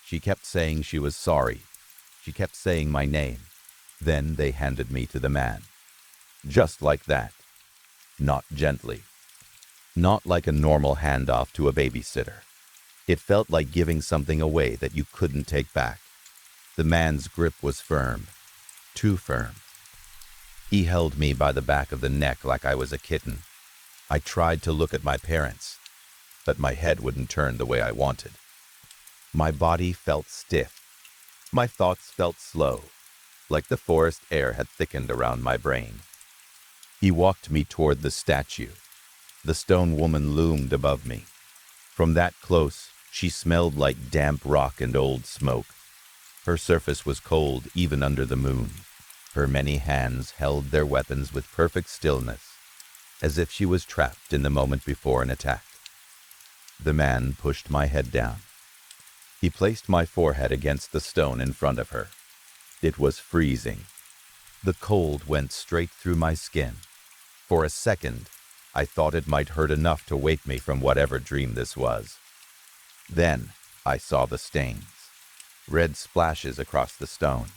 Speaker 1: She kept saying she was sorry. She kept saying my name. Then they handed me to the man. Just like that. Not gently. Not like a normal handoff to a babysitter. It felt like giving something away that you couldn't take back. The man's grip was firm. Too firm. He held me by the back of the neck like I was a kitten. I tried to look at my parents, but my head wouldn't turn the way I wanted. My body felt stiff. My thoughts felt slow, like the forest air had thickened around my brain. He walked me toward the statue. The stone woman loomed above me. From that close, she smelled like damp rock and old smoke. Her surface was cold even under the moon. Her many hands held their weapons with perfect stillness, as if she was trapped in the moment before an attack. The man pushed my head down. He placed my forehead against the stone in front of her. It was freezing. The cold went straight through my skin. For a second, I thought it might hurt enough to wake me from whatever dream this was. Then I saw the stains. Red splashes across the stone.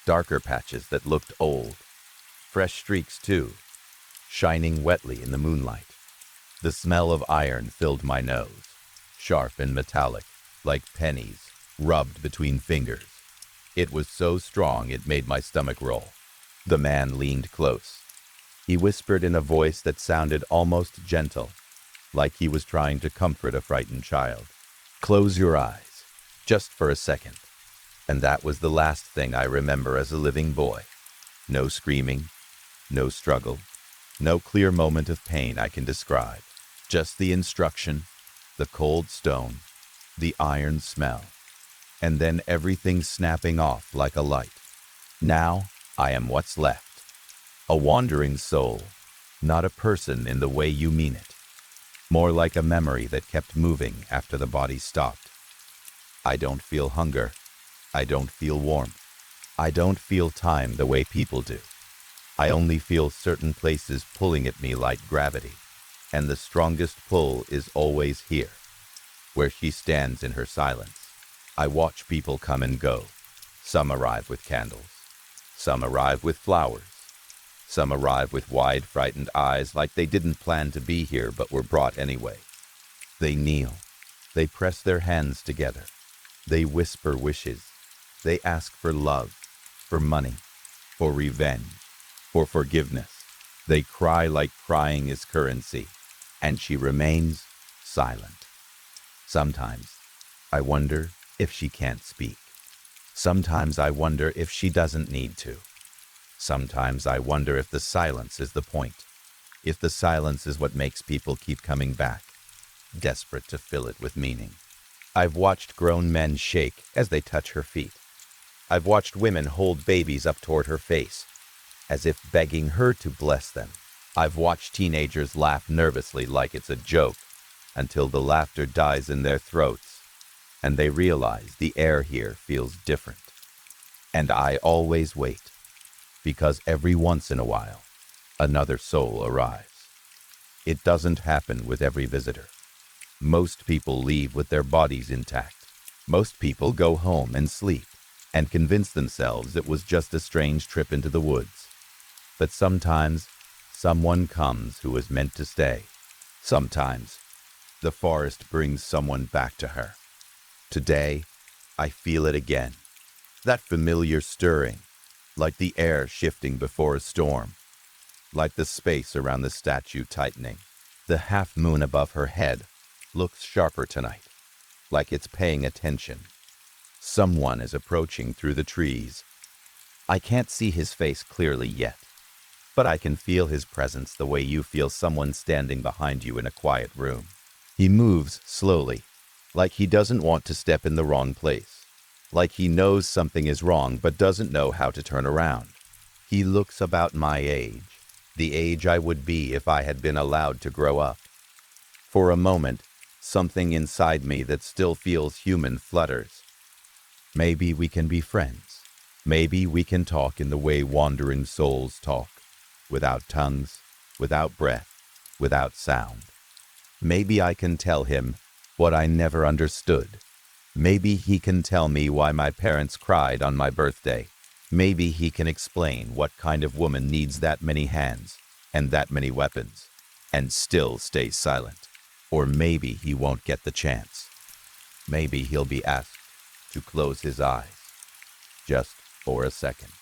Speaker 1: Darker patches that looked old. Fresh streaks too, shining wetly in the moonlight. The smell of iron filled my nose, sharp and metallic, like pennies rubbed between fingers. It was so strong it made my stomach roll. The man leaned close. He whispered in a voice that sounded almost gentle, like he was trying to comfort a frightened child. "Close your eyes, just for a second." And that was the last thing I remember as a living boy. No screaming, no struggle, no clear moment of pain I can describe. Just the instruction, the cold stone, the iron smell, and then everything snapping off like a light. Now I am what's left. A wandering soul, not a person in the way you mean it. More like a memory that kept moving after the body stopped. I don't feel hunger. I don't feel warmth. I don't feel time the way people do. I only feel certain places pulling at me like gravity, and the strongest pull is always here, where she stands in her silence. I watch people come and go. Some arrive with candles. Some arrive with flowers. Some arrive with wide, frightened eyes like they didn't plan to be here but were brought anyway. They kneel. They press their hands together. They whisper wishes. They ask for love, for money, for revenge, for forgiveness. They cry like crying is currency, and she remains silent. Sometimes I wonder if she can't speak. Sometimes I wonder if she doesn't need to. Sometimes I wonder if the silence is the point, if the silence is what makes people keep coming back, desperate to fill it with meaning. I've watched grown men shake as they touch her feet. I've watched women hold babies up toward her face, as if begging her to bless them. I've watched teenagers laugh nervously like it's a joke, until the laughter dies in their throats, and they realize the air here feels different. And I always wait, because every once in a while, another soul arrives. It doesn't happen with every visitor. Most people leave with their bodies intact. Most people go home and sleep, and convince themselves it was just a strange trip into the woods. But sometimes, someone comes who is meant to stay. Sometimes, the forest brings someone back to her. Today, I feel it again. That familiar stirring, like the air shifting before a storm, like the space around the statue tightening. The half moon above her head looks sharper tonight, like it's paying attention. Someone is approaching through the trees. I can't see his face clearly yet, but I can feel his presence the way you feel someone standing behind you in a quiet room. He moves slowly, like he doesn't want to step in the wrong place, like he knows something is wrong but doesn't know how to turn around. He looks about my age, the age I would be if I had been allowed to grow up. For a moment, something inside me that still feels human flutters. Maybe we can be friends. Maybe we can talk in the way wandering souls talk, without tongues, without breath, without sound. Maybe I can tell him what I never understood. Maybe he can tell me why my parents cried on my birthday. Maybe he can explain what kind of woman needs that many hands and that many weapons and still stay silent. Or maybe he won't get the chance. Maybe he'll be asked to close his eyes, just for a second.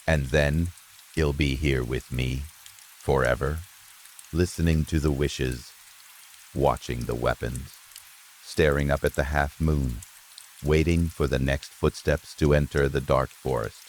Speaker 1: And then he'll be here with me forever, listening to the wishes, watching the weapons, staring up at the half moon, waiting for the next footsteps to enter the dark forest.